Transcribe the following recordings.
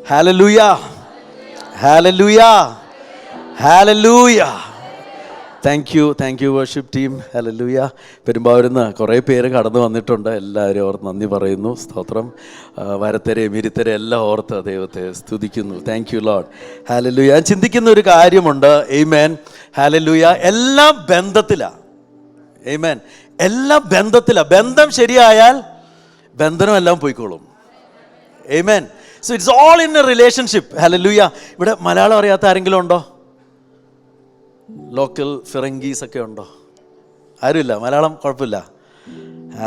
Hallelujah, hallelujah, hallelujah. Thank you worship team. Hallelujah. പെരുമ്പാവൂരിന്ന് കുറേ പേര് കടന്നു വന്നിട്ടുണ്ട്. എല്ലാവരും ഓർത്ത് നന്ദി പറയുന്നു. സ്തോത്രം. വരത്തരെ മിരിത്തരെ എല്ലാം ഓർത്ത് ദൈവത്തെ സ്തുതിക്കുന്നു. Thank you Lord. ഹല്ലേലൂയ. ഞാൻ ചിന്തിക്കുന്ന ഒരു കാര്യമുണ്ട്. ആമേൻ. ഹല്ലേലൂയ. എല്ലാം ബന്ധത്തിലാണ്. ആമേൻ. എല്ലാം ബന്ധത്തിലാണ്. ബന്ധം ശരിയായാൽ ബന്ധനം എല്ലാം പോയിക്കോളും. Amen. So it's all in a relationship. Hallelujah. ഇവിടെ മലയാളം അറിയാത്ത ആരെങ്കിലും ഉണ്ടോ? ലോക്കൽ ഫിറങ്കീസ് ഒക്കെ ഉണ്ടോ? ആരുമില്ല. മലയാളം കുഴപ്പമില്ല.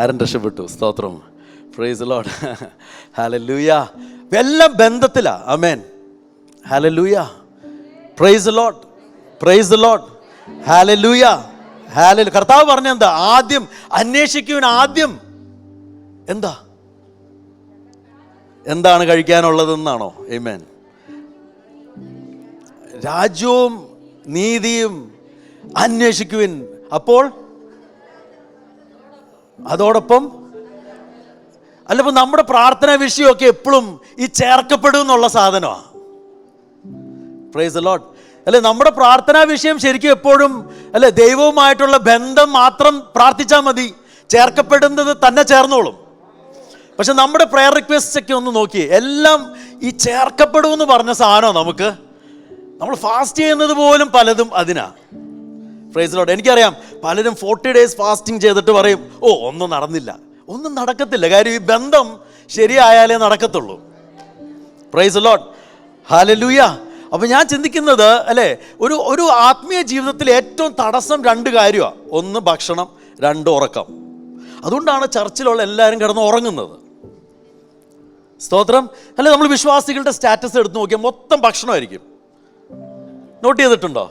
ആരും രക്ഷപ്പെട്ടു. സ്തോത്രം. Praise the Lord. ഹല്ലേലൂയ. എല്ലാം ബന്ധത്തിലാ. Amen. Hallelujah. Praise the Lord. Praise the Lord. Hallelujah. Hallelujah. കർത്താവ് പറഞ്ഞ എന്താ? ആദ്യം അന്വേഷിക്കുവിൻ. ആദ്യം എന്താണ് കഴിക്കാനുള്ളതെന്നാണോ? ആമേൻ. രാജ്യവും നീതിയും അന്വേഷിക്കുവിൻ, അപ്പോൾ അതോടൊപ്പം അല്ലപ്പോൾ നമ്മുടെ പ്രാർത്ഥനാ വിഷയമൊക്കെ എപ്പോഴും ഈ ചേർക്കപ്പെടും എന്നുള്ള സാധനമാണ്. Price the Lord. അല്ലെ, നമ്മുടെ പ്രാർത്ഥനാ വിഷയം ശരിക്കും എപ്പോഴും അല്ലെ ദൈവവുമായിട്ടുള്ള ബന്ധം മാത്രം പ്രാർത്ഥിച്ചാൽ മതി, ചേർക്കപ്പെടുന്നത് തന്നെ ചേർന്നോളും. പക്ഷെ നമ്മുടെ പ്രെയർ റിക്വസ്റ്റ് ഒക്കെ ഒന്ന് നോക്കി, എല്ലാം ഈ ചേർക്കപ്പെടുമെന്ന് പറഞ്ഞ സാധനമാണ്. നമ്മൾ ഫാസ്റ്റ് ചെയ്യുന്നത് പോലും പലതും അതിനാ. Price the Lord. എനിക്കറിയാം പലരും 40 days ഫാസ്റ്റിംഗ് ചെയ്തിട്ട് പറയും, ഒന്നും നടന്നില്ല. ഒന്നും നടക്കത്തില്ല. കാര്യം ഈ ബന്ധം ശരിയായാലേ നടക്കത്തുള്ളൂ. Praise the Lord. ഹല്ലേലൂയ. അപ്പോൾ ഞാൻ ചിന്തിക്കുന്നത് അല്ലേ, ഒരു ആത്മീയ ജീവിതത്തിൽ ഏറ്റവും തടസ്സം 2 കാര്യമാണ്. ഒന്ന് ഭക്ഷണം, 2 ഉറക്കം. അതുകൊണ്ടാണ് ചർച്ചിലുള്ള എല്ലാവരും കിടന്ന് ഉറങ്ങുന്നത്. സ്തോത്രം. അല്ലെ, നമ്മൾ വിശ്വാസികളുടെ സ്റ്റാറ്റസ് എടുത്ത് നോക്കിയാൽ മൊത്തം ഭക്ഷണമായിരിക്കും. നോട്ട് ചെയ്തിട്ടുണ്ടോ?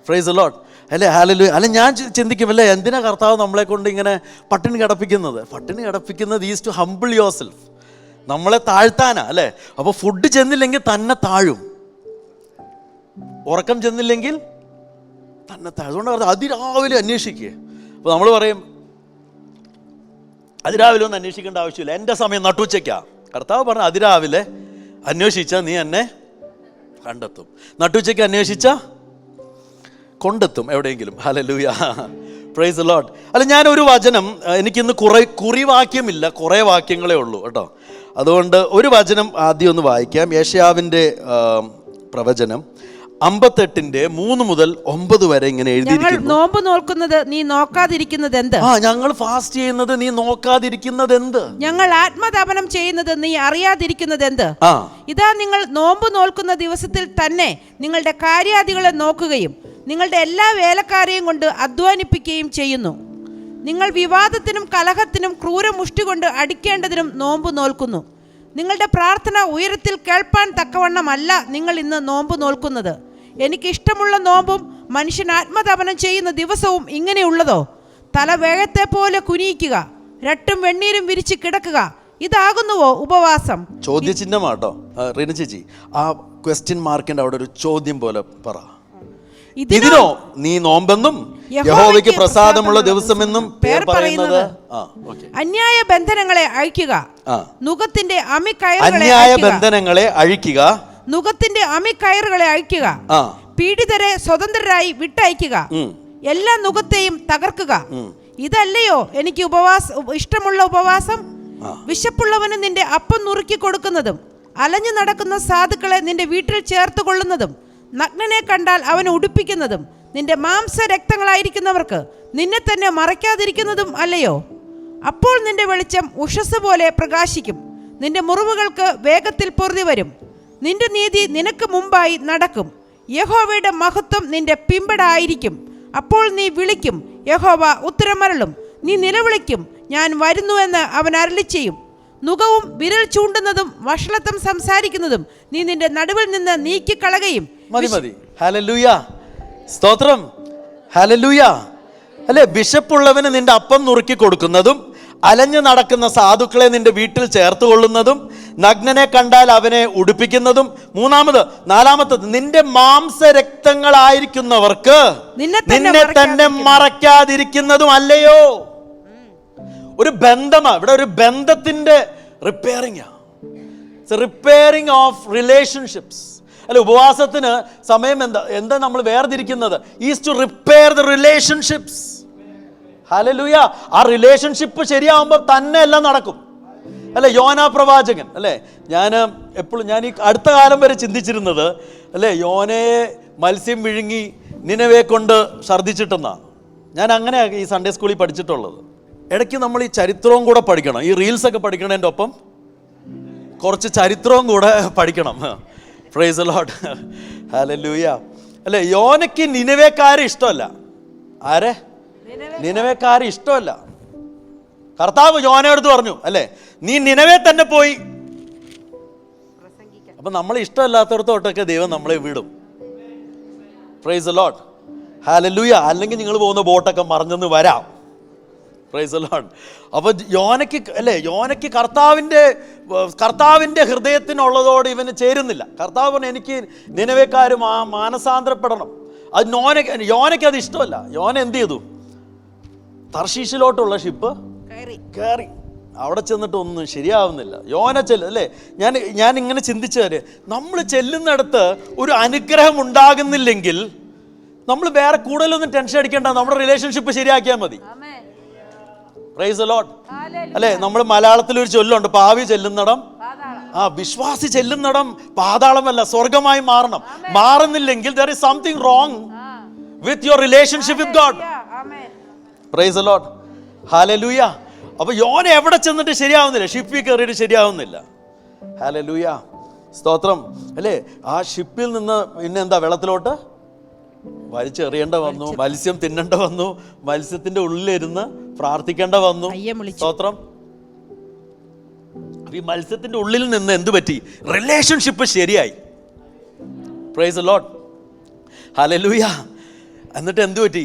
Price the Lord. അല്ലേ, ഹല്ലേലൂയ. അല്ലെ, ഞാൻ ചിന്തിക്കും അല്ലേ, എന്തിനാ കർത്താവ് നമ്മളെ കൊണ്ട് ഇങ്ങനെ പട്ടിണി കിടപ്പിക്കുന്നത് is to humble yourself. നമ്മളെ താഴ്ത്താനാ. അല്ലേ, അപ്പോൾ ഫുഡ് ചെന്നില്ലെങ്കിൽ തന്നെ താഴും, ഉറക്കം ചെന്നില്ലെങ്കിൽ തന്നെ താഴും. അതുകൊണ്ട് അതിരാവിലെ അന്വേഷിക്കുക. അപ്പോൾ നമ്മൾ പറയും അതിരാവിലെ ഒന്നും അന്വേഷിക്കേണ്ട ആവശ്യമില്ല, എൻ്റെ സമയം നട്ടുച്ചയ്ക്കാ. കർത്താവ് പറഞ്ഞ അതിരാവിലെ അന്വേഷിച്ചാൽ നീ എന്നെ കണ്ടെത്തും, നട്ടുച്ചയ്ക്ക് അന്വേഷിച്ചാൽ കൊണ്ടെത്തും എവിടെയെങ്കിലും. ഹല്ലേലൂയ. Praise the Lord. അല്ല, ഞാനൊരു വചനം, എനിക്കിന്ന് കുറിവാക്യമില്ല, കുറേ വാക്യങ്ങളേ ഉള്ളൂ കേട്ടോ. അതുകൊണ്ട് ഒരു വചനം ആദ്യം ഒന്ന് വായിക്കാം. യെശയ്യാവിൻ്റെ പ്രവചനം 58:3 മുതൽ 9 വരെ ഇങ്ങനെ എഴുതിയിരിക്കുന്നു. നോമ്പ് നോക്കുന്നത് നീ നോക്കാതിരിക്കുന്നത് എന്ത്? ഞങ്ങൾ ഫാസ്റ്റ് ചെയ്യുന്നത് നീ നോക്കാതിരിക്കുന്നത് എന്ത്? ഞങ്ങൾ ആത്മതപനം ചെയ്യുന്നത് നീ അറിയാതിരിക്കുന്നത് എന്ത്? ഇതാ, നിങ്ങൾ നോമ്പ് നോക്കുന്ന ദിവസത്തിൽ തന്നെ നിങ്ങളുടെ കാര്യാദികളെ നോക്കുകയും നിങ്ങളുടെ എല്ലാ വേലക്കാരെയും കൊണ്ട് അധ്വാനിപ്പിക്കുകയും ചെയ്യുന്നു. നിങ്ങൾ വിവാദത്തിനും കലഹത്തിനും ക്രൂരമുഷ്ടി കൊണ്ട് അടിക്കേണ്ടതിനും നോമ്പ് നോൽക്കുന്നു. നിങ്ങളുടെ പ്രാർത്ഥന ഉയരത്തിൽ കേൾപ്പാൻ തക്കവണ്ണമല്ല നിങ്ങൾ ഇന്ന് നോമ്പ് നോൽക്കുന്നത്. എനിക്കിഷ്ടമുള്ള നോമ്പും മനുഷ്യൻ ആത്മതപനം ചെയ്യുന്ന ദിവസവും ഇങ്ങനെയുള്ളതോ? തല വേഴത്തെ പോലെ കുനിയിക്കുക, രട്ടും വെണ്ണീരും വിരിച്ച് കിടക്കുക, ഇതാകുന്നുവോ ഉപവാസം? ചോദ്യചിഹ്നമാട്ടോ റീന ചേച്ചി. ആ ക്വസ്റ്റ്യൻ മാർക്കിന്റെ അവിടെ ഒരു ചോദ്യം പോലെ പറ. ഇതിനോ നീ നോമ്പെന്നും യഹോവയ്ക്ക് പ്രസാദമുള്ള ദിവസമെന്നും പേർ പറയുന്നത്? അന്യായ ബന്ധനങ്ങളെ അഴിക്കുക, നുകത്തിന്റെ അമിക്കയറുകളെ അഴിക്കുക, പീഡിതരെ സ്വതന്ത്രരായി വിട്ടയക്കുക, എല്ലാ നുകത്തെയും തകർക്കുക. ഇതല്ലയോ എനിക്ക് ഇഷ്ടമുള്ള ഉപവാസം? വിശപ്പുള്ളവന് നിന്റെ അപ്പം നുറുക്കി കൊടുക്കുന്നതും അലഞ്ഞു നടക്കുന്ന സാധുക്കളെ നിന്റെ വീട്ടിൽ ചേർത്ത് കൊള്ളുന്നതും നഗ്നനെ കണ്ടാൽ അവനെ ഉടുപ്പിക്കുന്നതും നിന്റെ മാംസരക്തങ്ങളായിരിക്കുന്നവർക്ക് നിന്നെ തന്നെ മറയ്ക്കാതിരിക്കുന്നതും അല്ലയോ? അപ്പോൾ നിന്റെ വെളിച്ചം ഉഷസ് പോലെ പ്രകാശിക്കും, നിന്റെ മുറിവുകൾക്ക് വേഗത്തിൽ പൊറുതി വരും. നിന്റെ നീതി നിനക്ക് മുമ്പായി നടക്കും, യഹോവയുടെ മഹത്വം നിന്റെ പിമ്പടായിരിക്കും. അപ്പോൾ നീ വിളിക്കും, യഹോവ ഉത്തരമരുളും. നീ നിലവിളിക്കും, ഞാൻ വരുന്നുവെന്ന് അവൻ അരുളിച്ചെയ്യും. നുകവും വിരൽ ചൂണ്ടുന്നതും വഷളത്വം സംസാരിക്കുന്നതും നീ നിന്റെ നടുവിൽ നിന്ന് നീക്കിക്കളകയും. മതി. ഹല്ലേലൂയ. സ്തോത്രം. ഹല്ലേലൂയ. അല്ലെ, ബിഷപ്പുള്ളവന് നിന്റെ അപ്പം നുറുക്കി കൊടുക്കുന്നതും അലഞ്ഞു നടക്കുന്ന സാധുക്കളെ നിന്റെ വീട്ടിൽ ചേർത്ത് കൊള്ളുന്നതും നഗ്നനെ കണ്ടാൽ അവനെ ഉടുപ്പിക്കുന്നതും നാലാമത്തത് നിന്റെ മാംസരക്തങ്ങളായിരിക്കുന്നവർക്ക് നിന്നെ തന്നെ മറയ്ക്കാതിരിക്കുന്നതും അല്ലയോ? ഒരു ബന്ധമാ ഇവിടെ, ഒരു ബന്ധത്തിന്റെ റിപ്പയറിംഗ്. Repairing of relationships. അല്ലെ, ഉപവാസത്തിന് സമയം എന്താ നമ്മൾ വേർതിരിക്കുന്നത്? Is to repair the relationships. Hallelujah. ആ റിലേഷൻഷിപ്പ് ശരിയാവുമ്പോൾ തന്നെ എല്ലാം നടക്കും. അല്ലെ, യോനാ പ്രവാചകൻ, അല്ലേ, ഞാൻ ഈ അടുത്ത കാലം വരെ ചിന്തിച്ചിരുന്നത്, അല്ലേ, യോനയെ മത്സ്യം വിഴുങ്ങി നിനവെ കൊണ്ട് ഛർദ്ദിച്ചിട്ടെന്നാണ്. ഞാൻ അങ്ങനെയാണ് ഈ സൺഡേ സ്കൂളിൽ പഠിച്ചിട്ടുള്ളത്. ഇടയ്ക്ക് നമ്മൾ ഈ ചരിത്രവും കൂടെ പഠിക്കണം. ഈ റീൽസൊക്കെ പഠിക്കണതിൻ്റെ ഒപ്പം കുറച്ച് ചരിത്രവും കൂടെ പഠിക്കണം. Price the Lord. ഹല്ലേലൂയ. അല്ലേ, യോനയ്ക്ക് നിനവേക്കാരെ ഇഷ്ടമല്ല. ആരെ? നിനവേക്കാരെ ഇഷ്ടമല്ല. കർത്താവ് യോനയോട് പറഞ്ഞു, അല്ലേ, നീ നിനവേ തന്നെ പോയി. അപ്പൊ നമ്മളെ ഇഷ്ടമല്ലാത്തടത്തോട്ടൊക്കെ ദൈവം നമ്മളെ വിടും. Price the Lord. ഹല്ലേലൂയ. അല്ലെങ്കിൽ നിങ്ങൾ പോകുന്ന ബോട്ടൊക്കെ മറിഞ്ഞെന്ന് വരാം. Price the Lord. അപ്പൊ യോനയ്ക്ക് കർത്താവിൻ്റെ ഹൃദയത്തിനുള്ളതോട് ഇവന് ചേരുന്നില്ല. കർത്താവ് പറഞ്ഞു, എനിക്ക് നിനവേക്കാരും മാനസാന്തരപ്പെടണം. അത് യോനയ്ക്ക് അത് ഇഷ്ടമല്ല. യോന എന്ത് ചെയ്തു? തർശീശിലോട്ടുള്ള ഷിപ്പ് കയറി. അവിടെ ചെന്നിട്ട് ഒന്നും ശരിയാവുന്നില്ല. യോന അല്ലേ, ഞാൻ ഇങ്ങനെ ചിന്തിച്ചാല്, നമ്മൾ ചെല്ലുന്നിടത്ത് ഒരു അനുഗ്രഹം ഉണ്ടാകുന്നില്ലെങ്കിൽ നമ്മൾ വേറെ കൂടുതലൊന്നും ടെൻഷൻ അടിക്കേണ്ട. നമ്മുടെ റിലേഷൻഷിപ്പ് ശരിയാക്കിയാൽ മതി. Price the Lord. അല്ലേ, നമ്മൾ മലയാളത്തിൽ ഒരു ചൊല്ലുണ്ട്, പാവി ചെല്ലുന്നിടം, വിശ്വാസി ചെല്ലുന്നിടം പാതാളമല്ല സ്വർഗമായി മാറണം. മാറുന്നില്ലെങ്കിൽ there is something wrong with your relationship with God. Price the Lord. Hallelujah. അപ്പൊ യോന എവിടെ ചെന്നിട്ട് ശരിയാവുന്നില്ല, ഷിപ്പിൽ കയറിയിട്ട് ശരിയാവുന്നില്ല. ഹല്ലേലൂയ. സ്തോത്രം. അല്ലേ, ആ ഷിപ്പിൽ നിന്ന് പിന്നെ എന്താ, വെള്ളത്തിലോട്ട് വലിച്ചെറിയേണ്ട വന്നു, മത്സ്യം തിന്നേണ്ട വന്നു, മത്സ്യത്തിന്റെ ഉള്ളിലിരുന്ന് പ്രാർത്ഥിക്കേണ്ട വന്നു. സ്തോത്രം. ഈ മത്സ്യത്തിന്റെ ഉള്ളിൽ നിന്ന് എന്ത് പറ്റി? റിലേഷൻഷിപ്പ് ശരിയായി. Price the Lord. ഹല്ലേലൂയ. എന്നിട്ട് എന്തു പറ്റി?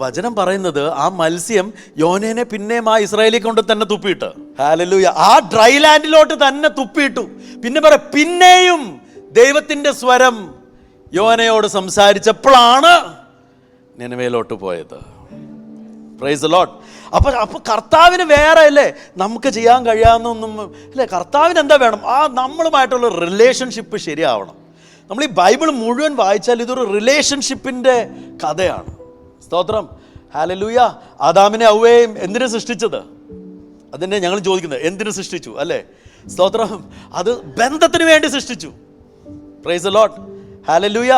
വചനം പറയുന്നത്, ആ മത്സ്യം യോനേനെ പിന്നെയും ആ ഇസ്രായേലിൽ കൊണ്ട് തന്നെ തുപ്പിയിട്ട്. ഹല്ലേലൂയ. ആ ഡ്രൈ ലാൻഡിലോട്ട് തന്നെ തുപ്പിയിട്ടു. പിന്നെയും ദൈവത്തിന്റെ സ്വരം യോനയോട് സംസാരിച്ചപ്പോഴാണ് നിനവേലോട്ട് പോയത്. Price the Lord. അപ്പൊ കർത്താവിന് വേറെ അല്ലേ നമുക്ക് ചെയ്യാൻ കഴിയാവുന്നൊന്നും അല്ലേ. കർത്താവിന് എന്താ വേണം? നമ്മളുമായിട്ടുള്ള റിലേഷൻഷിപ്പ് ശരിയാവണം. നമ്മൾ ഈ ബൈബിൾ മുഴുവൻ വായിച്ചാൽ ഇതൊരു റിലേഷൻഷിപ്പിൻ്റെ കഥയാണ്. സ്തോത്രം. ഹല്ലേലൂയ. ആദാമിനെ ഹവ്വയെയും എന്തിനു സൃഷ്ടിച്ചത്? അതിനെ ഞങ്ങൾ ചോദിക്കുന്നത്, എന്തിനു സൃഷ്ടിച്ചു? അല്ലേ, സ്തോത്രം. അത് ബന്ധത്തിന് വേണ്ടി സൃഷ്ടിച്ചു. Price the Lord. ഹല്ലേലൂയ.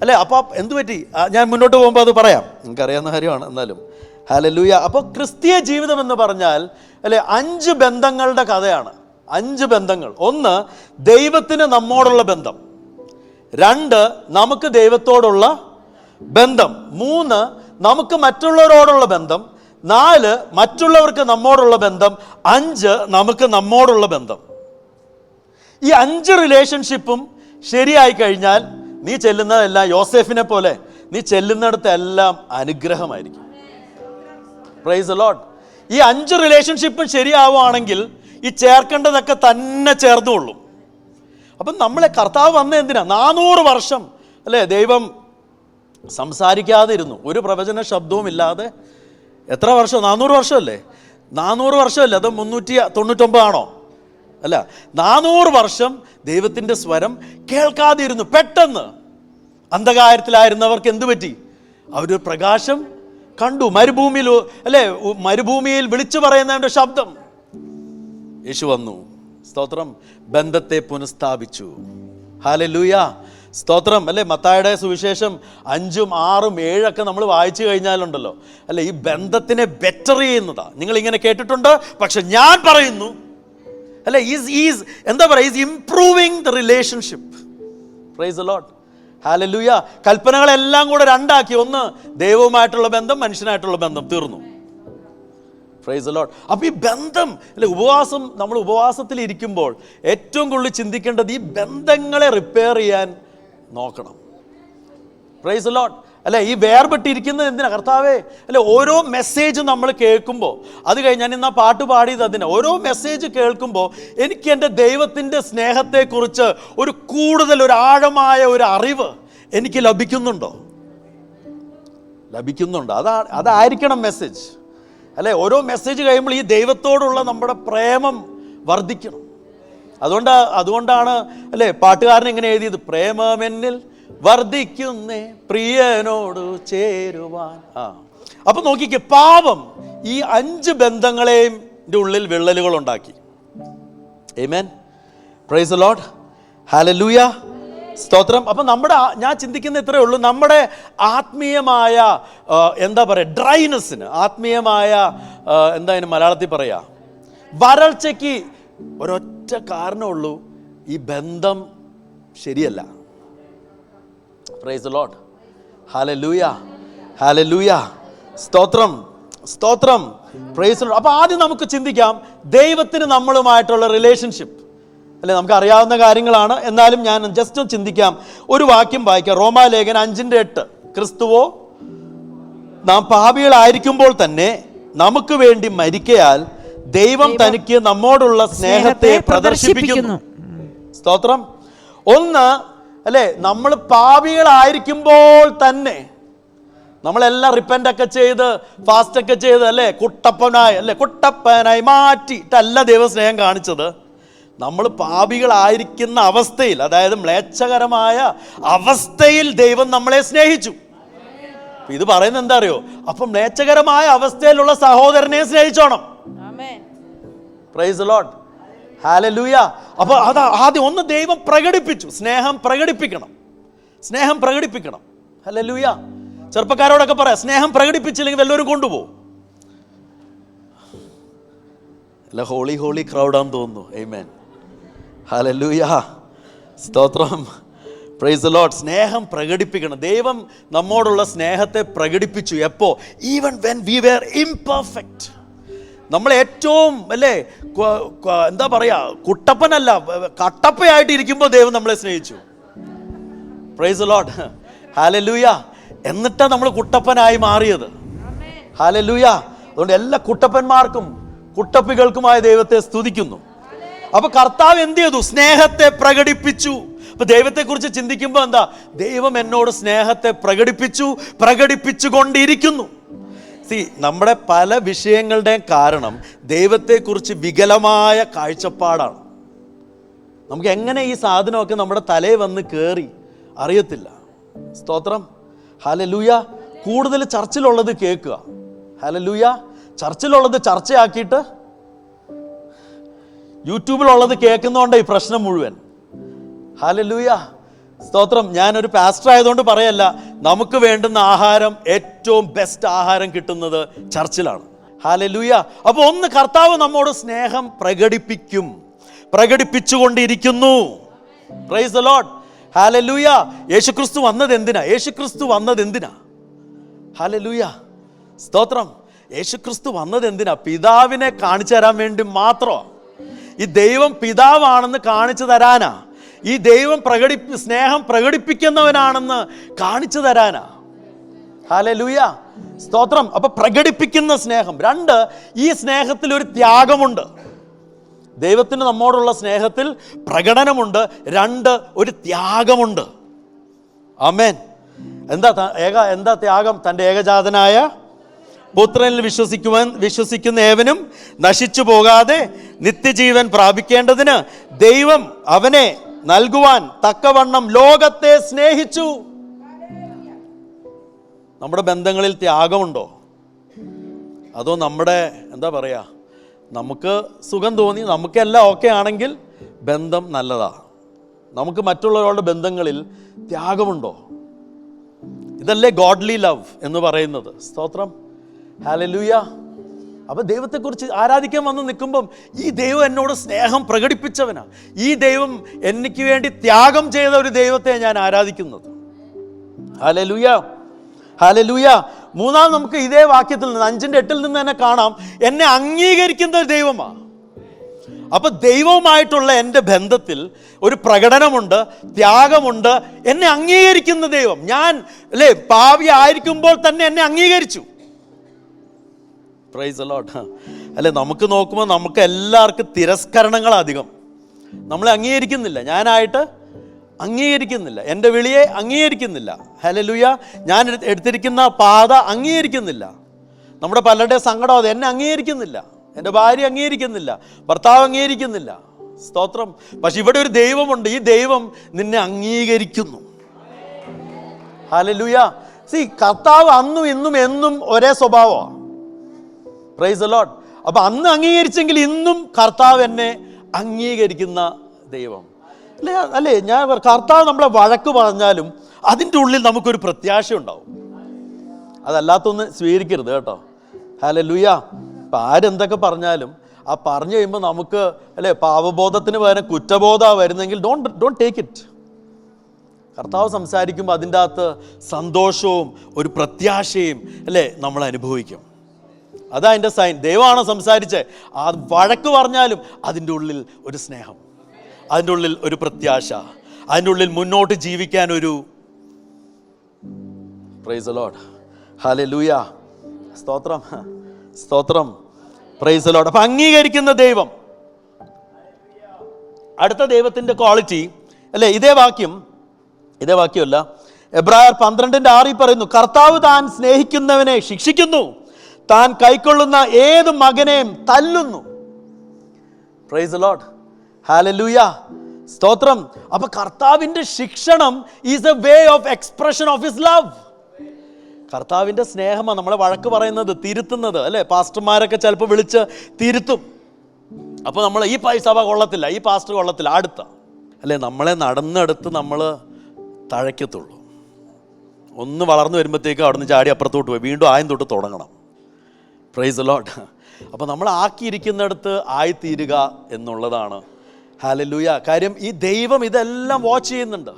അല്ലേ, അപ്പോൾ എന്തു പറ്റി? ഞാൻ മുന്നോട്ട് പോകുമ്പോൾ അത് പറയാം, നിങ്ങൾക്കറിയാവുന്ന കാര്യമാണ് എന്നാലും. ഹല്ലേലൂയ. അപ്പോൾ ക്രിസ്തീയ ജീവിതം എന്ന് പറഞ്ഞാൽ, അല്ലേ, 5 ബന്ധങ്ങളുടെ കഥയാണ്. 5 ബന്ധങ്ങൾ. 1, ദൈവത്തിന് നമ്മോടുള്ള ബന്ധം. 2, നമുക്ക് ദൈവത്തോടുള്ള ബന്ധം. 3, നമുക്ക് മറ്റുള്ളവരോടുള്ള ബന്ധം. 4, മറ്റുള്ളവർക്ക് നമ്മോടുള്ള ബന്ധം. 5, നമുക്ക് നമ്മോടുള്ള ബന്ധം. ഈ 5 റിലേഷൻഷിപ്പും ശരിയായി കഴിഞ്ഞാൽ നീ ചെല്ലുന്നതെല്ലാം യോസേഫിനെ പോലെ നീ ചെല്ലുന്നിടത്തെല്ലാം അനുഗ്രഹമായിരിക്കും. Praise the Lord. ഈ 5 റിലേഷൻഷിപ്പും ശരിയാവുകയാണെങ്കിൽ ഈ ചേർക്കേണ്ടതൊക്കെ തന്നെ ചേർന്നുകൊള്ളും. അപ്പം നമ്മളെ കർത്താവ് വന്ന എന്തിനാ? 400 വർഷം അല്ലേ ദൈവം സംസാരിക്കാതെ ഇരുന്നു, ഒരു പ്രവചന ശബ്ദവും ഇല്ലാതെ. എത്ര വർഷം? 400 വർഷമല്ലേ? 400 വർഷമല്ലേ? അത് 399 ആണോ? അല്ല, 400 വർഷം ദൈവത്തിൻ്റെ സ്വരം കേൾക്കാതെ ഇരുന്നു. പെട്ടെന്ന് അന്ധകാരത്തിലായിരുന്നവർക്ക് എന്തു പറ്റി? അവരൊരു പ്രകാശം കണ്ടു. മരുഭൂമിയിൽ വിളിച്ചു പറയുന്നവൻ്റെ ശബ്ദം. യേശു വന്നു. സ്തോത്രം. ബന്ധത്തെ പുനഃസ്ഥാപിച്ചു. ഹല്ലേലൂയ. സ്തോത്രം. അല്ലേ, മത്തായിയുടെ സുവിശേഷം 5, 6, 7 നമ്മൾ വായിച്ചു കഴിഞ്ഞാലുണ്ടല്ലോ, അല്ലെ, ഈ ബന്ധത്തിനെ ബെറ്റർ ചെയ്യുന്നതാ. നിങ്ങൾ ഇങ്ങനെ കേട്ടിട്ടുണ്ട്, പക്ഷെ ഞാൻ പറയുന്നു, അല്ലെ, എന്താ പറയുക, is improving the relationship. Praise the Lord. Hallelujah. കൽപ്പനകളെല്ലാം കൂടെ 2 ആക്കി. 1 ദൈവവുമായിട്ടുള്ള ബന്ധം, മനുഷ്യനായിട്ടുള്ള ബന്ധം. തീർന്നു. Praise the Lord. അപ്പോൾ ഈ ബന്ധം, അല്ലെ, നമ്മൾ ഉപവാസത്തിൽ ഇരിക്കുമ്പോൾ ഏറ്റവും കൂടുതൽ ചിന്തിക്കേണ്ടത് ഈ ബന്ധങ്ങളെ റിപ്പയർ ചെയ്യാൻ നോക്കണം. Price the Lord. അല്ലെ, ഈ വേർപെട്ടിരിക്കുന്നത് എന്തിനാ? കർത്താവേ, അല്ലെ, ഓരോ മെസ്സേജ് നമ്മൾ കേൾക്കുമ്പോൾ, അത് കഴിഞ്ഞ് ഞാൻ ഇന്ന് ആ പാട്ട് പാടിയത് അതിന്, ഓരോ മെസ്സേജ് കേൾക്കുമ്പോൾ എനിക്ക് എൻ്റെ ദൈവത്തിൻ്റെ സ്നേഹത്തെക്കുറിച്ച് ഒരു ആഴമായ ഒരു അറിവ് എനിക്ക് ലഭിക്കുന്നുണ്ടോ? അതായിരിക്കണം മെസ്സേജ്. അല്ലെ, ഓരോ മെസ്സേജ് കഴിയുമ്പോൾ ഈ ദൈവത്തോടുള്ള നമ്മുടെ പ്രേമം വർദ്ധിക്കണം. അതുകൊണ്ടാണ് അല്ലേ പാട്ടുകാരൻ ഇങ്ങനെ എഴുതിയത്, പ്രേമമെന്നിൽ വർദ്ധിക്കുന്നേ പ്രിയനോട് ചേരുവാൻ. അപ്പൊ നോക്കിക്കേ, പാപം ഈ 5 ബന്ധങ്ങളെയും ഉള്ളിൽ വിള്ളലുകൾ ഉണ്ടാക്കി. ആമേൻ, പ്രൈസ് ദി ലോർഡ്, ഹല്ലേലൂയ, സ്തോത്രം. അപ്പം ഞാൻ ചിന്തിക്കുന്ന ഇത്രയേ ഉള്ളൂ, നമ്മുടെ ആത്മീയമായ എന്താ പറയുക, ഡ്രൈനെസ്സിന്, ആത്മീയമായ എന്താ അതിന് മലയാളത്തിൽ പറയാ, വരൾച്ചയ്ക്ക് ഒരൊറ്റ കാരണമുള്ളൂ, ഈ ബന്ധം ശരിയല്ല. Price the Lord, hallelujah, hallelujah, സ്തോത്രം, സ്തോത്രം, പ്രൈസ് ദി ലോർഡ്. അപ്പോൾ ആദ്യം നമുക്ക് ചിന്തിക്കാം ദൈവത്തിന് നമ്മളുമായിട്ടുള്ള റിലേഷൻഷിപ്പ് അല്ലേ. നമുക്ക് അറിയാവുന്ന കാര്യങ്ങളാണ്, എന്നാലും ഞാൻ ജസ്റ്റ് ചിന്തിക്കാം. ഒരു വാക്യം വായിക്കാം, റോമാലേഖനം 5:8. ക്രിസ്തുവോ നാം പാപികളായിരിക്കുമ്പോൾ തന്നെ നമുക്ക് വേണ്ടി മരിക്കയാൽ ദൈവം തനിക്ക് നമ്മോടുള്ള സ്നേഹത്തെ പ്രദർശിപ്പിക്കുന്നു. സ്തോത്രം. ഒന്ന് അല്ലേ, നമ്മൾ പാപികളായിരിക്കുമ്പോൾ തന്നെ നമ്മളെല്ലാം റിപ്പൻ്റ് ഒക്കെ ചെയ്ത് ഫാസ്റ്റ് ഒക്കെ ചെയ്ത് അല്ലേ കുട്ടപ്പനായി മാറ്റിയിട്ടല്ല ദൈവ സ്നേഹം കാണിച്ചത്. നമ്മൾ പാപികളായിരിക്കുന്ന അവസ്ഥയിൽ, അതായത് മ്ലേച്ഛകരമായ അവസ്ഥയിൽ ദൈവം നമ്മളെ സ്നേഹിച്ചു. ഇത് പറയുന്നത് എന്താ അറിയോ, അപ്പം മ്ലേച്ഛകരമായ അവസ്ഥയിലുള്ള സഹോദരനെ സ്നേഹിച്ചോണം. Praise the Lord, hallelujah. അപ്പോൾ അത് ആദ്യം ഒന്ന് ദൈവം പ്രകടിപ്പിച്ചു, സ്നേഹം പ്രകടിപ്പിക്കണം, സ്നേഹം പ്രകടിപ്പിക്കണം. ഹല്ലേലൂയ. ചെറുപ്പക്കാരോടൊക്കെ പറയാം, സ്നേഹം പ്രകടിപ്പിച്ചില്ലെങ്കിൽ വല്ലവരും കൊണ്ടുപോകും. അല്ല, ഹോളി ഹോളി ക്രൗഡാന്ന് തോന്നുന്നു. ആമേൻ, ഹല്ലേലൂയ, സ്തോത്രം, പ്രൈസ് ദി ലോർഡ്. സ്നേഹം പ്രകടിപ്പിക്കണം. ദൈവം നമ്മോടുള്ള സ്നേഹത്തെ പ്രകടിപ്പിച്ചു. എപ്പോ? Even when we were imperfect. നമ്മൾ ഏറ്റവും അല്ലേ എന്താ പറയാ, കുട്ടപ്പനല്ല കട്ടപ്പയായിട്ട് ഇരിക്കുമ്പോൾ ദൈവം നമ്മളെ സ്നേഹിച്ചു. Price the Lord, hallelujah. എന്നിട്ടാണ് നമ്മൾ കുട്ടപ്പനായി മാറിയത്. ഹല്ലേലൂയ. അതുകൊണ്ട് എല്ലാ കുട്ടപ്പന്മാർക്കും കുട്ടപ്പികൾക്കുമായ ദൈവത്തെ സ്തുതിക്കുന്നു. അപ്പൊ കർത്താവ് എന്ത് ചെയ്തു? സ്നേഹത്തെ പ്രകടിപ്പിച്ചു. അപ്പൊ ദൈവത്തെക്കുറിച്ച് ചിന്തിക്കുമ്പോൾ എന്താ, ദൈവം എന്നോട് സ്നേഹത്തെ പ്രകടിപ്പിച്ചുകൊണ്ടിരിക്കുന്നു. നമ്മുടെ പല വിഷയങ്ങളുടെയും കാരണം ദൈവത്തെക്കുറിച്ച് വികലമായ കാഴ്ചപ്പാടാണ്. നമുക്ക് എങ്ങനെ ഈ സാധനമൊക്കെ നമ്മുടെ തലയിൽ വന്ന് കയറി അറിയത്തില്ല. സ്തോത്രം, ഹല്ലേലൂയ. കൂടുതൽ ചർച്ചിലുള്ളത് കേൾക്കുക. ഹല്ലേലൂയ. ചർച്ചിലുള്ളത് ചർച്ചയാക്കിയിട്ട് യൂട്യൂബിലുള്ളത് കേൾക്കുന്നതുകൊണ്ട് ഈ പ്രശ്നം മുഴുവൻ. ഹല്ലേലൂയ, സ്തോത്രം. ഞാനൊരു പാസ്റ്റർ ആയതുകൊണ്ട് പറയല്ല, നമുക്ക് വേണ്ടുന്ന ആഹാരം, ഏറ്റവും ബെസ്റ്റ് ആഹാരം കിട്ടുന്നത് ചർച്ചിലാണ്. ഹല്ലേലൂയ. അപ്പോൾ ഒന്ന്, കർത്താവ് നമ്മോട് സ്നേഹം പ്രകടിപ്പിച്ചുകൊണ്ടിരിക്കുന്നു. Praise the Lord, hallelujah. Yesukristu വന്നത് എന്തിനാ? ഹല്ലേലൂയ, സ്തോത്രം. യേശുക്രിസ്തു വന്നത് എന്തിനാ? പിതാവിനെ കാണിച്ചു തരാൻ വേണ്ടി മാത്രമാണ്. ഈ ദൈവം പിതാവാണെന്ന് കാണിച്ചു തരാനാ. ഈ ദൈവം സ്നേഹം പ്രകടിപ്പിക്കുന്നവനാണെന്ന് കാണിച്ചു തരാനാ. ഹല്ലേലൂയ, സ്തോത്രം. അപ്പൊ പ്രകടിപ്പിക്കുന്ന സ്നേഹം. 2, ഈ സ്നേഹത്തിൽ ഒരു ത്യാഗമുണ്ട്. ദൈവത്തിന് നമ്മോടുള്ള സ്നേഹത്തിൽ പ്രകടനമുണ്ട്. 2, ഒരു ത്യാഗമുണ്ട്. ആമേൻ. എന്താ ത്യാഗം? തൻ്റെ ഏകജാതനായ പുത്രനിൽ വിശ്വസിക്കുന്ന ഏവനും നശിച്ചു പോകാതെ നിത്യജീവൻ പ്രാപിക്കേണ്ടതിന് ദൈവം അവനെ നൽകുവാൻ തക്കവണ്ണം ലോകത്തെ സ്നേഹിച്ചു. നമ്മുടെ ബന്ധങ്ങളിൽ ത്യാഗമുണ്ടോ? അതോ നമ്മുടെ എന്താ പറയാ, നമുക്ക് സുഖം തോന്നി, നമുക്കെല്ലാം ഓക്കെ ആണെങ്കിൽ ബന്ധം നല്ലതാ. നമുക്ക് മറ്റുള്ളവരുടെ ബന്ധങ്ങളിൽ ത്യാഗമുണ്ടോ? ഇതല്ലേ ഗോഡ്ലി ലവ് എന്ന് പറയുന്നത്. സ്തോത്രം, ഹല്ലേലൂയ. അപ്പം ദൈവത്തെക്കുറിച്ച് ആരാധിക്കാൻ വന്ന് നിൽക്കുമ്പം ഈ ദൈവം എന്നോട് സ്നേഹം പ്രകടിപ്പിച്ചവനാ, ഈ ദൈവം എനിക്ക് വേണ്ടി ത്യാഗം ചെയ്ത ഒരു ദൈവത്തെ ഞാൻ ആരാധിക്കുന്നത്. Hallelujah, hallelujah. 3, നമുക്ക് ഇതേ വാക്യത്തിൽ നിന്ന് 5:8 നിന്ന് തന്നെ കാണാം, എന്നെ അംഗീകരിക്കുന്ന ഒരു ദൈവമാണ്. അപ്പൊ ദൈവവുമായിട്ടുള്ള എൻ്റെ ബന്ധത്തിൽ ഒരു പ്രകടനമുണ്ട്, ത്യാഗമുണ്ട്. എന്നെ അംഗീകരിക്കുന്ന ദൈവം. ഞാൻ പാപി ആയിരിക്കുമ്പോൾ തന്നെ എന്നെ അംഗീകരിച്ചു. Price the Lord. നമുക്ക് നോക്കുമ്പോൾ നമുക്ക് എല്ലാവർക്കും തിരസ്കരണങ്ങൾ അധികം. നമ്മളെ അംഗീകരിക്കുന്നില്ല, ഞാനായിട്ട് അംഗീകരിക്കുന്നില്ല, എൻ്റെ വിളിയെ അംഗീകരിക്കുന്നില്ല. ഹല്ലേലൂയ. ഞാൻ എടുത്തിരിക്കുന്ന പാത അംഗീകരിക്കുന്നില്ല. നമ്മുടെ പലരുടെ സങ്കടം അത്. എന്നെ അംഗീകരിക്കുന്നില്ല, എൻ്റെ ഭാര്യ അംഗീകരിക്കുന്നില്ല, ഭർത്താവ് അംഗീകരിക്കുന്നില്ല. സ്തോത്രം. പക്ഷെ ഇവിടെ ഒരു ദൈവമുണ്ട്. ഈ ദൈവം നിന്നെ അംഗീകരിക്കുന്നു. ഹല്ലേലൂയ. കർത്താവ് അന്നും ഇന്നും എന്നും ഒരേ സ്വഭാവമാണ്. Price the Lord. അപ്പൊ അന്ന് അംഗീകരിച്ചെങ്കിൽ ഇന്നും കർത്താവ് എന്നെ അംഗീകരിക്കുന്ന ദൈവം അല്ലേ. ഞാൻ കർത്താവ് നമ്മളെ വഴക്ക് പറഞ്ഞാലും അതിൻ്റെ ഉള്ളിൽ നമുക്കൊരു പ്രത്യാശ ഉണ്ടാവും. അതല്ലാത്തൊന്ന് സ്വീകരിക്കരുത് കേട്ടോ. ഹല്ലേലൂയ. ഇപ്പം ആരെന്തൊക്കെ പറഞ്ഞാലും ആ പറഞ്ഞു കഴിയുമ്പോൾ നമുക്ക് അല്ലേ പാവബോധത്തിന് പകരം കുറ്റബോധമാണ് വരുന്നെങ്കിൽ ഡോണ്ട് ടേക്ക് ഇറ്റ്. കർത്താവ് സംസാരിക്കുമ്പോൾ അതിൻ്റെ അകത്ത് സന്തോഷവും ഒരു പ്രത്യാശയും അല്ലേ നമ്മൾ അനുഭവിക്കും. അതാ അതിൻ്റെ സൈൻ. ദൈവമാണോ സംസാരിച്ചത്, ആ വഴക്ക് പറഞ്ഞാലും അതിൻ്റെ ഉള്ളിൽ ഒരു സ്നേഹം, അതിൻ്റെ ഉള്ളിൽ ഒരു പ്രത്യാശ, അതിൻ്റെ ഉള്ളിൽ മുന്നോട്ട് ജീവിക്കാൻ ഒരു പ്രൈസ് ദി ലോർഡ്. ഹല്ലേലൂയ. സ്തോത്രം, സ്തോത്രം. Praise the Lord. അപ്പം അംഗീകരിക്കുന്ന ദൈവം. അടുത്ത ദൈവത്തിൻ്റെ ക്വാളിറ്റി അല്ലേ, ഇതേ വാക്യമല്ല, എബ്രായർ 12:6 പറയുന്നു, കർത്താവ് താൻ സ്നേഹിക്കുന്നവനെ ശിക്ഷിക്കുന്നു, താൻ കൈക്കൊള്ളുന്ന ഏത് മകനെയും തല്ലുന്നു. Praise the Lord. ഹല്ലേലൂയ. സ്തോത്രം. അപ്പൊ കർത്താവിന്റെ ശിക്ഷണം is a way of expression of his love. കർത്താവിന്റെ സ്നേഹമാണ് നമ്മളെ വഴക്ക് പറയുന്നത്, തിരുത്തുന്നത് അല്ലേ. പാസ്റ്റർമാരൊക്കെ ചിലപ്പോൾ വിളിച്ച് തിരുത്തും. അപ്പോൾ നമ്മൾ ഈ സഭ കൊള്ളത്തില്ല, ഈ പാസ്റ്റർ കൊള്ളത്തില്ല, അടുത്ത അല്ലേ. നമ്മളെ നടന്നെടുത്ത് നമ്മൾ തഴയ്ക്കത്തുള്ളൂ. ഒന്ന് വളർന്നു വരുമ്പോഴത്തേക്കും അവിടെ നിന്ന് ചാടി അപ്പുറത്തോട്ട് പോയി വീണ്ടും ആയം തൊട്ട് തുടങ്ങണം. Price the Lord. അപ്പോൾ നമ്മൾ ആക്കിയിരിക്കുന്നിടത്ത് ആയിത്തീരുക എന്നുള്ളതാണ്. ഹല്ലേലൂയ. കാര്യം ഈ ദൈവം ഇതെല്ലാം വാച്ച് ചെയ്യുന്നുണ്ട്.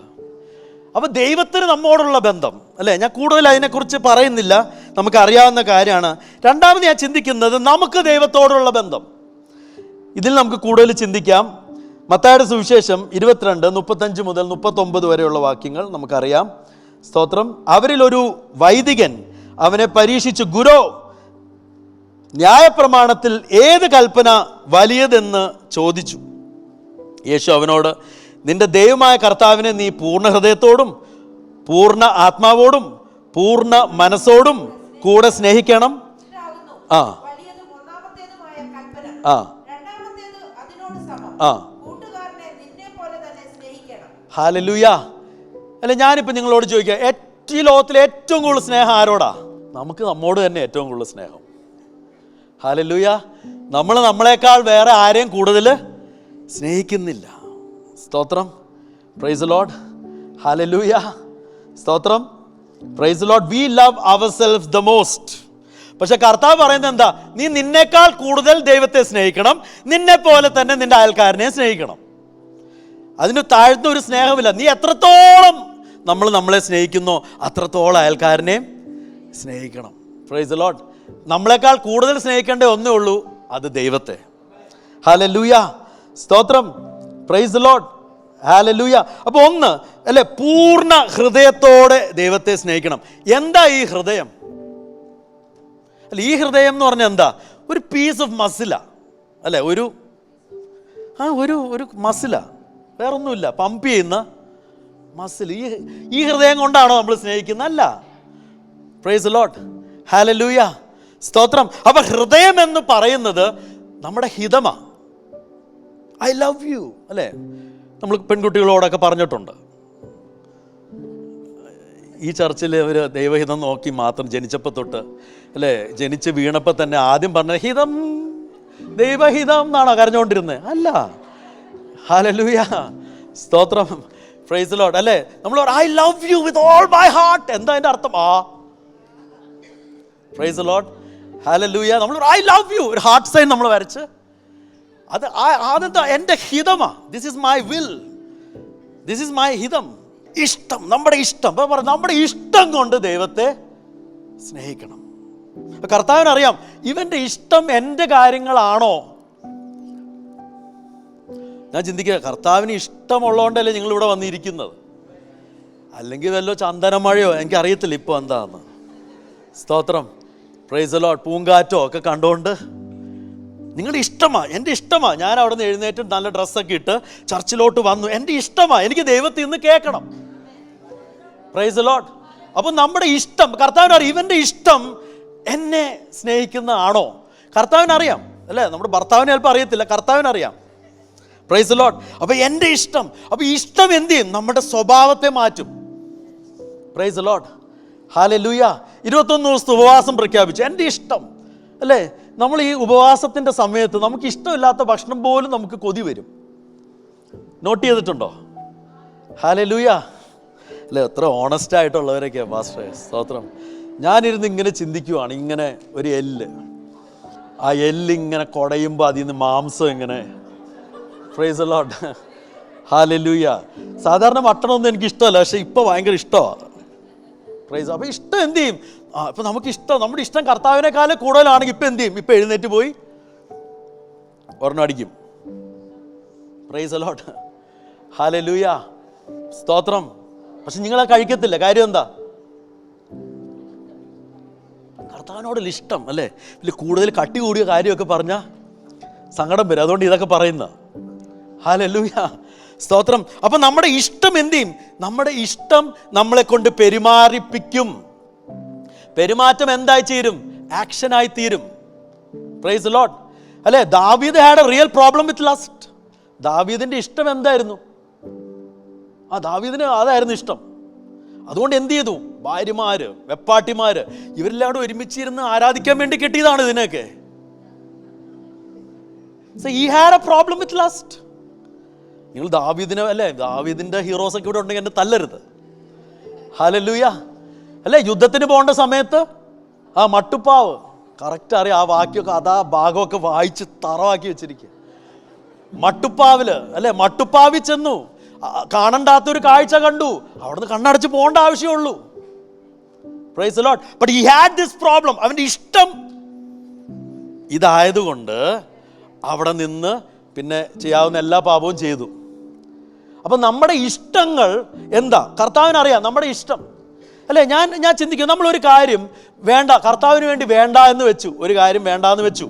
അപ്പോൾ ദൈവത്തിന് നമ്മോടുള്ള ബന്ധം അല്ലേ, ഞാൻ കൂടുതൽ അതിനെക്കുറിച്ച് പറയുന്നില്ല, നമുക്കറിയാവുന്ന കാര്യമാണ്. രണ്ടാമത് ഞാൻ ചിന്തിക്കുന്നത് നമുക്ക് ദൈവത്തോടുള്ള ബന്ധം. ഇതിൽ നമുക്ക് കൂടുതൽ ചിന്തിക്കാം. മത്തായിയുടെ സുവിശേഷം 22:35 മുതൽ 39 വരെയുള്ള വാക്യങ്ങൾ നമുക്കറിയാം. സ്തോത്രം. അവരിലൊരു വൈദികൻ അവനെ പരീക്ഷിച്ചു, ഗുരോ, ന്യായപ്രമാണത്തിൽ ഏത് കൽപ്പന വലിയതെന്ന് ചോദിച്ചു. യേശു അവനോട്, നിന്റെ ദൈവമായ കർത്താവിനെ നീ പൂർണ്ണ ഹൃദയത്തോടും പൂർണ്ണ ആത്മാവോടും പൂർണ്ണ മനസ്സോടും കൂടെ സ്നേഹിക്കണം. ആ ആ ആ ഹല്ലേലൂയ. അല്ല, ഞാനിപ്പോൾ നിങ്ങളോട് ചോദിക്കുക, ഈ ലോകത്തിലെ ഏറ്റവും കൂടുതൽ സ്നേഹം ആരോടാ? നമുക്ക് നമ്മോട് തന്നെ ഏറ്റവും കൂടുതൽ സ്നേഹം. ഹല്ലേലൂയ. നമ്മൾ നമ്മളെക്കാൾ വേറെ ആരെയും കൂടുതൽ സ്നേഹിക്കുന്നില്ല. സ്തോത്രം. Praise the Lord. ഹല്ലേലൂയ. സ്തോത്രം. Praise the Lord. We love ourselves the most. പക്ഷെ കർത്താവ് പറയുന്നത് എന്താ? നീ നിന്നേക്കാൾ കൂടുതൽ ദൈവത്തെ സ്നേഹിക്കണം, നിന്നെ പോലെ തന്നെ നിന്റെ അയൽക്കാരനെ സ്നേഹിക്കണം. അതിന് താഴ്ന്ന ഒരു സ്നേഹമില്ല. നീ എത്രത്തോളം നമ്മളെ സ്നേഹിക്കുന്നോ അത്രത്തോളം അയൽക്കാരനെയും സ്നേഹിക്കണം. Price the Lord. നമ്മളെക്കാൾ കൂടുതൽ സ്നേഹിക്കേണ്ട ഒന്നേ ഉള്ളൂ, അത് ദൈവത്തെ. ഹല്ലേലൂയ. സ്തോത്രം. Praise the Lord. ഹല്ലേലൂയ. അപ്പോൾ ഒന്ന് അല്ലേ, പൂർണ്ണ ഹൃദയത്തോടെ ദൈവത്തെ സ്നേഹിക്കണം. എന്താ ഈ ഹൃദയം? അല്ല, ഈ ഹൃദയം എന്ന് പറഞ്ഞാൽ എന്താ? ഒരു പീസ് ഓഫ് മസിലാ അല്ലേ, ഒരു മസിലാ, വേറൊന്നുമില്ല. പമ്പ് ചെയ്യുന്ന മസിൽ. ഈ ഹൃദയം കൊണ്ടാണോ നമ്മൾ സ്നേഹിക്കുന്നത്? അല്ല. Price the Lord. ഹല്ലേലൂയ. സ്തോത്രം. അപ്പൊ ഹൃദയം എന്ന് പറയുന്നത് നമ്മുടെ ഹിതമാ. ഐ ലവ് യു അല്ലേ, നമ്മൾ പെൺകുട്ടികളോടൊക്കെ പറഞ്ഞിട്ടുണ്ട്. ഈ ചർച്ചിൽ ഒരു ദൈവഹിതം നോക്കി മാത്രം ജനിച്ചപ്പോൾ തൊട്ട് അല്ലേ, ജനിച്ച് വീണപ്പോൾ തന്നെ ആദ്യം പറഞ്ഞ ഹിതം ദൈവഹിതം എന്നാണോ കരഞ്ഞുകൊണ്ടിരുന്നത്? അല്ല. ഹല്ലേലൂയ. സ്തോത്രം. Praise the Lord. അല്ലേ, നമ്മൾ I love you with all my heart. എന്താ അതിൻ്റെ അർത്ഥം? Praise the Lord. ഹല്ലേലൂയ. നമ്മൾ ഐ ലവ് യു ഒരു ഹാർട്ട് സൈൻ നമ്മൾ വരച്ച്, അതെന്താ? എൻ്റെ ഹിതമാ. This is my will, this is my ഹിതം. ഇഷ്ടം, നമ്മുടെ ഇഷ്ടം. നമ്മുടെ ഇഷ്ടം കൊണ്ട് ദൈവത്തെ സ്നേഹിക്കണം. കർത്താവിനറിയാം ഇവൻ്റെ ഇഷ്ടം എൻ്റെ കാര്യങ്ങളാണോ. ഞാൻ ചിന്തിക്കുക, കർത്താവിന് ഇഷ്ടമുള്ളതുകൊണ്ടല്ലേ നിങ്ങളിവിടെ വന്നിരിക്കുന്നത്, അല്ലെങ്കിൽ വല്ലോ ചന്ദനമഴയോ എനിക്കറിയത്തില്ല ഇപ്പോൾ എന്താന്ന്. സ്തോത്രം. Praise the Lord. പൂങ്കാറ്റോ ഒക്കെ കണ്ടുകൊണ്ട് നിങ്ങളുടെ ഇഷ്ടമാണ്, എൻ്റെ ഇഷ്ടമാണ്. ഞാൻ അവിടെ നിന്ന് എഴുന്നേറ്റ് നല്ല ഡ്രസ്സൊക്കെ ഇട്ട് ചർച്ചിലോട്ട് വന്നു, എൻ്റെ ഇഷ്ടമാണ്, എനിക്ക് ദൈവത്തിൽ നിന്ന് കേൾക്കണം. Price the Lord. അപ്പം നമ്മുടെ ഇഷ്ടം കർത്താവിനറിയാം. ഇവൻ്റെ ഇഷ്ടം എന്നെ സ്നേഹിക്കുന്ന ആണോ? കർത്താവിനറിയാം അല്ലേ. നമ്മുടെ ഭർത്താവിനെ ചിലപ്പോൾ അറിയത്തില്ല, കർത്താവിനറിയാം. Price the Lord. അപ്പോൾ എൻ്റെ ഇഷ്ടം, അപ്പോൾ ഇഷ്ടം എന്ത് ചെയ്യും? നമ്മുടെ സ്വഭാവത്തെ മാറ്റും. Price the Lord. ഹല്ലേലൂയ. 21 ദിവസത്തെ ഉപവാസം പ്രഖ്യാപിച്ചു. എൻ്റെ ഇഷ്ടം അല്ലേ? നമ്മൾ ഈ ഉപവാസത്തിൻ്റെ സമയത്ത് നമുക്ക് ഇഷ്ടമില്ലാത്ത ഭക്ഷണം പോലും നമുക്ക് കൊതി വരും. നോട്ട് ചെയ്തിട്ടുണ്ടോ? ഹല്ലേലൂയ അല്ലേ? എത്ര ഓണസ്റ്റ് ആയിട്ടുള്ളവരൊക്കെയാണ് പാസ്റ്ററെ. സ്തോത്രം. ഞാനിരുന്ന് ഇങ്ങനെ ചിന്തിക്കുവാണ്, ഇങ്ങനെ ഒരു എല്ല്, ആ എല്ലിങ്ങനെ കുടയുമ്പോൾ അതിൽ നിന്ന് മാംസം ഇങ്ങനെ. Price the Lord. ഹല്ലേലൂയ. സാധാരണ മട്ടണമൊന്നും എനിക്ക് ഇഷ്ടമല്ല, പക്ഷേ ഇപ്പോൾ ഭയങ്കര ഇഷ്ടമാണ്. പ്രൈസ്. അപ്പോൾ ഇഷ്ടം എന്ത് ചെയ്യും? ഇപ്പം നമുക്ക് ഇഷ്ടം, നമ്മുടെ ഇഷ്ടം കർത്താവിനേക്കാളും കൂടുതലാണെങ്കിൽ ഇപ്പം എന്ത് ചെയ്യും? ഇപ്പം എഴുന്നേറ്റ് പോയി ഒരെണ്ണം അടിക്കും. Price the Lord. ഹല്ലേലൂയ. സ്തോത്രം. പക്ഷെ നിങ്ങളെ കഴിക്കത്തില്ല. കാര്യം എന്താ? കർത്താവിനോടുള്ള ഇഷ്ടം അല്ലേ? ഇതിൽ കൂടുതൽ കട്ടി കൂടിയ കാര്യമൊക്കെ പറഞ്ഞാൽ സങ്കടം വരും. അതുകൊണ്ട് ഇതൊക്കെ പറയുന്ന. ഹല്ലേലൂയ. സ്തോത്രം. അപ്പം നമ്മുടെ ഇഷ്ടം എന്ത് ചെയ്യും? നമ്മുടെ ഇഷ്ടം നമ്മളെ കൊണ്ട് പെരുമാറിപ്പിക്കും. പെരുമാറ്റം എന്തായി തീരും? ആക്ഷനായി തീരും. Price the Lord. അല്ലേ? ദാവീദ് had A real problem with lust. ദാവീദിന്റെ ഇഷ്ടം എന്തായിരുന്നു? ദാവീദിന് അതായിരുന്നു ഇഷ്ടം. അതുകൊണ്ട് എന്ത് ചെയ്തു? ഭാര്യമാര്, വെപ്പാട്ടിമാര് ഇവരെല്ലാവരും ഒരുമിച്ചിരുന്ന് ആരാധിക്കാൻ വേണ്ടി കിട്ടിയതാണ് ഇതിനൊക്കെ. So he had a problem with lust. നിങ്ങൾ ദാവീദിനെ അല്ലേ, ദാവീദിന്റെ ഹീറോസ് ഒക്കെ ഇവിടെ ഉണ്ടെങ്കിൽ എന്നെ തല്ലരുത്. ഹല്ലേലൂയ. അല്ലേ? യുദ്ധത്തിന് പോകേണ്ട സമയത്ത് മട്ടുപ്പാവ് കറക്റ്റ് അറിയാം. ആ വാക്യമൊക്കെ അതാ ഭാഗമൊക്കെ വായിച്ച് തറവാക്കി വെച്ചിരിക്കുക. മട്ടുപ്പാവില് അല്ലേ, മട്ടുപ്പാവി ചെന്നു, കാണണ്ടാത്തൊരു കാഴ്ച കണ്ടു, അവിടുന്ന് കണ്ണടച്ച് പോകേണ്ട ആവശ്യമുള്ളൂ. Price the Lord. But he had this problem. അവൻ്റെ ഇഷ്ടം ഇതായതുകൊണ്ട് അവിടെ നിന്ന് പിന്നെ ചെയ്യാവുന്ന എല്ലാ പാപവും ചെയ്തു. അപ്പം നമ്മുടെ ഇഷ്ടങ്ങൾ എന്താ? കർത്താവിനറിയാം നമ്മുടെ ഇഷ്ടം അല്ലേ? ഞാൻ ചിന്തിക്കും, നമ്മളൊരു കാര്യം വേണ്ട, കർത്താവിന് വേണ്ടി വേണ്ട എന്ന് വെച്ചു, ഒരു കാര്യം വേണ്ട എന്ന് വെച്ചു.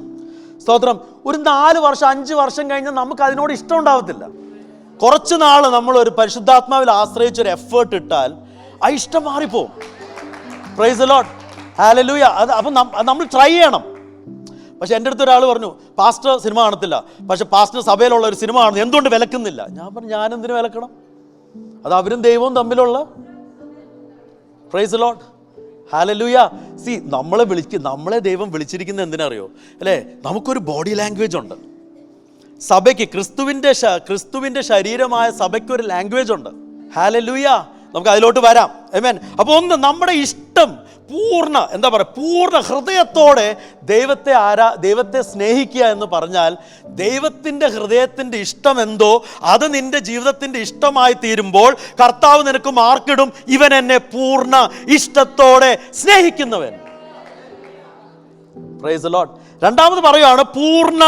സ്തോത്രം. ഒരു 4 വർഷം 5 വർഷം കഴിഞ്ഞാൽ നമുക്ക് അതിനോട് ഇഷ്ടം ഉണ്ടാവത്തില്ല. കുറച്ച് നാൾ നമ്മളൊരു പരിശുദ്ധാത്മാവിൽ ആശ്രയിച്ചൊരു എഫേർട്ട് ഇട്ടാൽ ആ ഇഷ്ടം മാറിപ്പോവും. Praise the Lord. ഹല്ലേലൂയ. അപ്പം നമ്മൾ ട്രൈ ചെയ്യണം. പക്ഷെ എൻ്റെ അടുത്ത് ഒരാൾ പറഞ്ഞു, പാസ്റ്റർ സിനിമ കാണത്തില്ല, പക്ഷെ പാസ്റ്റർ സഭയിലുള്ള ഒരു സിനിമ കാണുന്നു, എന്തുകൊണ്ട് വിലക്കുന്നില്ല? ഞാൻ പറഞ്ഞു, ഞാനെന്തിനു വിലക്കണം? അത് അവരും ദൈവവും തമ്മിലുള്ള. Price the Lord. ഹല്ലേലൂയ. നമ്മളെ ദൈവം വിളിച്ചിരിക്കുന്നത് എന്തിനറിയോ അല്ലേ? നമുക്കൊരു ബോഡി ലാംഗ്വേജ് ഉണ്ട്. സഭയ്ക്ക്, ക്രിസ്തുവിൻ്റെ ശരീരമായ സഭയ്ക്കൊരു ലാംഗ്വേജ് ഉണ്ട്. ഹല്ലേലൂയ. നമുക്ക് അതിലോട്ട് വരാം. ആമേൻ. അപ്പോൾ ഒന്ന്, നമ്മുടെ ഇഷ്ടം പൂർണ്ണ ഹൃദയത്തോടെ ദൈവത്തെ സ്നേഹിക്കുക എന്ന് പറഞ്ഞാൽ, ദൈവത്തിൻ്റെ ഹൃദയത്തിൻ്റെ ഇഷ്ടം എന്തോ അത് നിന്റെ ജീവിതത്തിൻ്റെ ഇഷ്ടമായി തീരുമ്പോൾ കർത്താവ് നിനക്ക് മാർക്കിടും, ഇവൻ എന്നെ പൂർണ്ണ ഇഷ്ടത്തോടെ സ്നേഹിക്കുന്നവൻ. Price the Lord. രണ്ടാമത് പറയുകയാണ് പൂർണ്ണ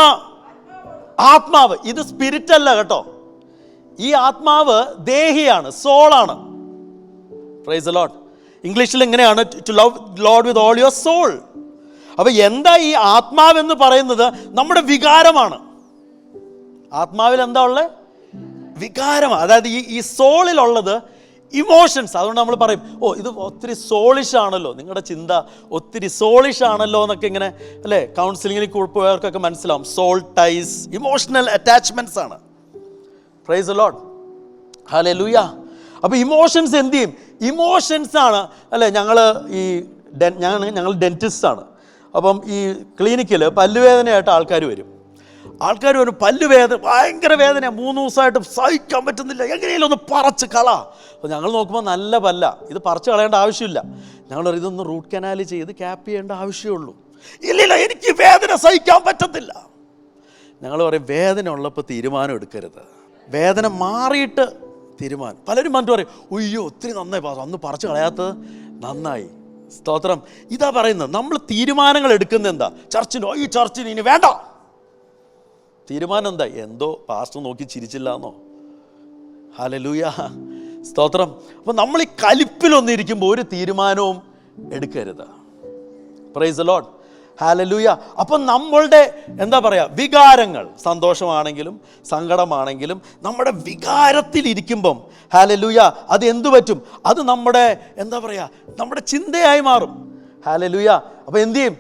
ആത്മാവ്. ഇത് സ്പിരിറ്റ് അല്ല കേട്ടോ. ഈ ആത്മാവ് ദേഹിയാണ്, സോളാണ്. Praise the Lord. ഇംഗ്ലീഷിൽ ഇങ്ങനെയാണ്, to love Lord with all your soul. അപ്പൊ എന്താ ഈ ആത്മാവെന്ന് പറയുന്നത്? നമ്മുടെ വികാരമാണ്. ആത്മാവിൽ എന്താ ഉള്ളത്? വികാരമാണ്. അതായത് ഈ സോളിലുള്ളത് ഇമോഷൻസ്. അതുകൊണ്ട് നമ്മൾ പറയും, ഇത് ഒത്തിരി സോളിഷ് ആണല്ലോ, നിങ്ങളുടെ ചിന്ത ഒത്തിരി സോളിഷ് ആണല്ലോ എന്നൊക്കെ ഇങ്ങനെ അല്ലേ, കൗൺസിലിങ്ങിന് പോയവർക്കൊക്കെ മനസ്സിലാവും. സോൾ ടൈസ്, ഇമോഷണൽ അറ്റാച്ച്മെന്റ്സ് ആണ്. Price the Lord. ഹല്ലേലൂയ. അപ്പോൾ ഇമോഷൻസ് എന്ത് ചെയ്യും? ഇമോഷൻസ് ആണ് അല്ലേ. ഞങ്ങൾ ഡെന്റിസ്റ്റ് ആണ്. അപ്പം ഈ ക്ലിനിക്കിൽ പല്ലുവേദനയായിട്ട് ആൾക്കാർ വരും. പല്ലുവേദന, ഭയങ്കര വേദനയാണ്, 3 ദിവസമായിട്ട് സഹിക്കാൻ പറ്റുന്നില്ല, എങ്ങനെയെങ്കിലും ഒന്ന് പറിച്ച് കള. അപ്പോൾ ഞങ്ങൾ നോക്കുമ്പോൾ നല്ല പല്ല, ഇത് പറിച്ച് കളയേണ്ട ആവശ്യമില്ല. ഞങ്ങൾ ഇതൊന്ന് റൂട്ട് കനാൽ ചെയ്ത് ക്യാപ്പ് ചെയ്യേണ്ട ആവശ്യമുള്ളൂ. ഇല്ലില്ല, എനിക്ക് വേദന സഹിക്കാൻ പറ്റത്തില്ല. ഞങ്ങൾ പറയും, വേദന ഉള്ളപ്പോൾ തീരുമാനം എടുക്കരുത്, വേദന മാറിയിട്ട് തീരുമാനം. പലരും പറഞ്ഞിട്ട് പറയും, ഉയ്യോ ഒത്തിരി നന്നായി അന്ന് പറിച്ച് കളയാത്തത് നന്നായി. സ്തോത്രം. ഇതാ പറയുന്നത്, നമ്മൾ തീരുമാനങ്ങൾ എടുക്കുന്നത് എന്താ? ഈ ചർച്ചിന് ഇനി വേണ്ട. തീരുമാനം എന്താ? എന്തോ പാസ്റ്റർ നോക്കി ചിരിച്ചില്ല എന്നോ. ഹല്ലേലൂയ. സ്തോത്രം. അപ്പം നമ്മൾ ഈ കലിപ്പിലൊന്നിരിക്കുമ്പോൾ ഒരു തീരുമാനവും എടുക്കരുത്. Price the Lord. ഹല്ലേലൂയ. അപ്പം നമ്മളുടെ എന്താ പറയുക, വികാരങ്ങൾ, സന്തോഷമാണെങ്കിലും സങ്കടമാണെങ്കിലും നമ്മുടെ വികാരത്തിലിരിക്കുമ്പം ഹല്ലേലൂയ അത് എന്തു പറ്റും? അത് നമ്മുടെ എന്താ പറയുക, നമ്മുടെ ചിന്തയായി മാറും. ഹല്ലേലൂയ. അപ്പോൾ എന്ത് ചെയ്യും?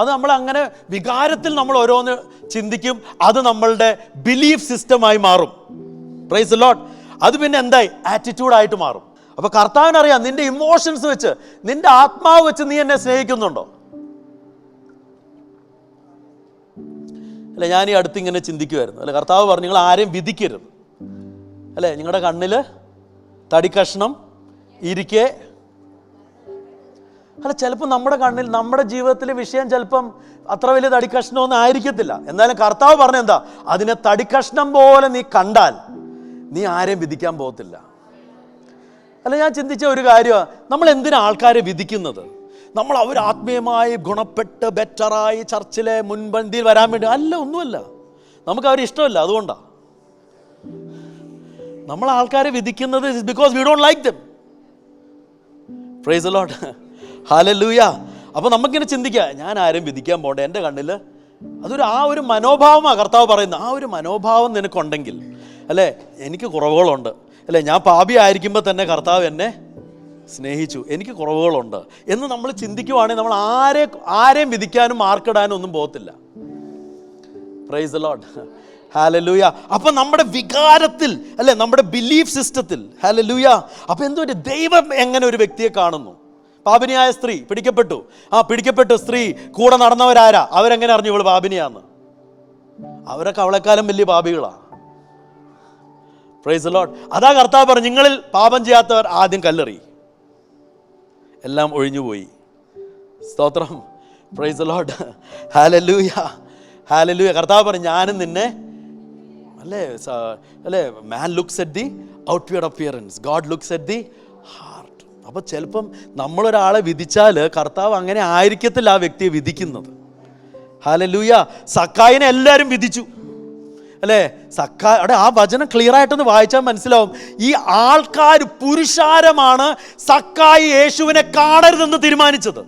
അത് നമ്മൾ അങ്ങനെ വികാരത്തിൽ നമ്മൾ ഓരോന്ന് ചിന്തിക്കും, അത് നമ്മളുടെ ബിലീഫ് സിസ്റ്റമായി മാറും. Price the Lord. അത് പിന്നെ എന്തായി? ആറ്റിറ്റ്യൂഡായിട്ട് മാറും. അപ്പോൾ കർത്താവിനറിയാം നിന്റെ ഇമോഷൻസ് വെച്ച്, നിന്റെ ആത്മാവ് വെച്ച് നീ എന്നെ സ്നേഹിക്കുന്നുണ്ടോ? അല്ലെ, ഞാൻ ഈ അടുത്ത് ഇങ്ങനെ ചിന്തിക്കുമായിരുന്നു. അല്ലെ, കർത്താവ് പറഞ്ഞു നിങ്ങൾ ആരെയും വിധിക്കരുത്. അല്ലേ, നിങ്ങളുടെ കണ്ണിൽ തടിക്കഷ്ണം ഇരിക്കെ. അല്ല, ചിലപ്പോൾ നമ്മുടെ കണ്ണിൽ, നമ്മുടെ ജീവിതത്തിലെ വിഷയം ചിലപ്പം അത്ര വലിയ തടിക്കഷ്ണമൊന്നും ആയിരിക്കത്തില്ല. എന്നാലും കർത്താവ് പറഞ്ഞ എന്താ? അതിനെ തടിക്കഷ്ണം പോലെ നീ കണ്ടാൽ നീ ആരെയും വിധിക്കാൻ പോകത്തില്ല. അല്ല, ഞാൻ ചിന്തിച്ച ഒരു കാര്യമാണ്, നമ്മൾ എന്തിനാ ആൾക്കാരെ വിധിക്കുന്നത്? നമ്മൾ അവർ ആത്മീയമായി ഗുണപ്പെട്ട് ബെറ്ററായി ചർച്ചിലെ മുൻപന്തിയിൽ വരാൻ വേണ്ടി അല്ല, ഒന്നുമല്ല. നമുക്ക് അവരെ ഇഷ്ടമല്ല, അതുകൊണ്ടാണ് നമ്മൾ ആൾക്കാരെ വിധിക്കുന്നത്. Because we don't like them. Praise the Lord. Hallelujah. അപ്പോൾ നമുക്കിങ്ങനെ ചിന്തിക്കാം, ഞാൻ ആരെയും വിധിക്കാൻ പോകണ്ട, എൻ്റെ കണ്ണിൽ ആ ഒരു മനോഭാവമാണ് കർത്താവ് പറയുന്നത്. ആ ഒരു മനോഭാവം നിനക്കുണ്ടെങ്കിൽ, അല്ലേ, എനിക്ക് കുറവുകളുണ്ട്, അല്ലേ, ഞാൻ പാപി ആയിരിക്കുമ്പോൾ തന്നെ കർത്താവ് എന്നെ സ്നേഹിച്ചു, എനിക്ക് കുറവുകളുണ്ട് എന്ന് നമ്മൾ ചിന്തിക്കുവാണെങ്കിൽ നമ്മൾ ആരെയും വിധിക്കാനും മാർക്കിടാനും ഒന്നും പോകത്തില്ല. Price the Lord. ഹല്ലേലൂയ. അപ്പം നമ്മുടെ വികാരത്തിൽ, അല്ലേ, നമ്മുടെ ബിലീഫ് സിസ്റ്റത്തിൽ, ഹല്ലേലൂയ. അപ്പം എന്തോ ദൈവം എങ്ങനെ ഒരു വ്യക്തിയെ കാണുന്നു? പാപിനിയായ സ്ത്രീ പിടിക്കപ്പെട്ടു. പിടിക്കപ്പെട്ടു സ്ത്രീ കൂടെ നടന്നവരാരാ? അവരെങ്ങനെ അറിഞ്ഞു ഇവള് പാപിനിയാന്ന്? അവരൊക്കെ അവളെക്കാലം വലിയ പാപികളാണ്. Price the Lord. അതാ കർത്താവ് പറഞ്ഞു, നിങ്ങളിൽ പാപം ചെയ്യാത്തവർ ആദ്യം കല്ലെറി. എല്ലാം ഒഴിഞ്ഞുപോയി. സ്തോത്രം. Praise the Lord. Hallelujah. Hallelujah. കർത്താവ് പറഞ്ഞു, ഞാനും നിന്നെ, അല്ലേ, man looks at the outward appearance, God looks at the heart. അപ്പോൾ ചിലപ്പം നമ്മളൊരാളെ വിധിച്ചാൽ കർത്താവ് അങ്ങനെ ആയിരിക്കത്തില്ല ആ വ്യക്തിയെ വിധിക്കുന്നത്. ഹല്ലേലൂയ. സക്കായിനെ എല്ലാവരും വിധിച്ചു, അല്ലേ? അവിടെ ആ വചനം ക്ലിയർ ആയിട്ടൊന്ന് വായിച്ചാൽ മനസ്സിലാവും. ഈ ആൾക്കാർ, പുരുഷാരമാണ് സക്കായി യേശുവിനെ കാണരുതെന്ന് തീരുമാനിച്ചത്.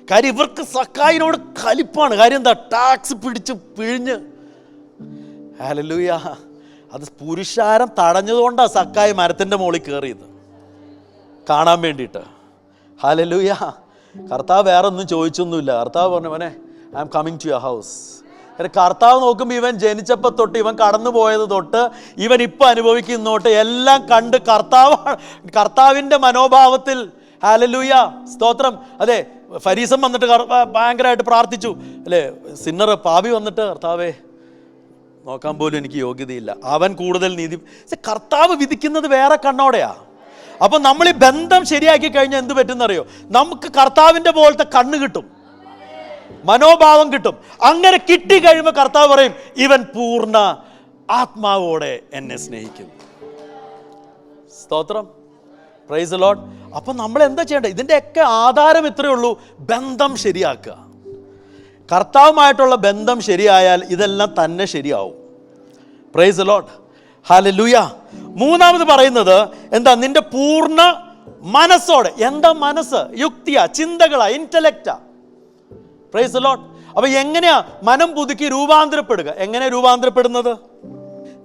കാര്യം ഇവർക്ക് സക്കായിനോട് കലിപ്പാണ്. കാര്യം എന്താ? ടാക്സ് പിടിച്ച് പിഴിഞ്ഞ്. ഹല്ലേലൂയ. അത് പുരുഷാരം തടഞ്ഞതുകൊണ്ടാണ് സക്കായി മരത്തിൻ്റെ മുകളിൽ കയറിയത് കാണാൻ വേണ്ടിയിട്ട്. ഹല്ലേലൂയ. കർത്താവ് വേറെ ഒന്നും ചോദിച്ചൊന്നുമില്ല. കർത്താവ് പറഞ്ഞു, മോനെ, I am coming to your house. കർത്താവ് നോക്കുമ്പോൾ ഇവൻ ജനിച്ചപ്പോൾ തൊട്ട്, ഇവൻ കടന്നു പോയത് തൊട്ട്, ഇവൻ ഇപ്പം അനുഭവിക്കുന്നോട്ട് എല്ലാം കണ്ട് കർത്താവിൻ്റെ മനോഭാവത്തിൽ. ഹല്ലേലൂയ. സ്തോത്രം. അതെ, ഫരീസൻ വന്നിട്ട് ഭയങ്കരമായിട്ട് പ്രാർത്ഥിച്ചു, അല്ലേ, സിന്നർ പാപി വന്നിട്ട്, കർത്താവേ നോക്കാൻ പോലും എനിക്ക് യോഗ്യതയില്ല, അവൻ കൂടുതൽ നീതി. കർത്താവ് വിധിക്കുന്നത് വേറെ കണ്ണോടെയാ. അപ്പം നമ്മൾ ഈ ബന്ധം ശരിയാക്കി കഴിഞ്ഞാൽ എന്ത് പറ്റുന്നറിയോ? നമുക്ക് കർത്താവിൻ്റെ പോലത്തെ കണ്ണ് കിട്ടും, മനോഭാവം കിട്ടും. അങ്ങനെ കിട്ടിക്കഴിയുമ്പോൾ കർത്താവ് പറയും, ഇവൻ പൂർണ്ണ ആത്മാവോടെ എന്നെ സ്നേഹിക്കുന്നു. സ്തോത്രം. Praise the Lord. അപ്പം നമ്മൾ എന്താ ചെയ്യേണ്ടത്? ഇതിൻ്റെയൊക്കെ ആധാരം ഇത്രയേ ഉള്ളൂ, ബന്ധം ശരിയാക്കുക. കർത്താവുമായിട്ടുള്ള ബന്ധം ശരിയായാൽ ഇതെല്ലാം തന്നെ ശരിയാവും. Praise the Lord. ഹല്ലേലൂയ. മൂന്നാമത് പറയുന്നത് എന്താ? നിന്റെ പൂർണ്ണ മനസ്സോടെ. എന്താ മനസ്സ്? യുക്തിയാ, ചിന്തകളാ, ഇന്റലക്റ്റാ. Praise the Lord. അപ്പൊ എങ്ങനെയാ മനം പുതുക്കി രൂപാന്തരപ്പെടുക? എങ്ങനെ രൂപാന്തരപ്പെടുന്നത്?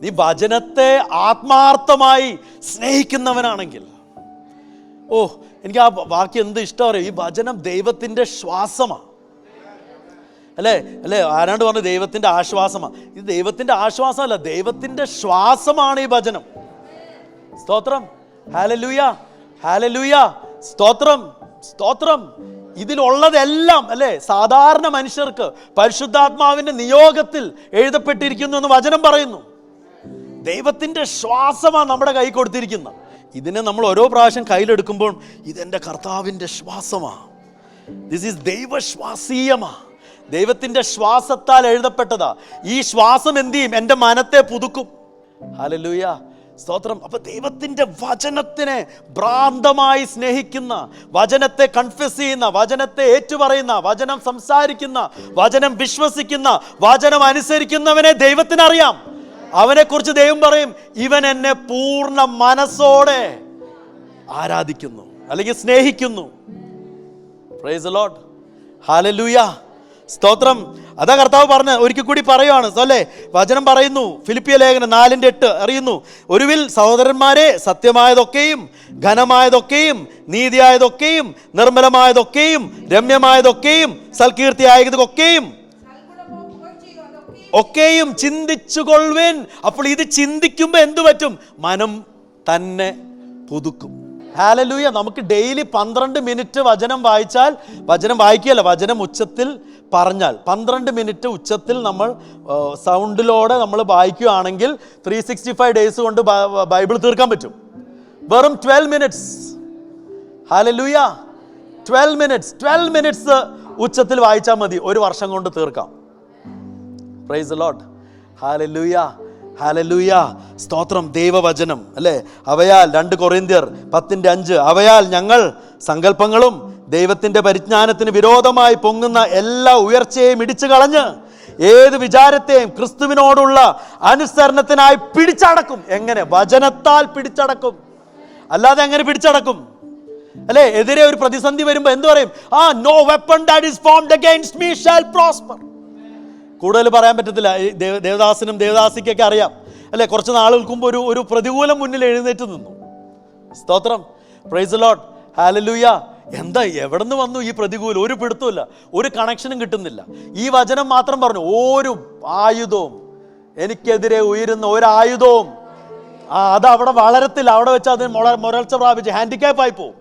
നീ വചനത്തെ ആത്മാർത്ഥമായി സ്നേഹിക്കുന്നവനാണെങ്കിൽ. എനിക്ക് ആ വാക്യം എന്ത് ഇഷ്ടം അറിയാം. ഈ വചനം ദൈവത്തിൻ്റെ ശ്വാസമാണ്, അല്ലേ? ആരാണ്ട് പറഞ്ഞു ദൈവത്തിൻ്റെ ആശ്വാസമാണ്. ഇത് ദൈവത്തിൻ്റെ ആശ്വാസമല്ല, ദൈവത്തിൻ്റെ ശ്വാസമാണ് ഈ വചനം. സ്തോത്രം. ഹല്ലേലൂയ. ഹല്ലേലൂയ. സ്തോത്രം. സ്തോത്രം. ഇതിലുള്ളതെല്ലാം, അല്ലേ, സാധാരണ മനുഷ്യർക്ക് പരിശുദ്ധാത്മാവിൻ്റെ നിയോഗത്തിൽ എഴുതപ്പെട്ടിരിക്കുന്നു എന്ന് വചനം പറയുന്നു. ദൈവത്തിൻ്റെ ശ്വാസമാണ് നമ്മുടെ കൈ കൊടുത്തിരിക്കുന്നത്. ഇതിനെ നമ്മൾ ഓരോ പ്രാവശ്യം കയ്യിലെടുക്കുമ്പോൾ ഇതെൻ്റെ കർത്താവിൻ്റെ ശ്വാസമാണ്, ദിസ് ഈസ് ദൈവശ്വാസീയമാണ്, ദൈവത്തിൻ്റെ ശ്വാസത്താൽ എഴുതപ്പെട്ടതാ. ഈ ശ്വാസം എന്ത് ചെയ്യും? എൻ്റെ മനത്തെ പുതുക്കും. ഹല്ലേലൂയ. സ്തോത്രം. അപ്പൊ ദൈവത്തിൻ്റെ വചനത്തിനെ ഭ്രാന്തമായി സ്നേഹിക്കുന്ന, വചനത്തെ കൺഫ്യസ് ചെയ്യുന്ന, വചനത്തെ ഏറ്റുപറയുന്ന, വചനം സംസാരിക്കുന്ന, വചനം വിശ്വസിക്കുന്ന, വചനം അനുസരിക്കുന്നവനെ ദൈവത്തിനറിയാം. അവനെക്കുറിച്ച് ദൈവം പറയും, ഇവൻ എന്നെ പൂർണ്ണ മനസ്സോടെ ആരാധിക്കുന്നു, അല്ലെങ്കിൽ സ്നേഹിക്കുന്നു. Price the Lord. ഹല്ലേലൂയ. സ്തോത്രം. അതാ കർത്താവ് പറഞ്ഞ ഒരിക്കൽ കൂടി പറയുവാണ് അല്ലേ. വചനം പറയുന്നു, ഫിലിപ്പിയ ലേഖനം 4:8 അറിയുന്നു, ഒടുവിൽ സഹോദരന്മാരെ, സത്യമായതൊക്കെയും ഘനമായതൊക്കെയും നീതിയായതൊക്കെയും നിർമ്മലമായതൊക്കെയും രമ്യമായതൊക്കെയും സൽകീർത്തിയായതൊക്കെയും ഒക്കെയും ചിന്തിച്ചുകൊള്ളുവേൻ. അപ്പോൾ ഇത് ചിന്തിക്കുമ്പോൾ എന്തു പറ്റും? മനം തന്നെ പുതുക്കും. ഹല്ലേലൂയ. നമുക്ക് ഡെയിലി 12 മിനിറ്റ് വചനം വായിച്ചാൽ, വചനം വായിക്കുകയല്ല, വചനം ഉച്ചത്തിൽ പറഞ്ഞാൽ 12 മിനിറ്റ് ഉച്ചത്തിൽ നമ്മൾ സൗണ്ടിലോടെ നമ്മൾ വായിക്കുകയാണെങ്കിൽ 365 ഡേയ്സ് കൊണ്ട് ബൈബിൾ തീർക്കാൻ പറ്റും. വെറും 12 മിനിറ്റ്സ്. ഹല്ലേലൂയ. 12 മിനിറ്റ്സ് ഉച്ചത്തിൽ വായിച്ചാൽ മതി, ഒരു വർഷം കൊണ്ട് തീർക്കാം. Price the Lord. Hallelujah, hallelujah, സ്തോത്രം. ദൈവവചനം അല്ലേ, അവയാൽ 2 കൊറിന്ത്യർ 10:5 അവയാൽ ഞങ്ങൾ സങ്കല്പങ്ങളും ദൈവത്തിൻ്റെ പരിജ്ഞാനത്തിന് വിരോധമായി പൊങ്ങുന്ന എല്ലാ ഉയർച്ചയെയും ഇടിച്ചു കളഞ്ഞ് ഏത് വിചാരത്തെയും ക്രിസ്തുവിനോടുള്ള അനുസരണത്തിനായി പിടിച്ചടക്കും. എങ്ങനെ? വചനത്താൽ പിടിച്ചടക്കും. അല്ലാതെ എങ്ങനെ പിടിച്ചടക്കും? അല്ലേ, എതിരെ ഒരു പ്രതിസന്ധി വരുമ്പോൾ എന്ത് പറയും? No weapon that is formed against me shall prosper. കൂടുതൽ പറയാൻ പറ്റത്തില്ല. ദേവദാസനും ദേവദാസിക്കൊക്കെ അറിയാം അല്ലേ. കുറച്ച് നാളുകൾക്ക് മുമ്പ് ഒരു പ്രതികൂലം മുന്നിൽ എഴുന്നേറ്റ് നിന്നു. സ്തോത്രം. Praise the Lord. ഹല്ലേലൂയ. എന്താ, എവിടെ നിന്ന് വന്നു ഈ പ്രതികൂലം? ഒരു പിടുത്തമില്ല, ഒരു കണക്ഷനും കിട്ടുന്നില്ല. ഈ വചനം മാത്രം പറഞ്ഞു, ഒരു ആയുധവും എനിക്കെതിരെ ഉയരുന്ന ഒരായുധവും അത് അവിടെ വളരത്തില്ല. അവിടെ വെച്ച് അതിന് മുരൾച്ച പ്രാപിച്ച് ഹാൻഡിക്യാപ്പായി പോവും.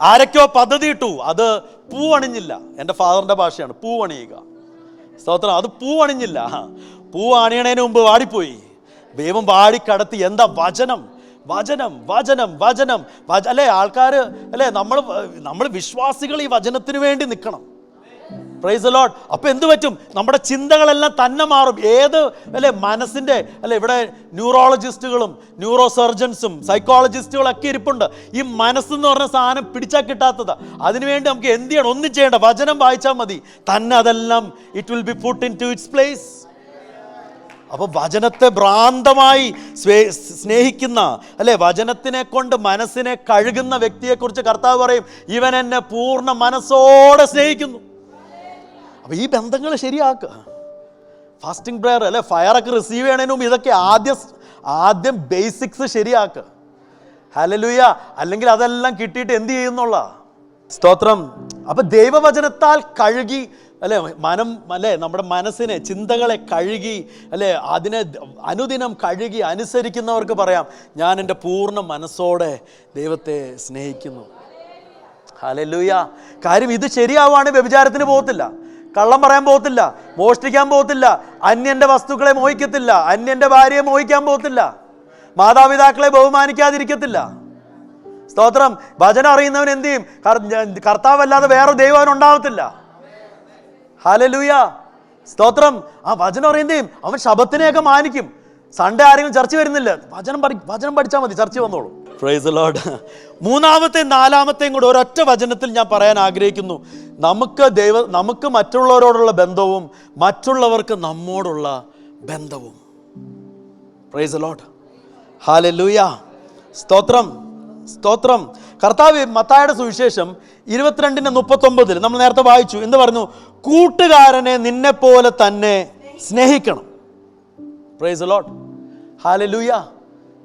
ആരൊക്കെയോ പദ്ധതി ഇട്ടു, അത് പൂവണിഞ്ഞില്ല. എൻ്റെ ഫാദറിൻ്റെ ഭാഷയാണ് പൂവണിയുക. സ്തോത്രം. അത് പൂവണിഞ്ഞില്ല. പൂ അണിയണതിന് മുമ്പ് വാടിപ്പോയി. ദൈവം വാടിക്കടത്തി. എന്താ? വചനം, വചനം, വചനം, വചനം. അല്ലേ, ആൾക്കാർ അല്ലേ, നമ്മൾ വിശ്വാസികൾ ഈ വചനത്തിന് വേണ്ടി നിൽക്കണം. Price the Lord. അപ്പോൾ എന്ത് പറ്റും? നമ്മുടെ ചിന്തകളെല്ലാം തന്നെ മാറും. ഏത് അല്ലേ മനസ്സിൻ്റെ അല്ലെ, ഇവിടെ ന്യൂറോളജിസ്റ്റുകളും ന്യൂറോ സർജൻസും സൈക്കോളജിസ്റ്റുകളും ഒക്കെ ഇരിപ്പുണ്ട്. ഈ മനസ്സെന്ന് പറഞ്ഞ സാധനം പിടിച്ചാൽ കിട്ടാത്തത്. അതിനുവേണ്ടി നമുക്ക് എന്ത് ചെയ്യണം? ഒന്നും ചെയ്യേണ്ട, വചനം വായിച്ചാൽ മതി. തന്നെ അതെല്ലാം it will be put into its place. അപ്പോൾ വചനത്തെ ഭ്രാന്തമായി സ്നേഹിക്കുന്ന അല്ലെ, വചനത്തിനെ കൊണ്ട് മനസ്സിനെ കഴുകുന്ന വ്യക്തിയെക്കുറിച്ച് കർത്താവ് പറയും, ഇവൻ എന്നെ പൂർണ്ണ മനസ്സോടെ സ്നേഹിക്കുന്നു. അപ്പോൾ ഈ ബന്ധങ്ങൾ ശരിയാക്കുക. ഫാസ്റ്റിംഗ് പ്രെയർ അല്ലെ, ഫയറൊക്കെ റിസീവ് ചെയ്യണതിനും ഇതൊക്കെ ആദ്യം ബേസിക്സ് ശരിയാക്കുക. ഹല്ലേലൂയ. അല്ലെങ്കിൽ അതെല്ലാം കിട്ടിയിട്ട് എന്ത് ചെയ്യുന്നുള്ള. സ്തോത്രം. അപ്പം ദൈവവചനത്താൽ കഴുകി അല്ലേ, മനം അല്ലേ, നമ്മുടെ മനസ്സിനെ, ചിന്തകളെ കഴുകി അല്ലേ, അതിനെ അനുദിനം കഴുകി അനുസരിക്കുന്നവർക്ക് പറയാം, ഞാൻ എൻ്റെ പൂർണ്ണ മനസ്സോടെ ദൈവത്തെ സ്നേഹിക്കുന്നു. ഹല്ലേലൂയ. കാര്യം ഇത് ശരിയാവുകയാണെങ്കിൽ വ്യഭിചാരത്തിന് പോകത്തില്ല, കള്ളം പറയാൻ പോകത്തില്ല, മോഷ്ടിക്കാൻ പോകത്തില്ല, അന്യൻ്റെ വസ്തുക്കളെ മോഹിക്കത്തില്ല, അന്യൻ്റെ ഭാര്യയെ മോഹിക്കാൻ പോകത്തില്ല, മാതാപിതാക്കളെ ബഹുമാനിക്കാതിരിക്കത്തില്ല. സ്തോത്രം. വചനം അറിയുന്നവൻ എന്ത് ചെയ്യും? കർത്താവല്ലാതെ വേറെ ദൈവം ഉണ്ടാവത്തില്ല. ഹല്ലേലൂയ. സ്തോത്രം. ആ വചനം അറിയുന്ന ചെയ്യും, അവൻ ശബത്തിനെയൊക്കെ മാനിക്കും. സൺഡേ ആരെങ്കിലും ചർച്ച വരുന്നില്ല, വചനം പഠിച്ചാൽ മതി, ചർച്ച വന്നോളൂ. Price the Lord. മൂന്നാമത്തെയും നാലാമത്തെയും കൂടെ ഒരൊറ്റ വചനത്തിൽ ഞാൻ പറയാൻ ആഗ്രഹിക്കുന്നു. നമുക്ക് മറ്റുള്ളവരോടുള്ള ബന്ധവും മറ്റുള്ളവർക്ക് നമ്മോടുള്ള ബന്ധവും. Price the Lord. ഹല്ലേലൂയ. സ്തോത്രം, സ്തോത്രം. കർത്താവ് മത്തായിയുടെ സുവിശേഷം 22:39 നമ്മൾ നേരത്തെ വായിച്ചു. എന്ത് പറഞ്ഞു? കൂട്ടുകാരനെ നിന്നെപ്പോലെ തന്നെ സ്നേഹിക്കണം. Price the Lord. ഹല്ലേലൂയ.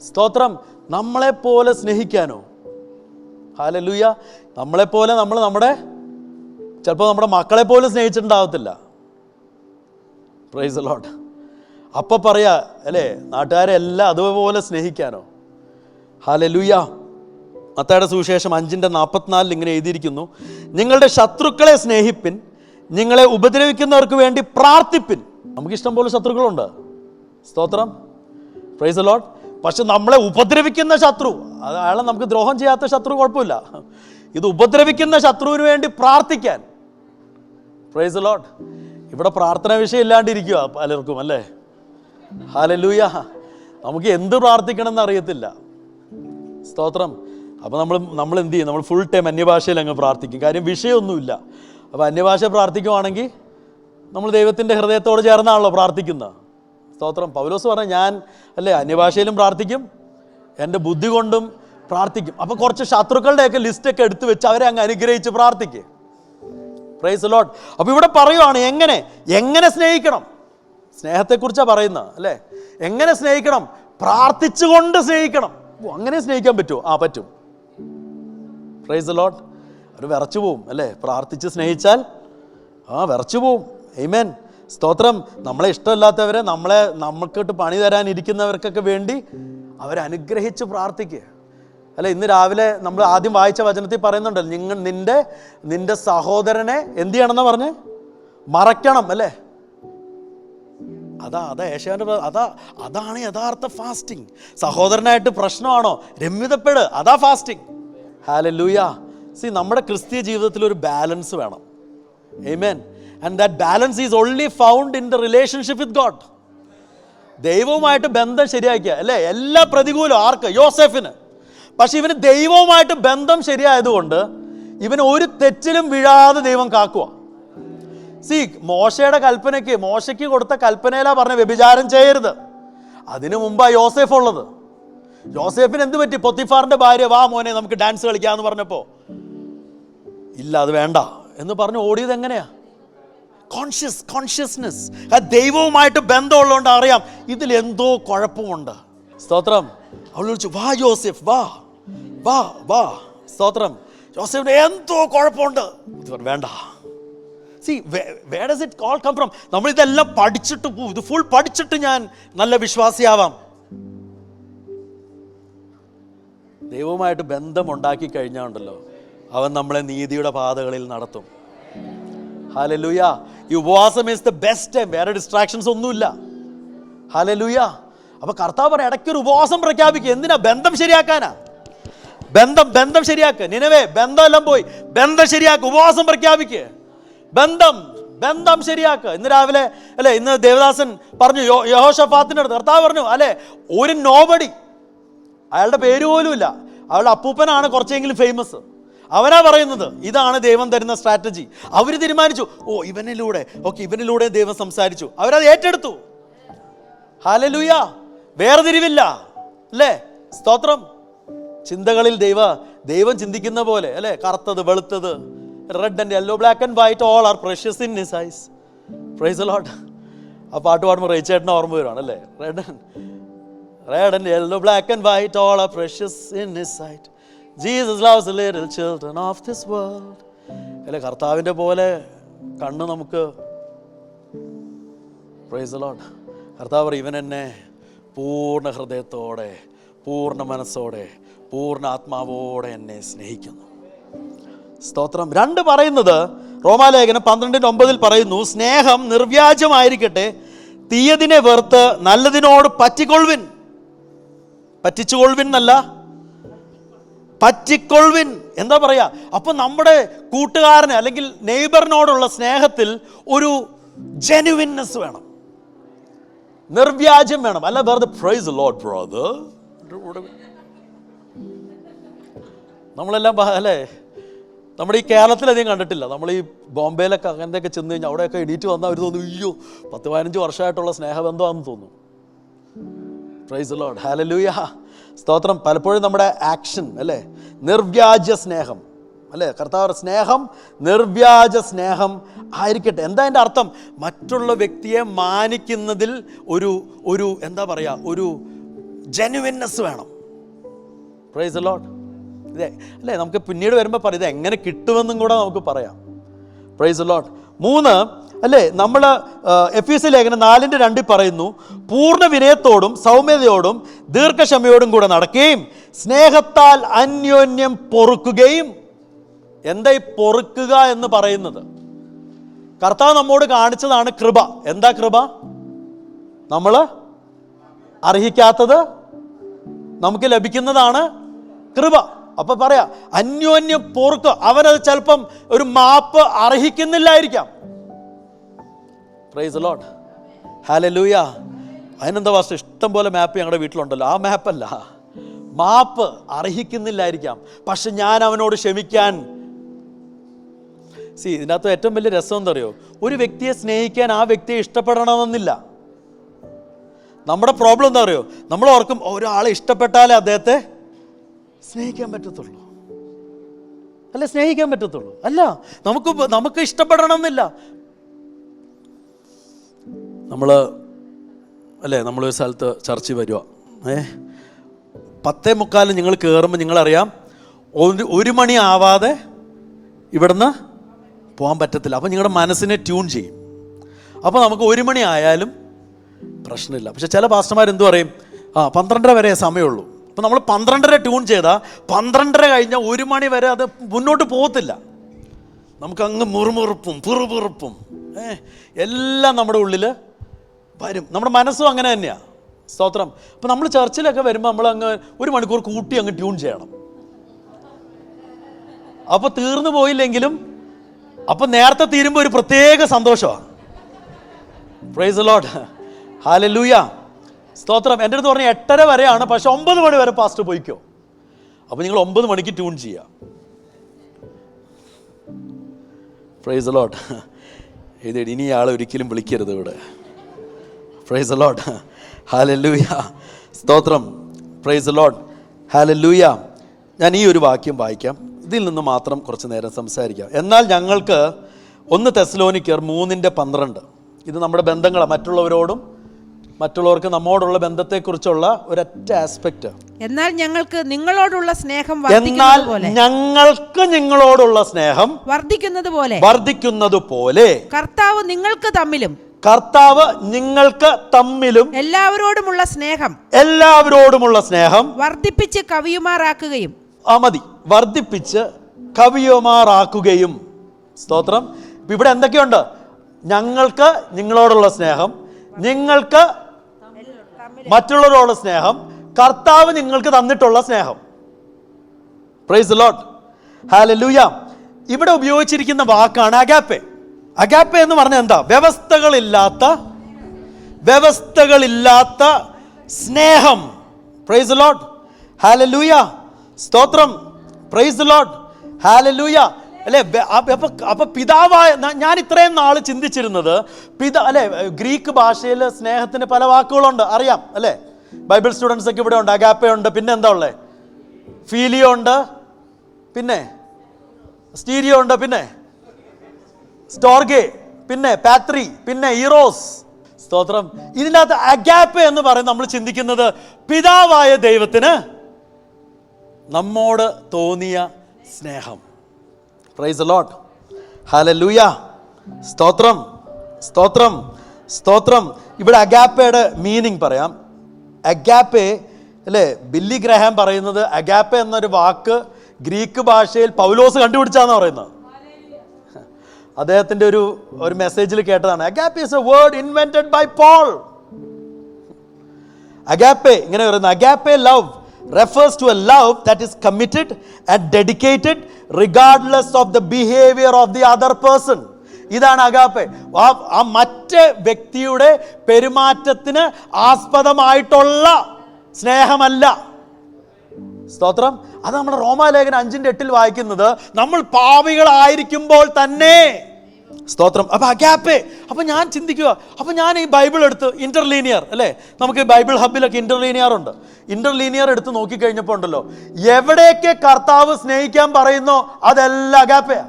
സ്തോത്രം. നമ്മളെപ്പോലെ സ്നേഹിക്കാനോ? ഹല്ലേലൂയ. നമ്മളെപ്പോലെ ചിലപ്പോൾ നമ്മുടെ മക്കളെ പോലും സ്നേഹിച്ചിട്ടുണ്ടാവത്തില്ല. Price the Lord. അപ്പോൾ പറയാ അല്ലേ, നാട്ടുകാരെ എല്ലാം അതുപോലെ സ്നേഹിക്കാനോ? ഹല്ലേലൂയ. മത്തായിയുടെ സുവിശേഷം 5:44 ഇങ്ങനെ എഴുതിയിരിക്കുന്നു, നിങ്ങളുടെ ശത്രുക്കളെ സ്നേഹിപ്പിൻ, നിങ്ങളെ ഉപദ്രവിക്കുന്നവർക്ക് വേണ്ടി പ്രാർത്ഥിപ്പിൻ. നമുക്കിഷ്ടം പോലെ ശത്രുക്കളുണ്ട്. സ്തോത്രം. Praise the Lord. പക്ഷെ നമ്മളെ ഉപദ്രവിക്കുന്ന ശത്രു, അയാളെ നമുക്ക് ദ്രോഹം ചെയ്യാത്ത ശത്രു കുഴപ്പമില്ല. ഇത് ഉപദ്രവിക്കുന്ന ശത്രുവിന് വേണ്ടി പ്രാർത്ഥിക്കാൻ. Price the Lord. ഇവിടെ പ്രാർത്ഥന വിഷയം ഇല്ലാണ്ടിരിക്കുക പലർക്കും അല്ലേ. ഹല്ലേലൂയ. നമുക്ക് എന്ത് പ്രാർത്ഥിക്കണം എന്ന് അറിയത്തില്ല. സ്തോത്രം. അപ്പോൾ നമ്മൾ എന്ത് ചെയ്യും? നമ്മൾ ഫുൾ ടൈം അന്യഭാഷയിൽ അങ്ങ് പ്രാർത്ഥിക്കും. കാര്യം വിഷയമൊന്നുമില്ല. അപ്പോൾ അന്യഭാഷ പ്രാർത്ഥിക്കുവാണെങ്കിൽ നമ്മൾ ദൈവത്തിൻ്റെ ഹൃദയത്തോട് ചേർന്നാണല്ലോ പ്രാർത്ഥിക്കുന്നത്. സ്തോത്രം. പൗലോസ് പറഞ്ഞ, ഞാൻ അല്ലേ അന്യഭാഷയിലും പ്രാർത്ഥിക്കും, എൻ്റെ ബുദ്ധി കൊണ്ടും പ്രാർത്ഥിക്കും. അപ്പോൾ കുറച്ച് ശത്രുക്കളുടെയൊക്കെ ലിസ്റ്റൊക്കെ എടുത്തു വെച്ച് അവരെ അങ്ങ് അനുഗ്രഹിച്ച് പ്രാർത്ഥിക്കുക. Price the Lord. അപ്പോൾ ഇവിടെ പറയുവാണ് എങ്ങനെ സ്നേഹിക്കണം. സ്നേഹത്തെക്കുറിച്ചാണ് പറയുന്നത് അല്ലേ. എങ്ങനെ സ്നേഹിക്കണം? പ്രാർത്ഥിച്ചുകൊണ്ട് സ്നേഹിക്കണം. അങ്ങനെ സ്നേഹിക്കാൻ പറ്റുമോ? പറ്റും. Price the Lord. അവർ വിറച്ചു പോവും അല്ലേ, പ്രാർത്ഥിച്ച് സ്നേഹിച്ചാൽ വിറച്ചു പോവും. ആമേൻ. സ്തോത്രം. നമ്മളെ ഇഷ്ടമില്ലാത്തവരെ, നമുക്കിട്ട് പണി തരാനിരിക്കുന്നവർക്കൊക്കെ വേണ്ടി അവരനുഗ്രഹിച്ച് പ്രാർത്ഥിക്കുക അല്ലെ. ഇന്ന് രാവിലെ നമ്മൾ ആദ്യം വായിച്ച വചനത്തിൽ പറയുന്നുണ്ടല്ലോ, നിന്റെ സഹോദരനെ എന്ത് ചെയ്യണമെന്നാ പറഞ്ഞ് മറയ്ക്കണം അല്ലേ. അതാ ഏഷ്യാൻ്റെ അതാണ് യഥാർത്ഥ ഫാസ്റ്റിംഗ്. സഹോദരനായിട്ട് പ്രശ്നമാണോ, രമ്യതപ്പെട്, അതാ ഫാസ്റ്റിംഗ്. ഹല്ലേലൂയ. സി, നമ്മുടെ ക്രിസ്തീയ ജീവിതത്തിൽ ഒരു ബാലൻസ് വേണം. Amen. And that balance is only found in the relationship with God. ദൈവവുമായിട്ട് ബന്ധം ശരിയാക്കിയ അല്ലേ. എല്ലാ പ്രതികൂലം ആർക്ക്? യോസേഫിന്. പക്ഷെ ഇവന് ദൈവവുമായിട്ട് ബന്ധം ശരിയായതുകൊണ്ട് ഇവന് ഒരു തെറ്റിലും വീഴാതെ ദൈവം കാക്കുക. സി, മോശയ്ക്ക് കൊടുത്ത കൽപ്പനയിലാ പറഞ്ഞ വ്യഭിചാരം ചെയ്യരുത്. അതിനു മുമ്പാ യോസേഫ് ഉള്ളത്. യോസേഫിന് എന്ത് പറ്റി? പൊത്തിഫാറിന്റെ ഭാര്യ, വാ മോനെ നമുക്ക് ഡാൻസ് കളിക്കാന്ന് പറഞ്ഞപ്പോ ഇല്ല, അത് വേണ്ട എന്ന് പറഞ്ഞ് ഓടിയത് എങ്ങനെയാ? കോൺഷ്യസ്നെസ്. ദൈവവുമായിട്ട് ബന്ധമുള്ളതുകൊണ്ട് അറിയാം ഇതിൽ എന്തോ കുഴപ്പമുണ്ട്. സ്തോത്രം. അവൾ വിളിച്ചു, വാ യോസേഫ്, വാ വാ വാ. സ്തോത്രം. യോസേഫിന് എന്തോ കുഴപ്പമുണ്ട്. വേണ്ട. See, where does it all come from? നമ്മളിതെല്ലാം പഠിച്ചിട്ട് ഇത് ഫുൾ പഠിച്ചിട്ട് ഞാൻ നല്ല വിശ്വാസിയാവാം. ദൈവവുമായിട്ട് ബന്ധമുണ്ടാക്കി കഴിഞ്ഞാണ്ടല്ലോ അവൻ നമ്മളെ നീതിയുടെ പാതകളിൽ നടത്തും. ഹല്ലേലൂയ. ഈ ഉപവാസം ഈസ് ദ ബെസ്റ്റ് ടൈം. വേറെ ഡിസ്ട്രാക്ഷൻസ് ഒന്നുമില്ല. ഹല്ലേലൂയ. അപ്പൊ കർത്താവ് പറയാം, ഇടയ്ക്കൊരു ഉപവാസം പ്രഖ്യാപിക്കുക. എന്തിനാ? ബന്ധം ശരിയാക്കാനാ. ബന്ധം ശരിയാക്കുക. നിനവേ, ബന്ധമെല്ലാം പോയി, ബന്ധം ശരിയാക്കുക. ഉപവാസം പ്രഖ്യാപിക്കുക. ബന്ധം ശരിയാക്കുക. ഇന്ന് രാവിലെ അല്ലെ, ഇന്ന് ദേവദാസൻ പറഞ്ഞു യഹോശഫാത്തിന്റെ അടുത്ത് കർത്താവ് പറഞ്ഞു അല്ലെ, ഒരു നോബഡി, അയാളുടെ പേര് പോലും ഇല്ല, അയാളുടെ അപ്പൂപ്പനാണ് കുറച്ചെങ്കിലും ഫേമസ്, അവനാ പറയുന്നത് ഇതാണ് ദൈവം തരുന്ന സ്ട്രാറ്റജി. അവർ തീരുമാനിച്ചു, ഇവനിലൂടെ ദൈവം സംസാരിച്ചു. അവരത് ഏറ്റെടുത്തു. ഹല്ലേലൂയ. വേർതിരിവില്ല അല്ലേ. സ്തോത്രം. ചിന്തകളിൽ ദൈവം ചിന്തിക്കുന്ന പോലെ അല്ലെ. കറുത്തത് വെളുത്തത്, red and yellow, black and white, all are precious in his eyes. Praise the Lord. ആ പാട്ട് പാടുമ്പോൾ റേച്ചേട്ടനെ ഓർമ്മ വരുവാണ് അല്ലേ. Red and yellow, black and white, all are precious in his sight. Jesus loves the little children of this world അല്ലേ. കർത്താവിൻ്റെ പോലെ കണ്ണ് നമുക്ക്. Praise the Lord. കർത്താവ് പറയും, ഇവൻ എന്നെ പൂർണ്ണ ഹൃദയത്തോടെ, പൂർണ്ണ മനസ്സോടെ, പൂർണ്ണ ആത്മാവോടെ എന്നെ സ്നേഹിക്കുന്നു. സ്തോത്രം. 2 പറയുന്നത് റോമാലേഖനം 12:9 പറയുന്നു, സ്നേഹം നിർവ്യാജമായിരിക്കട്ടെ, തീയതിനെ വെറുത്ത് നല്ലതിനോട് പറ്റിക്കൊള്ളുവിൻ. പറ്റിച്ചുകൊള്ളുവിൻ എന്നല്ല, പറ്റിക്കൊള്ളുവിൻ. എന്താ പറയാ? അപ്പൊ നമ്മുടെ കൂട്ടുകാരന് അല്ലെങ്കിൽ നെയ്ബറിനോടുള്ള സ്നേഹത്തിൽ ഒരു ജെനുവിൻനെസ് വേണം, നിർവ്യാജം വേണം. അല്ല വെറുതെ പ്രൈസ് ദി ലോർഡ് ബ്രദർ. നമ്മളെല്ലാം അല്ലേ, നമ്മുടെ ഈ കേരളത്തിലധികം കണ്ടിട്ടില്ല. നമ്മൾ ഈ ബോംബെയിലൊക്കെ അങ്ങനത്തെയൊക്കെ ചെന്ന് കഴിഞ്ഞാൽ അവിടെയൊക്കെ എണീറ്റ് വന്നാൽ അവർ തോന്നും, അയ്യോ 10-15 വർഷമായിട്ടുള്ള സ്നേഹബന്ധമാണെന്ന് തോന്നും. Price the Lord. ഹല്ലേലൂയ. സ്തോത്രം. പലപ്പോഴും നമ്മുടെ ആക്ഷൻ അല്ലേ, നിർവ്യാജ സ്നേഹം അല്ലേ. കർത്താവ് സ്നേഹം നിർവ്യാജ സ്നേഹം ആയിരിക്കട്ടെ. എന്താ എൻ്റെ അർത്ഥം? മറ്റുള്ള വ്യക്തിയെ മാനിക്കുന്നതിൽ ഒരു എന്താ പറയുക, ഒരു ജെനുവിൻനെസ് വേണം. Price the Lord. ഇതേ അല്ലേ, നമുക്ക് പിന്നീട് വരുമ്പോൾ പറയും ഇത് എങ്ങനെ കിട്ടുമെന്നും കൂടെ നമുക്ക് പറയാം. Price the Lord. 3 അല്ലേ, നമ്മൾ എഫീസ്യ ലേഖനം 4:2 പറയുന്നു, പൂർണ്ണ വിനയത്തോടും സൗമ്യതയോടും ദീർഘക്ഷമയോടും കൂടെ നടക്കുകയും സ്നേഹത്താൽ അന്യോന്യം പൊറുക്കുകയും. എന്താ ഈ പൊറുക്കുക എന്ന് പറയുന്നത്? കർത്താവ് നമ്മോട് കാണിച്ചതാണ് കൃപ. എന്താ കൃപ? നമ്മൾ അർഹിക്കാത്തത് നമുക്ക് ലഭിക്കുന്നതാണ് കൃപ. അപ്പൊ പറയാ അന്യോന്യം പൊറുക്കുക. അവനത് ചിലപ്പം ഒരു മാപ്പ് അർഹിക്കുന്നില്ലായിരിക്കാം. Praise the Lord. ഹല്ലേലൂയ. അതിനെന്താ വാസ്തു? ഇഷ്ടം പോലെ മാപ്പ് ഞങ്ങളുടെ വീട്ടിലുണ്ടല്ലോ. ആ മാപ്പല്ല, മാപ്പ് അർഹിക്കുന്നില്ലായിരിക്കാം, പക്ഷെ ഞാൻ അവനോട് ക്ഷമിക്കാൻ. ഇതിനകത്ത് ഏറ്റവും വലിയ രസം എന്താ അറിയോ? ഒരു വ്യക്തിയെ സ്നേഹിക്കാൻ ആ വ്യക്തിയെ ഇഷ്ടപ്പെടണമെന്നില്ല. നമ്മുടെ പ്രോബ്ലം എന്താ അറിയോ? നമ്മൾ ഓർക്കും ഒരാളെ ഇഷ്ടപ്പെട്ടാലേ അദ്ദേഹത്തെ സ്നേഹിക്കാൻ പറ്റത്തുള്ളൂ അല്ലേ സ്നേഹിക്കാൻ പറ്റത്തുള്ളൂ? അല്ല, നമുക്ക് ഇഷ്ടപ്പെടണം എന്നില്ല. നമ്മളൊരു സ്ഥലത്ത് ചർച്ചിൽ വരിക, 10:45 നിങ്ങൾ കയറുമ്പോൾ നിങ്ങളറിയാം 1 മണി ആവാതെ ഇവിടുന്ന് പോകാൻ പറ്റത്തില്ല. അപ്പോൾ നിങ്ങളുടെ മനസ്സിനെ ട്യൂൺ ചെയ്യും. അപ്പോൾ നമുക്ക് 1 മണി ആയാലും പ്രശ്നമില്ല. പക്ഷെ ചില പാസ്റ്റർമാർ എന്തു പറയും, 12:30 വരെ സമയമുള്ളൂ. അപ്പോൾ നമ്മൾ 12:30 ട്യൂൺ ചെയ്താൽ 12:30 കഴിഞ്ഞാൽ 1 മണി വരെ അത് മുന്നോട്ട് പോകത്തില്ല. നമുക്കങ്ങ് മുറുമുറുപ്പും പിറുപിറുപ്പും എല്ലാം നമ്മുടെ ഉള്ളിൽ വരും. നമ്മുടെ മനസ്സും അങ്ങനെ തന്നെയാണ്. സ്തോത്രം. അപ്പോൾ നമ്മൾ ചർച്ചിലൊക്കെ വരുമ്പോൾ നമ്മൾ അങ്ങ് 1 മണിക്കൂർ കൂട്ടി അങ്ങ് ട്യൂൺ ചെയ്യണം. അപ്പോൾ തീർന്നു പോയില്ലെങ്കിലും അപ്പോൾ നേരത്തെ തീരുമ്പോൾ ഒരു പ്രത്യേക സന്തോഷമാണ്. പ്രൈസ് ദി ലോർഡ്, ഹല്ലേലൂയ, സ്തോത്രം. എൻ്റെ അടുത്ത് പറഞ്ഞാൽ 8:30 വരെയാണ്, പക്ഷെ 9 മണി വരെ പാസ്റ്റർ പോയിക്കോ. അപ്പോൾ നിങ്ങൾ 9 മണിക്ക് ട്യൂൺ ചെയ്യുക. Price the Lord. ഇനി ആളെ ഒരിക്കലും വിളിക്കരുത് ഇവിടെ. പ്രൈസ് ദി ലോർഡ്, ഹല്ലേലൂയ, സ്തോത്രം. Praise the Lord, hallelujah. ഞാൻ ഈ ഒരു വാക്യം വായിക്കാം, ഇതിൽ നിന്ന് മാത്രം കുറച്ച് നേരം സംസാരിക്കാം. എന്നാൽ ഞങ്ങൾക്ക് 1 തെസ്സലോനിക്കർ 3:12, ഇത് നമ്മുടെ ബന്ധങ്ങളാണ്, മറ്റുള്ളവർക്ക് നമ്മോടുള്ള ബന്ധത്തെക്കുറിച്ചുള്ള ഒരൊറ്റ ആസ്പെക്റ്റ്. എന്നാൽ ഞങ്ങൾക്ക് നിങ്ങളോടുള്ള സ്നേഹം വർദ്ധിക്കുന്നത് പോലെ കർത്താവ് നിങ്ങൾക്ക് തമ്മിലും എല്ലാവരോടുമുള്ള സ്നേഹം വർദ്ധിപ്പിച്ച് കവിയുമാറാക്കുകയും. സ്തോത്രം. ഇവിടെ എന്തൊക്കെയുണ്ട്? ഞങ്ങൾക്ക് നിങ്ങളോടുള്ള സ്നേഹം, നിങ്ങൾക്ക് മറ്റുള്ളവരോടുള്ള സ്നേഹം, കർത്താവ് നിങ്ങൾക്ക് തന്നിട്ടുള്ള സ്നേഹം. Price the Lord, hallelujah. ഇവിടെ ഉപയോഗിച്ചിരിക്കുന്ന വാക്കാണ് അഗാപ്പെ. അഗാപ്പെ എന്ന് പറഞ്ഞാൽ എന്താ? വ്യവസ്ഥകളില്ലാത്ത സ്നേഹം. പ്രൈസ് ദി ലോർഡ്, ഹല്ലേലൂയ, സ്തോത്രം. Praise the Lord, hallelujah. അല്ലേ? അപ്പൊ പിതാവായ ഞാൻ ഇത്രയും നാൾ ചിന്തിച്ചിരുന്നത് ഗ്രീക്ക് ഭാഷയിൽ സ്നേഹത്തിന് പല വാക്കുകളുണ്ട്, അറിയാം അല്ലേ? ബൈബിൾ സ്റ്റുഡൻസ് ഒക്കെ ഇവിടെ ഉണ്ട്. അഗാപ്പെ ഉണ്ട്, പിന്നെ എന്താ ഉള്ളത്? ഫീലിയോ ഉണ്ട്, പിന്നെ സ്റ്റീരിയോ ഉണ്ട്, പിന്നെ സ്റ്റോർഗെ, പിന്നെ പാത്രി, പിന്നെ ഈറോസ്. സ്തോത്രം. ഇതിനകത്ത് അഗാപ്പെ എന്ന് പറയും നമ്മൾ ചിന്തിക്കുന്നത് പിതാവായ ദൈവത്തിന് നമ്മോട് തോന്നിയ സ്നേഹം. പ്രൈസ് ദി ലോർഡ്, ഹല്ലേലൂയ, സ്തോത്രം, സ്തോത്രം, സ്തോത്രം. ഇവിടെ അഗാപ്പയുടെ മീനിങ് പറയാം. അഗാപ്പെ അല്ലേ, ബില്ലി ഗ്രഹാം പറയുന്നത് അഗാപ്പെ എന്നൊരു വാക്ക് ഗ്രീക്ക് ഭാഷയിൽ പൗലോസ് കണ്ടുപിടിച്ചാന്ന് പറയുന്നത്. അദ്ദേഹത്തിൻ്റെ ഒരു മെസ്സേജിൽ കേട്ടതാണ്. Agape is a word invented by Paul. Agape ഇങ്ങനെ പറയുന്നത്, agape love refers to a love that is committed and dedicated regardless of the behavior of the other person. ഇതാണ് അഗാപ്പെ. ആ മറ്റ് വ്യക്തിയുടെ പെരുമാറ്റത്തിന് ആസ്പദമായിട്ടുള്ള സ്നേഹമല്ല. സ്തോത്രം. അത് നമ്മുടെ റോമാലേഖനം 5:8 വായിക്കുന്നത് നമ്മൾ പാപികളായിരിക്കുമ്പോൾ തന്നെ. സ്തോത്രം. അപ്പൊ അഗാപ്പെ. അപ്പൊ ഞാൻ ചിന്തിക്കുക, അപ്പൊ ഞാൻ ഈ ബൈബിൾ എടുത്ത് ഇന്റർലീനിയർ അല്ലേ, നമുക്ക് ബൈബിൾ ഹബിലൊക്കെ ഇന്റർലീനിയർ ഉണ്ട്. ഇന്റർലീനിയർ എടുത്ത് നോക്കിക്കഴിഞ്ഞപ്പോൾ ഉണ്ടല്ലോ, എവിടെയൊക്കെ കർത്താവ് സ്നേഹിക്കാൻ പറയുന്നോ അതെല്ലാം അഗാപ്പയാ.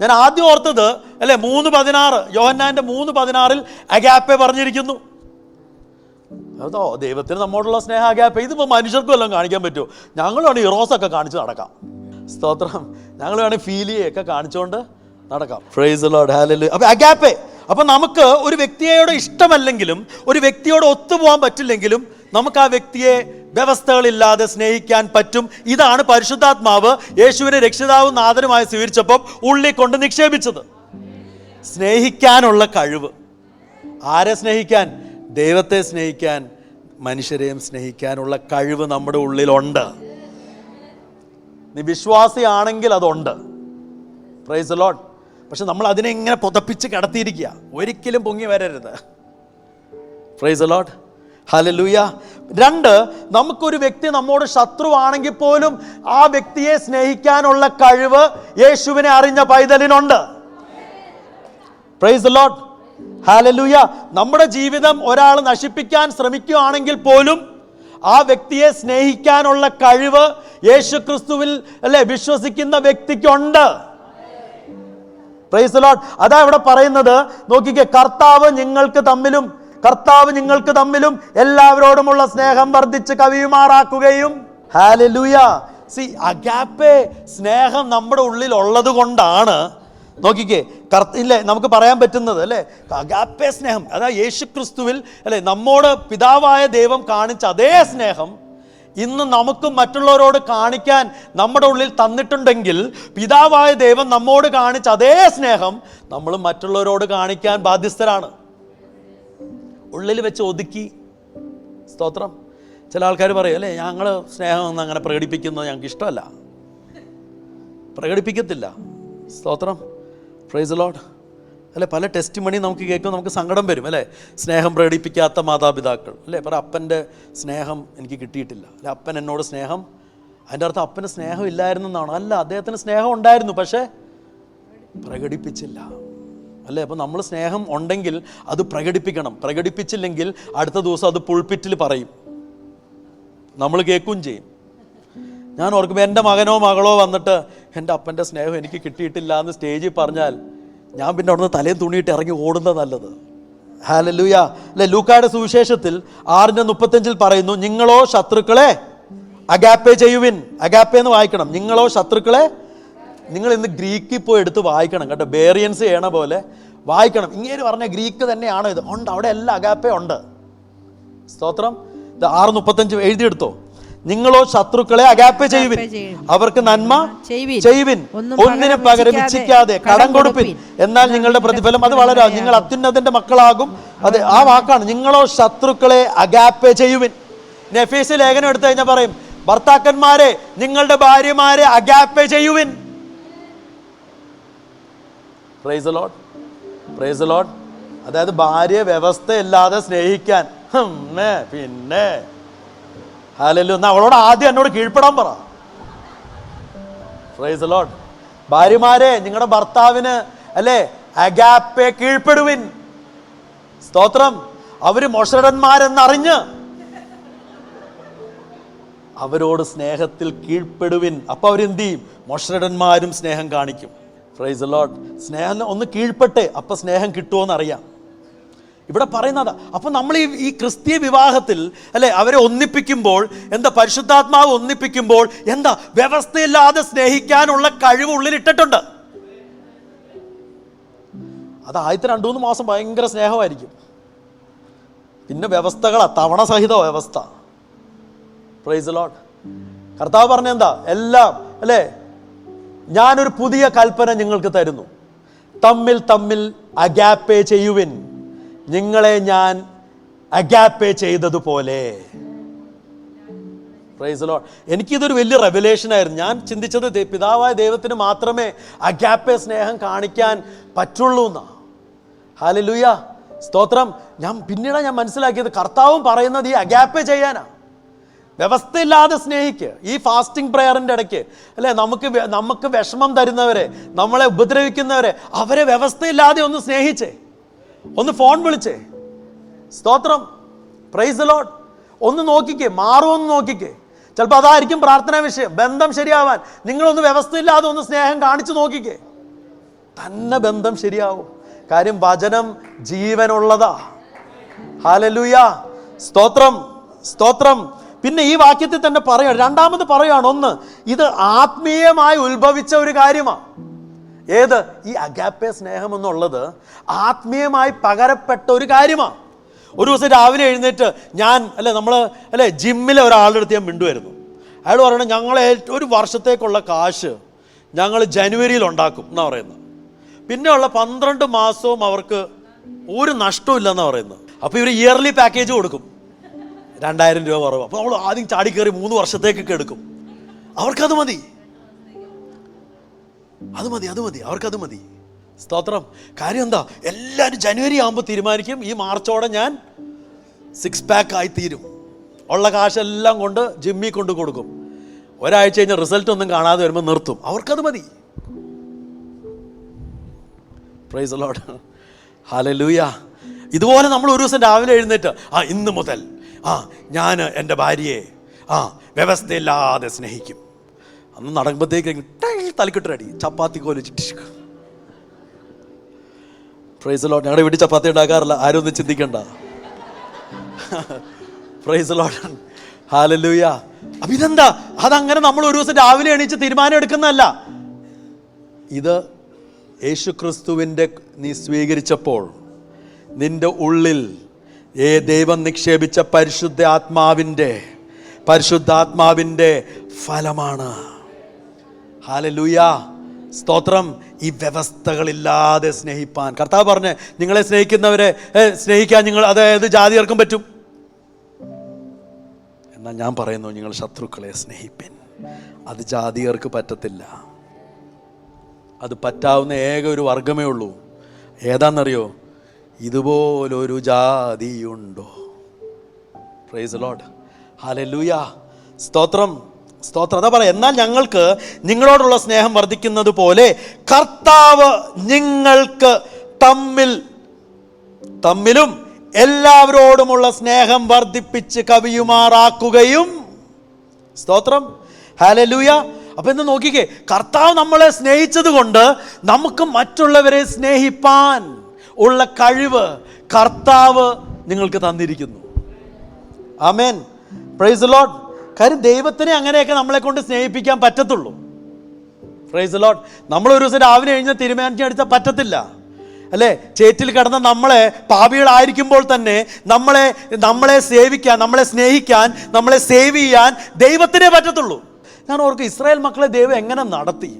ഞാൻ ആദ്യം ഓർത്തത് അല്ലേ 3:16, യോഹന്നാന്റെ 3:16 അഗാപ്പെ പറഞ്ഞിരിക്കുന്നു. അതോ ദൈവത്തിന് നമ്മോടുള്ള സ്നേഹം അഗാപ്പെ. ഇതിപ്പോൾ മനുഷ്യർക്കും എല്ലാം കാണിക്കാൻ പറ്റുമോ? ഞങ്ങൾ വേണമെങ്കിൽ ഇറോസൊക്കെ കാണിച്ച് നടക്കാം. സ്തോത്രം. ഞങ്ങൾ വേണമെങ്കിൽ ഫീലിയൊക്കെ കാണിച്ചുകൊണ്ട് നടക്കാം. Price the Lord, hallelujah. അപ്പോൾ അഗാപ്പെ. അപ്പോൾ നമുക്ക് ഒരു വ്യക്തിയോട് ഇഷ്ടമല്ലെങ്കിലും ഒരു വ്യക്തിയോട് ഒത്തുപോകാൻ പറ്റില്ലെങ്കിലും നമുക്ക് ആ വ്യക്തിയെ വ്യവസ്ഥകളില്ലാതെ സ്നേഹിക്കാൻ പറ്റും. ഇതാണ് പരിശുദ്ധാത്മാവ് യേശുവിനെ രക്ഷിതാവും നാഥനുമായി സ്വീകരിച്ചപ്പോൾ ഉള്ളിൽ കൊണ്ട് നിക്ഷേപിച്ചത്. സ്നേഹിക്കാനുള്ള കഴിവ്. ആരെ സ്നേഹിക്കാൻ? ദൈവത്തെ സ്നേഹിക്കാൻ, മനുഷ്യരെയും സ്നേഹിക്കാനുള്ള കഴിവ് നമ്മുടെ ഉള്ളിലുണ്ട്. നീ വിശ്വാസിയാണെങ്കിൽ അതുണ്ട്. Price the Lord. പക്ഷെ നമ്മൾ അതിനെ ഇങ്ങനെ പുതപ്പിച്ച് കിടത്തിയിരിക്കുക, ഒരിക്കലും പൊങ്ങി വരരുത്. Price the Lord, hallelujah. 2, നമുക്കൊരു വ്യക്തി നമ്മോട് ശത്രുവാണെങ്കിൽ പോലും ആ വ്യക്തിയെ സ്നേഹിക്കാനുള്ള കഴിവ് യേശുവിനെ അറിഞ്ഞ പൈതലിനുണ്ട്. Praise the Lord, hallelujah. നമ്മുടെ ജീവിതം ഒരാൾ നശിപ്പിക്കാൻ ശ്രമിക്കുകയാണെങ്കിൽ പോലും ആ വ്യക്തിയെ സ്നേഹിക്കാനുള്ള കഴിവ് യേശുക്രിസ്തുവിൽ അല്ലെ വിശ്വസിക്കുന്ന വ്യക്തിക്കുണ്ട്. Price the Lord. അതാ ഇവിടെ പറയുന്നത്, നോക്കിക്കേ, കർത്താവ് നിങ്ങൾക്ക് തമ്മിലും എല്ലാവരോടുമുള്ള സ്നേഹം വർദ്ധിച്ച് കവിയുമാറാക്കുകയും. ഹല്ലേലൂയ. സി, അഗാപ്പെ സ്നേഹം നമ്മുടെ ഉള്ളിൽ ഉള്ളത് കൊണ്ടാണ്, നോക്കിക്കേ, ഇല്ലേ നമുക്ക് പറയാൻ പറ്റുന്നത് അല്ലേ, അഗാപ്പെ സ്നേഹം. അതാ യേശുക്രിസ്തുവിൽ അല്ലെ നമ്മോട് പിതാവായ ദൈവം കാണിച്ച അതേ സ്നേഹം ഇന്ന് നമുക്ക് മറ്റുള്ളവരോട് കാണിക്കാൻ നമ്മുടെ ഉള്ളിൽ തന്നിട്ടുണ്ടെങ്കിൽ, പിതാവായ ദൈവം നമ്മോട് കാണിച്ച അതേ സ്നേഹം നമ്മൾ മറ്റുള്ളവരോട് കാണിക്കാൻ ബാധ്യസ്ഥരാണ്. ഉള്ളിൽ വെച്ച് ഒതുക്കി. സ്തോത്രം. ചില ആൾക്കാർ പറയും അല്ലേ, ഞങ്ങൾ സ്നേഹം ഒന്നും അങ്ങനെ പ്രകടിപ്പിക്കുന്നത് ഞങ്ങൾക്ക് ഇഷ്ടമല്ല, പ്രകടിപ്പിക്കത്തില്ല. സ്തോത്രം. Praise the Lord. അല്ലെ, പല ടെസ്റ്റ് മണി നമുക്ക് കേൾക്കും, നമുക്ക് സങ്കടം വരും അല്ലേ, സ്നേഹം പ്രകടിപ്പിക്കാത്ത മാതാപിതാക്കൾ അല്ലേ. പറ, അപ്പൻ്റെ സ്നേഹം എനിക്ക് കിട്ടിയിട്ടില്ല, അല്ലെ അപ്പൻ എന്നോട് സ്നേഹം, അതിൻ്റെ അർത്ഥം അപ്പന് സ്നേഹം ഇല്ലായിരുന്നെന്നാണ്. അല്ല, അദ്ദേഹത്തിന് സ്നേഹം ഉണ്ടായിരുന്നു, പക്ഷേ പ്രകടിപ്പിച്ചില്ല അല്ലേ. അപ്പോൾ നമ്മൾ സ്നേഹം ഉണ്ടെങ്കിൽ അത് പ്രകടിപ്പിക്കണം. പ്രകടിപ്പിച്ചില്ലെങ്കിൽ അടുത്ത ദിവസം അത് പുൾപിറ്റിൽ പറയും, നമ്മൾ കേൾക്കുകയും ചെയ്യും. ഞാൻ ഓർക്കുമ്പോൾ എൻ്റെ മകനോ മകളോ വന്നിട്ട് എൻ്റെ അപ്പൻ്റെ സ്നേഹം എനിക്ക് കിട്ടിയിട്ടില്ല എന്ന് സ്റ്റേജിൽ പറഞ്ഞാൽ, ഞാൻ പിന്നെ അവിടുന്ന് തലയും തുണിയിട്ട് ഇറങ്ങി ഓടുന്നത് നല്ലത്. ഹല്ലേലൂയ. അല്ലെ, ലൂക്കായുടെ സുവിശേഷത്തിൽ 6:35 പറയുന്നു, നിങ്ങളോ ശത്രുക്കളെ അഗാപ്പെ ചെയ്യുവിൻ. അഗാപ്പെ എന്ന് വായിക്കണം. നിങ്ങളോ ശത്രുക്കളെ. നിങ്ങൾ ഇന്ന് ഗ്രീക്കിൽ പോയി എടുത്ത് വായിക്കണം കേട്ടോ, ബേറിയൻസ് ചെയ്യണ പോലെ വായിക്കണം. ഇങ്ങനെ പറഞ്ഞ ഗ്രീക്ക് തന്നെയാണോ ഇത്? ഉണ്ട്, അവിടെ എല്ലാം അഗാപ്പെ ഉണ്ട്. സ്തോത്രം. 6:35 എഴുതിയെടുത്തോ. നിങ്ങളോ ശത്രുക്കളെ അഗാപ്പെ ചെയ്യുവിൻ, അവർക്ക് നന്മ ചെയ്യുവിൻ, ഒന്നിനു പകരം ഇച്ഛിക്കാതെ കടം കൊടുപ്പിൻ, എന്നാൽ നിങ്ങളുടെ പ്രതിഫലം അത് വളരാം, നിങ്ങൾ അത്യുന്നതന്റെ മക്കളാകും. അതെ, ആ വാക്കാണ്, നിങ്ങളോ ശത്രുക്കളെ അഗാപ്പെ ചെയ്യുവിൻ. എഫേസ്യ ലേഖനം എടുത്തു കഴിഞ്ഞാൽ പറയും, ഭർത്താക്കന്മാരെ നിങ്ങളുടെ ഭാര്യമാരെ അഗാപ്പെ ചെയ്യുവിൻ. Price the Lord. Praise the Lord. അതായത് ഭാര്യ വ്യവസ്ഥയില്ലാതെ സ്നേഹിക്കാൻ. പിന്നെ ഹല്ലേലൂയ. എന്നാ അവളോട് ആദ്യം എന്നോട് കീഴ്പ്പെടാൻ പറ. Price the Lord. ഭാര്യമാരെ നിങ്ങളുടെ ഭർത്താവിന് അല്ലേ അഗാപ്പെ കീഴ്പ്പെടുവിൻ. സ്തോത്രം. അവര് മൊഷടന്മാരെന്നറിഞ്ഞ് അവരോട് സ്നേഹത്തിൽ കീഴ്പ്പെടുവിൻ. അപ്പൊ അവരെന്ത് ചെയ്യും? മൊഷടന്മാരും സ്നേഹം കാണിക്കും. Price the lord. സ്നേഹം ഒന്ന് കീഴ്പ്പെട്ടെ, അപ്പൊ സ്നേഹം കിട്ടുമോന്നറിയാം. ഇവിടെ പറയുന്നത്. അപ്പം നമ്മൾ ഈ ക്രിസ്തീയ വിവാഹത്തിൽ അല്ലെ അവരെ ഒന്നിപ്പിക്കുമ്പോൾ എന്താ, പരിശുദ്ധാത്മാവ് ഒന്നിപ്പിക്കുമ്പോൾ എന്താ, വ്യവസ്ഥയില്ലാതെ സ്നേഹിക്കാനുള്ള കഴിവ് ഉള്ളിലിട്ടിട്ടുണ്ട്. അത് ആദ്യത്തെ 2-3 മാസം ഭയങ്കര സ്നേഹമായിരിക്കും, പിന്നെ വ്യവസ്ഥകളാ, തവണ സഹിത വ്യവസ്ഥ. Price the Lord. കർത്താവ് പറഞ്ഞെന്താ, എല്ലാം അല്ലേ, ഞാനൊരു പുതിയ കൽപ്പന നിങ്ങൾക്ക് തരുന്നു, തമ്മിൽ തമ്മിൽ അഗാപ്പെ ചെയ്യുവിൻ, നിങ്ങളെ ഞാൻ അഗാപ്പെ ചെയ്തതുപോലെ. Price the Lord. എനിക്കിതൊരു വലിയ റെവലേഷൻ ആയിരുന്നു. ഞാൻ ചിന്തിച്ചത് പിതാവായ ദൈവത്തിന് മാത്രമേ അഗാപ്പെ സ്നേഹം കാണിക്കാൻ പറ്റുള്ളൂ എന്നാ. ഹല്ലേലൂയ. സ്തോത്രം. പിന്നീട് ഞാൻ മനസ്സിലാക്കിയത് കർത്താവും പറയുന്നത് ഈ അഗാപ്പെ ചെയ്യാനാ. വ്യവസ്ഥയില്ലാതെ സ്നേഹിക്കുക. ഈ ഫാസ്റ്റിംഗ് പ്രയറിൻ്റെ ഇടയ്ക്ക് അല്ലേ, നമുക്ക് വിഷമം തരുന്നവരെ, നമ്മളെ ഉപദ്രവിക്കുന്നവരെ, അവരെ വ്യവസ്ഥയില്ലാതെ ഒന്ന് സ്നേഹിച്ചേ, ഒന്ന് ഫോൺ വിളിച്ചേ. സ്തോത്രം. Praise the Lord. ഒന്ന് നോക്കിക്കേ, മാറുമെന്ന് നോക്കിക്കേ. ചിലപ്പോൾ അതായിരിക്കും പ്രാർത്ഥനാ വിഷയം, ബന്ധം ശരിയാവാൻ. നിങ്ങളൊന്ന് വ്യവസ്ഥയില്ലാതെ ഒന്ന് സ്നേഹം കാണിച്ചു നോക്കിക്കേ, തന്നെ ബന്ധം ശരിയാവും. കാര്യം വചനം ജീവനുള്ളതാ. ഹല്ലേലൂയ. സ്തോത്രം. സ്തോത്രം. പിന്നെ ഈ വാക്യത്തിൽ തന്നെ പറയുകയാണ്, രണ്ടാമത് പറയുകയാണ്, ഒന്ന് ഇത് ആത്മീയമായി ഉത്ഭവിച്ച ഒരു കാര്യമാണ്. ഏത്? ഈ അഗാപ്പെ സ്നേഹം എന്നുള്ളത് ആത്മീയമായി പകരപ്പെട്ട ഒരു കാര്യമാണ്. ഒരു ദിവസം രാവിലെ എഴുന്നേറ്റ് നമ്മൾ ജിമ്മിലെ ഒരാളുടെ അടുത്ത് ഞാൻ മിണ്ടുമായിരുന്നു. അയാൾ പറയണത്, ഞങ്ങളെ ഒരു വർഷത്തേക്കുള്ള കാശ് ഞങ്ങൾ ജനുവരിയിൽ ഉണ്ടാക്കും എന്നാണ് പറയുന്നത്. പിന്നെയുള്ള 12 മാസവും അവർക്ക് ഒരു നഷ്ടവും ഇല്ലെന്നാണ് പറയുന്നത്. അപ്പോൾ ഇവർ ഇയർലി പാക്കേജ് കൊടുക്കും, 2000 രൂപ കുറവ്. അപ്പോൾ നമ്മൾ ആദ്യം ചാടിക്കയറി 3 വർഷത്തേക്കൊക്കെ എടുക്കും. അവർക്കത് മതി, അവർക്കത് മതി. സ്തോത്രം. കാര്യം എന്താ, എല്ലാവരും ജനുവരി ആകുമ്പോൾ തീരുമാനിക്കും, ഈ മാർച്ചോടെ ഞാൻ 6 പാക്ക് ആയി തീരും. ഉള്ള കാശെല്ലാം കൊണ്ട് ജിമ്മിൽ കൊണ്ട് കൊടുക്കും. ഒരാഴ്ച കഴിഞ്ഞാൽ റിസൾട്ട് ഒന്നും കാണാതെ വരുമ്പോൾ നിർത്തും. അവർക്കത് മതി. Price the Lord. ഹല്ലേലൂയ. ഇതുപോലെ നമ്മൾ ഒരു ദിവസം രാവിലെ എഴുന്നേറ്റ് ഇന്ന് മുതൽ ഞാൻ എൻ്റെ ഭാര്യയെ വ്യവസ്ഥയില്ലാതെ സ്നേഹിക്കും. അന്ന് നടക്കുമ്പോഴത്തേക്ക് തലക്കിട്ടടി ചപ്പാത്തി കോലിച്ചിട്ട്. Praise the Lord. ഞങ്ങളുടെ വീട്ടിൽ ചപ്പാത്തി ഉണ്ടാക്കാറില്ല, ആരും ഒന്നും ചിന്തിക്കണ്ട. Praise the Lord. ഹല്ലേലൂയ. അപ്പം ഇതെന്താ? അതങ്ങനെ നമ്മൾ ഒരു ദിവസം രാവിലെ എണീച്ച് തീരുമാനം എടുക്കുന്നതല്ല. ഇത് യേശു ക്രിസ്തുവിൻ്റെ നീ സ്വീകരിച്ചപ്പോൾ നിന്റെ ഉള്ളിൽ ദൈവം നിക്ഷേപിച്ച പരിശുദ്ധാത്മാവിൻ്റെ ഫലമാണ്. ഹല്ലേലൂയ. സ്തോത്രം. ഈ വ്യവസ്ഥകളില്ലാതെ സ്നേഹിപ്പാൻ കർത്താവ് പറഞ്ഞ്, നിങ്ങളെ സ്നേഹിക്കുന്നവരെ സ്നേഹിക്കാൻ നിങ്ങൾ അതായത് ജാതികർക്കും പറ്റും. എന്നാൽ ഞാൻ പറയുന്നു, നിങ്ങൾ ശത്രുക്കളെ സ്നേഹിപ്പിൻ. അത് ജാതികർക്ക് പറ്റത്തില്ല. അത് പറ്റാവുന്ന ഏക ഒരു വർഗമേ ഉള്ളൂ. ഏതാണെന്നറിയോ? ഇതുപോലൊരു ജാതിയുണ്ടോ? Praise the Lord. ഹല്ലേലൂയ. സ്തോത്രം. അതാ പറയാം, എന്നാൽ ഞങ്ങൾക്ക് നിങ്ങളോടുള്ള സ്നേഹം വർദ്ധിക്കുന്നത് പോലെ കർത്താവ് നിങ്ങൾക്ക് തമ്മിലും എല്ലാവരോടുമുള്ള സ്നേഹം വർദ്ധിപ്പിച്ച് കവിയുമാറാക്കുകയും. സ്തോത്രം. ഹല്ലേലൂയ. അപ്പൊ ഇന്ന് നോക്കിക്കേ, കർത്താവ് നമ്മളെ സ്നേഹിച്ചത് കൊണ്ട് നമുക്ക് മറ്റുള്ളവരെ സ്നേഹിപ്പാൻ ഉള്ള കഴിവ് കർത്താവ് നിങ്ങൾക്ക് തന്നിരിക്കുന്നു. ആമേൻ. Praise the Lord. കാര്യം ദൈവത്തിനെ അങ്ങനെയൊക്കെ നമ്മളെ കൊണ്ട് സ്നേഹിപ്പിക്കാൻ പറ്റത്തുള്ളൂ. Praise the Lord. നമ്മളൊരു ദിവസം രാവിലെ കഴിഞ്ഞ് തീരുമാനിച്ചെടുത്താൽ പറ്റത്തില്ല, അല്ലേ? ചേറ്റിൽ കിടന്ന നമ്മളെ പാപികളായിരിക്കുമ്പോൾ തന്നെ നമ്മളെ സേവിക്കാൻ, നമ്മളെ സ്നേഹിക്കാൻ, നമ്മളെ സേവ് ചെയ്യാൻ ദൈവത്തിനേ പറ്റത്തുള്ളൂ. ഞാൻ ഓർക്കും, ഇസ്രായേൽ മക്കളെ ദൈവം എങ്ങനെ നടത്തി,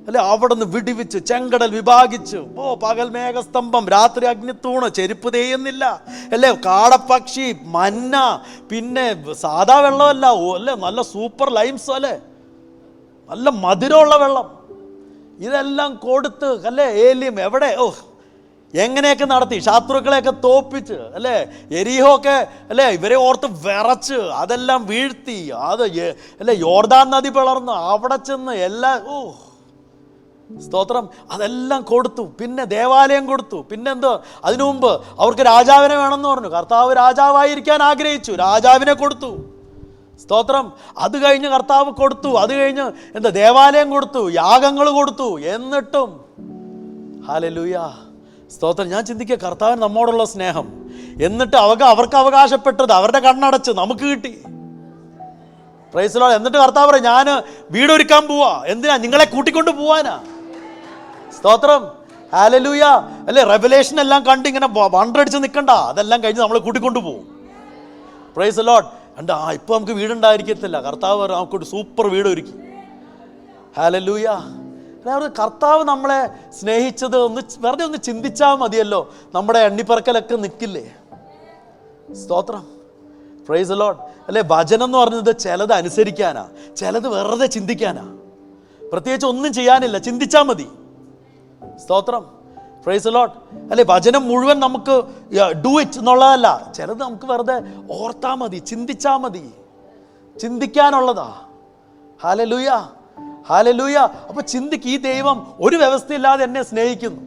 അല്ലെ? അവിടെ നിന്ന് വിടിവിച്ച് ചെങ്കടൽ വിഭാഗിച്ചു. പകൽ മേഘസ്തംഭം, രാത്രി അഗ്നിത്തൂണ്, ചെരുപ്പ് തേയുന്നില്ല, അല്ലേ? കാടപ്പക്ഷി, മന്ന, പിന്നെ സാധാ വെള്ളമല്ല, അല്ലേ? നല്ല സൂപ്പർ ലൈംസ്, അല്ലേ? നല്ല മധുരമുള്ള വെള്ളം, ഇതെല്ലാം കൊടുത്ത്, അല്ലേ? ഏലിയം എവിടെ എങ്ങനെയൊക്കെ നടത്തി, ശത്രുക്കളെയൊക്കെ തോപ്പിച്ച്, അല്ലേ? എരിഹോ ഒക്കെ, അല്ലേ? ഇവരെ ഓർത്ത് വിറച്ച് അതെല്ലാം വീഴ്ത്തി, അല്ലേ? യോർദാൻ നദി പിളർന്ന് അവിടെ ചെന്ന് എല്ലാം സ്തോത്രം അതെല്ലാം കൊടുത്തു. പിന്നെ ദേവാലയം കൊടുത്തു. പിന്നെന്തോ അതിനു മുമ്പ് അവർക്ക് രാജാവിനെ വേണമെന്ന് പറഞ്ഞു. കർത്താവ് രാജാവായിരിക്കാൻ ആഗ്രഹിച്ചു, രാജാവിനെ കൊടുത്തു. സ്തോത്രം. അത് കഴിഞ്ഞ് കർത്താവ് കൊടുത്തു. അത് കഴിഞ്ഞ് ദേവാലയം കൊടുത്തു, യാഗങ്ങൾ കൊടുത്തു. എന്നിട്ടും ഹല്ലേലൂയ. സ്തോത്രം. ഞാൻ ചിന്തിക്കുക, കർത്താവിന് നമ്മോടുള്ള സ്നേഹം, എന്നിട്ട് അവർക്ക് അവകാശപ്പെട്ടത് അവരുടെ കണ്ണടച്ച് നമുക്ക് കിട്ടി. Price the Lord. എന്നിട്ട് കർത്താവ് പറയും, ഞാൻ വീടൊരുക്കാൻ പോവാ. എന്തിനാ? നിങ്ങളെ കൂട്ടിക്കൊണ്ട് പോവാനാ. സ്തോത്രം. ഹല്ലേലൂയ. അല്ലേ? റെവലേഷൻ എല്ലാം കണ്ട് ഇങ്ങനെ വണ്ടടിച്ച് നിൽക്കണ്ട, അതെല്ലാം കഴിഞ്ഞ് നമ്മളെ കൂട്ടിക്കൊണ്ട് പോകും. Price the Lord. ഇപ്പൊ നമുക്ക് വീടുണ്ടായിരിക്കത്തില്ല, കർത്താവ് നമുക്കൊരു സൂപ്പർ വീട് ഒരുക്കി. ഹല്ലേലൂയ. കർത്താവ് നമ്മളെ സ്നേഹിച്ചത് വെറുതെ ഒന്ന് ചിന്തിച്ചാൽ മതിയല്ലോ, നമ്മുടെ എണ്ണിപ്പറക്കലൊക്കെ നിൽക്കില്ലേ? സ്തോത്രം. Praise the Lord. അല്ലേ? വചനം എന്ന് പറഞ്ഞത് ചിലത് അനുസരിക്കാനാ, ചിലത് വെറുതെ ചിന്തിക്കാനാ. പ്രത്യേകിച്ച് ഒന്നും ചെയ്യാനില്ല, ചിന്തിച്ചാൽ മതി. സ്തോത്രം. Praise the Lord. അല്ലേ? വചനം മുഴുവൻ നമുക്ക് ഡു ഇറ്റ് എന്നുള്ളതല്ല, ചിലത് നമുക്ക് വെറുതെ ഓർത്താ മതി, ചിന്തിച്ചാ മതി. ചിന്തിക്കാനുള്ളതാ. ഹല്ലേലൂയ. ഹല്ലേലൂയ. അപ്പൊ ചിന്തിക്ക്, ഈ ദൈവം ഒരു വ്യവസ്ഥയില്ലാതെ എന്നെ സ്നേഹിക്കുന്നു.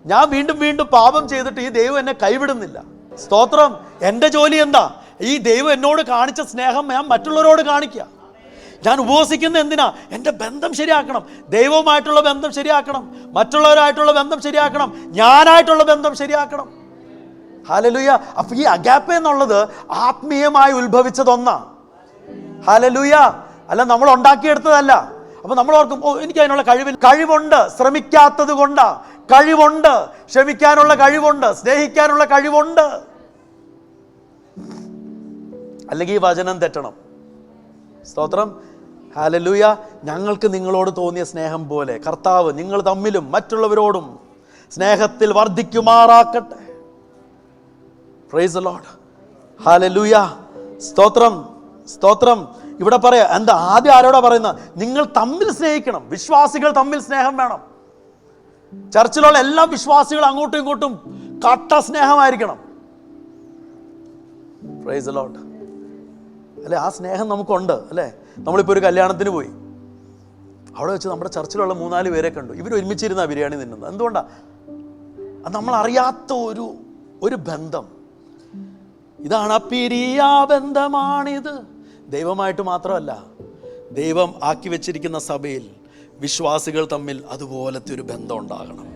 ഞാൻ വീണ്ടും വീണ്ടും പാപം ചെയ്തിട്ട് ഈ ദൈവം എന്നെ കൈവിടുന്നില്ല. സ്തോത്രം. എൻ്റെ ജോലി എന്താ? ഈ ദൈവം എന്നോട് കാണിച്ച സ്നേഹം ഞാൻ മറ്റുള്ളവരോട് കാണിക്കുക. ഞാൻ ഉപവസിക്കുന്നത് എന്തിനാ? എൻ്റെ ബന്ധം ശരിയാക്കണം, ദൈവവുമായിട്ടുള്ള ബന്ധം ശരിയാക്കണം, മറ്റുള്ളവരായിട്ടുള്ള ബന്ധം ശരിയാക്കണം, ഞാനായിട്ടുള്ള ബന്ധം ശരിയാക്കണം. ഹല്ലേലൂയ. അപ്പൊ ഈ അഗാപ്പെ എന്നുള്ളത് ആത്മീയമായി ഉത്ഭവിച്ചതൊന്നാ. ഹല്ലേലൂയ. അല്ല, നമ്മൾ ഉണ്ടാക്കിയെടുത്തതല്ല. അപ്പൊ നമ്മൾ ഓർക്കും, എനിക്ക് അതിനുള്ള കഴിവുണ്ട്, ശ്രമിക്കാത്തത് കൊണ്ടാ. കഴിവുണ്ട്, ക്ഷമിക്കാനുള്ള കഴിവുണ്ട്, സ്നേഹിക്കാനുള്ള കഴിവുണ്ട്. അല്ലെങ്കിൽ ഈ വചനം തെറ്റണം. സ്തോത്രം. ഹല്ലേലൂയ. ഞങ്ങൾക്ക് നിങ്ങളോട് തോന്നിയ സ്നേഹം പോലെ കർത്താവ് നിങ്ങൾ തമ്മിലും മറ്റുള്ളവരോടും സ്നേഹത്തിൽ വർദ്ധിക്കുമാറാക്കട്ടെ. Praise the Lord. ഹല്ലേലൂയ. സ്തോത്രം. സ്തോത്രം. ഇവിടെ പറയാ എന്താ? ആദ്യം ആരോടാ പറയുന്നത്? നിങ്ങൾ തമ്മിൽ സ്നേഹിക്കണം. വിശ്വാസികൾ തമ്മിൽ സ്നേഹം വേണം. ചർച്ചിലുള്ള എല്ലാ വിശ്വാസികളും അങ്ങോട്ടും ഇങ്ങോട്ടും കട്ട സ്നേഹമായിരിക്കണം. Price the Lord. അല്ലേ? ആ സ്നേഹം നമുക്കുണ്ട്, അല്ലേ? നമ്മളിപ്പോൾ ഒരു കല്യാണത്തിന് പോയി, അവിടെ വെച്ച് നമ്മുടെ ചർച്ചിലുള്ള 3-4 പേരെ കണ്ടു. ഇവർ ഒരുമിച്ചിരുന്ന ബിരിയാണി തിന്നുന്നത്. എന്തുകൊണ്ടാണ്? അത് നമ്മൾ അറിയാത്ത ഒരു ബന്ധം. ഇതാണ് ആ പിരിയാബന്ധമാണിത്. ദൈവമായിട്ട് മാത്രമല്ല, ദൈവം ആക്കി വെച്ചിരിക്കുന്ന സഭയിൽ വിശ്വാസികൾ തമ്മിൽ അതുപോലത്തെ ഒരു ബന്ധം ഉണ്ടാകണം.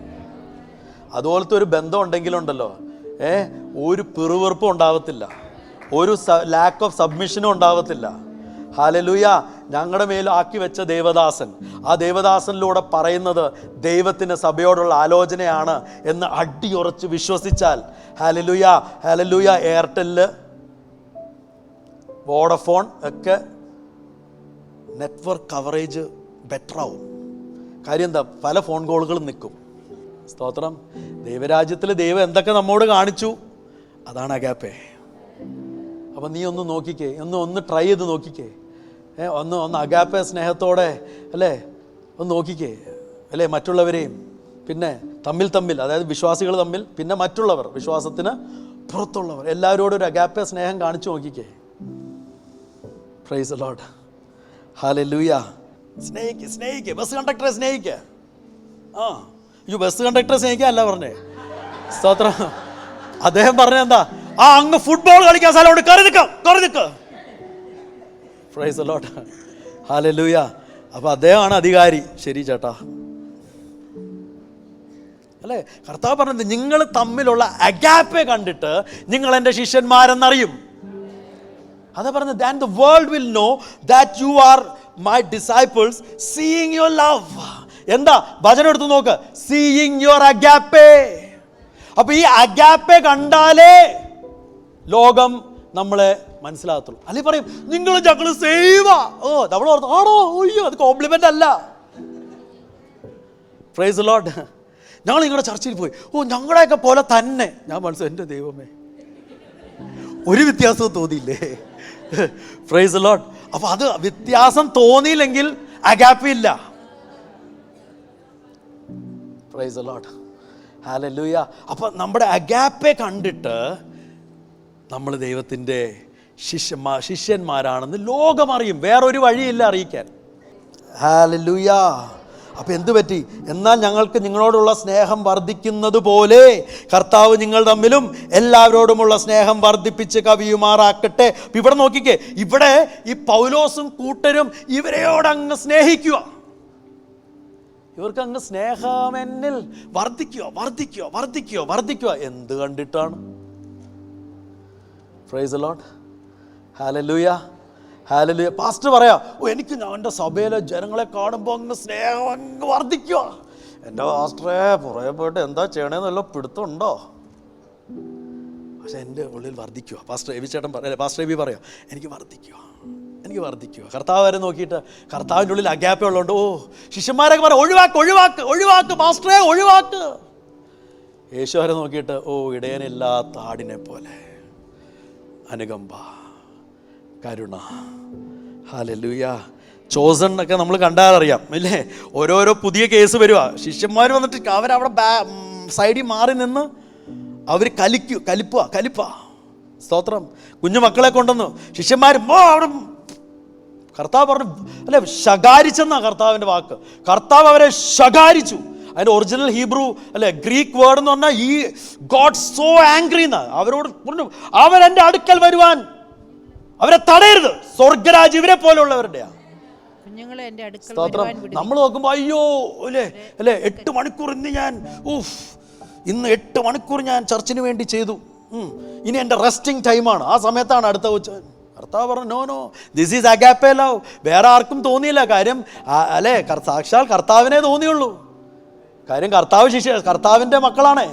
അതുപോലത്തെ ഒരു ബന്ധം ഉണ്ടെങ്കിലുണ്ടല്ലോ, ഒരു പിറുവിറുപ്പും ഉണ്ടാവത്തില്ല, ഒരു ലാക്ക് ഓഫ് സബ്മിഷനും ഉണ്ടാവത്തില്ല. ഹല്ലേലൂയ. ഞങ്ങളുടെ മേൽ ആക്കി വെച്ച ദേവദാസൻ, ആ ദേവദാസനിലൂടെ പറയുന്നത് ദൈവത്തിന് സഭയോടുള്ള ആലോചനയാണ് എന്ന് അടിയുറച്ച് വിശ്വസിച്ചാൽ, ഹല്ലേലൂയ ഹല്ലേലൂയ, എയർടെല്, വോഡഫോൺ ഒക്കെ നെറ്റ്വർക്ക് കവറേജ് ബെറ്റർ ആവും. കാര്യം എന്താ? പല ഫോൺ കോളുകളും നിൽക്കും. സ്തോത്രം. ദൈവരാജ്യത്തിൽ ദൈവം എന്തൊക്കെ നമ്മോട് കാണിച്ചു, അതാണ് അഗാപ്പേ. അപ്പം നീ ഒന്ന് നോക്കിക്കേ, ഒന്ന് ട്രൈ ചെയ്ത് നോക്കിക്കേ. ഒന്ന് അഗാപ്പേ സ്നേഹത്തോടെ അല്ലേ ഒന്ന് നോക്കിക്കേ, അല്ലേ? മറ്റുള്ളവരെയും പിന്നെ തമ്മിൽ, അതായത് വിശ്വാസികൾ തമ്മിൽ, പിന്നെ മറ്റുള്ളവർ, വിശ്വാസത്തിന് പുറത്തുള്ളവർ, എല്ലാവരോടും ഒരു അഗാപ്പേ സ്നേഹം കാണിച്ചു നോക്കിക്കേ. Price the Lord. ഹല്ലേലൂയ. സ്നേഹിക്കുക, ബസ് കണ്ടക്ടറെ സ്നേഹിക്കുക. ബസ് കണ്ടക്ടറെ സ്നേഹിക്കുക അല്ല പറഞ്ഞേ, സ്തോത്രം. അദ്ദേഹം പറഞ്ഞെന്താ? അങ്ങ് ഫുട്ബോൾ കളിക്കാൻ സ്ഥലമുണ്ട്, കയറി നിൽക്ക്. Price the Lord. ഹല്ലേലൂയ. അപ്പൊ അദ്ദേഹമാണ് അധികാരി. ശരി ചേട്ടാ, അല്ലേ? കർത്താവ് പറഞ്ഞത് നിങ്ങൾ തമ്മിലുള്ള അഗാപ്പെ കണ്ടിട്ട് നിങ്ങൾ എൻ്റെ ശിഷ്യന്മാരെന്നറിയും. അതാ പറഞ്ഞത്, then the world will know that you are my disciples, seeing your love. എന്താ വചനം എടുത്ത് നോക്ക്, seeing your agape. അപ്പൊ ഈ അഗാപ്പെ കണ്ടാലേ ലോകം നമ്മളെ മനസ്സിലാകത്തുള്ളൂ. അല്ലെങ്കിൽ പറയും നിങ്ങൾ ഞങ്ങള് സേവാ, നമ്മൾ ഓർത്ത് ആണോ, അയ്യോ അത് കോംപ്ലിമെന്റ് അല്ല. Price the Lord. ഞങ്ങൾ നിങ്ങളുടെ ചർച്ചയിൽ പോയി, ഞങ്ങളുടെയൊക്കെ പോലെ തന്നെ. ഞാൻ മനസ്സിലായി, എൻ്റെ ദൈവമേ, ഒരു വ്യത്യാസവും തോന്നിയില്ലേ? Price the Lord. അപ്പൊ അത് വ്യത്യാസം തോന്നിയില്ലെങ്കിൽ അഗാപ്പെ ഇല്ല. Price the Lord. ഹല്ലേലൂയ. അപ്പൊ നമ്മുടെ അഗാപ്പെ കണ്ടിട്ട് നമ്മൾ ദൈവത്തിൻ്റെ ശിഷ്യന്മാരാണെന്ന് ലോകം അറിയും. വേറൊരു വഴിയില്ല അറിയിക്കാൻ. ഹല്ലേലൂയ. അപ്പം എന്തു പറ്റി? എന്നാൽ ഞങ്ങൾക്ക് നിങ്ങളോടുള്ള സ്നേഹം വർദ്ധിക്കുന്നത് പോലെ കർത്താവ് നിങ്ങൾ തമ്മിലും എല്ലാവരോടുമുള്ള സ്നേഹം വർദ്ധിപ്പിച്ച് കവിയുമാറാക്കട്ടെ. ഇവിടെ നോക്കിക്കേ, ഇവിടെ ഈ പൗലോസും കൂട്ടരും ഇവരെയോടങ്ങ് സ്നേഹിക്കുക. ഇവർക്ക് അങ്ങ് സ്നേഹം എന്നിൽ വർദ്ധിക്കുക. എന്ത് കണ്ടിട്ടാണ്? Price the Lord. Hallelujah. Hallelujah. Pastor പറയാ, എനിക്ക് എൻ്റെ സഭയിലെ ജനങ്ങളെ കാണുമ്പോൾ അങ്ങ് സ്നേഹം അങ്ങ് വർദ്ധിക്കുക. എൻ്റെ പാസ്റ്ററെ പുറകെ പോയിട്ട് എന്താ ചെയ്യണേന്നല്ലോ പിടുത്തമുണ്ടോ? പക്ഷെ എൻ്റെ ഉള്ളിൽ വർദ്ധിക്കുക. പാസ്റ്റർ എബി ചേട്ടൻ പറയാം, പാസ്റ്റർ എബി പറയാം, എനിക്ക് വർദ്ധിക്കുക. കർത്താവ് വരെ നോക്കിയിട്ട് കർത്താവിൻ്റെ ഉള്ളിൽ അഗാപ്പെ ഉള്ളതുകൊണ്ട് ശിഷ്യന്മാരൊക്കെ പറയാം, ഒഴിവാക്ക് പാസ്റ്ററെ, ഒഴിവാക്ക്. യേശു വരെ നോക്കിയിട്ട് ഇടയനില്ലാത്ത ആടിനെ പോലെ അനുകമ്പ, കരുണ. ഹല്ലേലൂയ. ചോസൺ ഒക്കെ നമ്മൾ കണ്ടാൽ അറിയാം ഇല്ലേ? ഓരോരോ പുതിയ കേസ് വരിക. ശിഷ്യന്മാർ വന്നിട്ട് അവരവിടെ സൈഡിൽ മാറി നിന്ന് അവർ കലിപ്പ. സ്തോത്രം. കുഞ്ഞു മക്കളെ കൊണ്ടുവന്നു ശിഷ്യന്മാരും അവിടെ കർത്താവ് പറഞ്ഞു അല്ലെ, ശകാരിച്ചെന്നാ കർത്താവിൻ്റെ വാക്ക്. കർത്താവ് അവരെ ശകാരിച്ചു. അതിൻ്റെ ഒറിജിനൽ ഹീബ്രു അല്ലെ, ഗ്രീക്ക് വേർഡ് എന്ന് പറഞ്ഞാൽ ഈ ഗോഡ് സോ ആംഗ്രി എന്നാ. അവരോട് പറഞ്ഞു, അവരെൻ്റെ അടുക്കൽ വരുവാൻ അവരെ തടയരുത്, സ്വർഗരാജ് ഇവരെ പോലെയുള്ളവരുടെയാ. സ്തോത്രം. നമ്മൾ നോക്കുമ്പോൾ അയ്യോ അല്ലേ 8 മണിക്കൂർ ഇന്ന് 8 മണിക്കൂർ ഞാൻ ചർച്ചിന് വേണ്ടി ചെയ്തു, ഇനി എൻ്റെ റെസ്റ്റിംഗ് ടൈമാണ്, ആ സമയത്താണ് അടുത്ത ഉച്ച. കർത്താവ് പറഞ്ഞു, no, this is agape love. വേറെ ആർക്കും തോന്നിയില്ല. കാര്യം അല്ലേ, സാക്ഷാൽ കർത്താവിനെ തോന്നിയുള്ളൂ. കാര്യം കർത്താവിൻ്റെ മക്കളാണ്,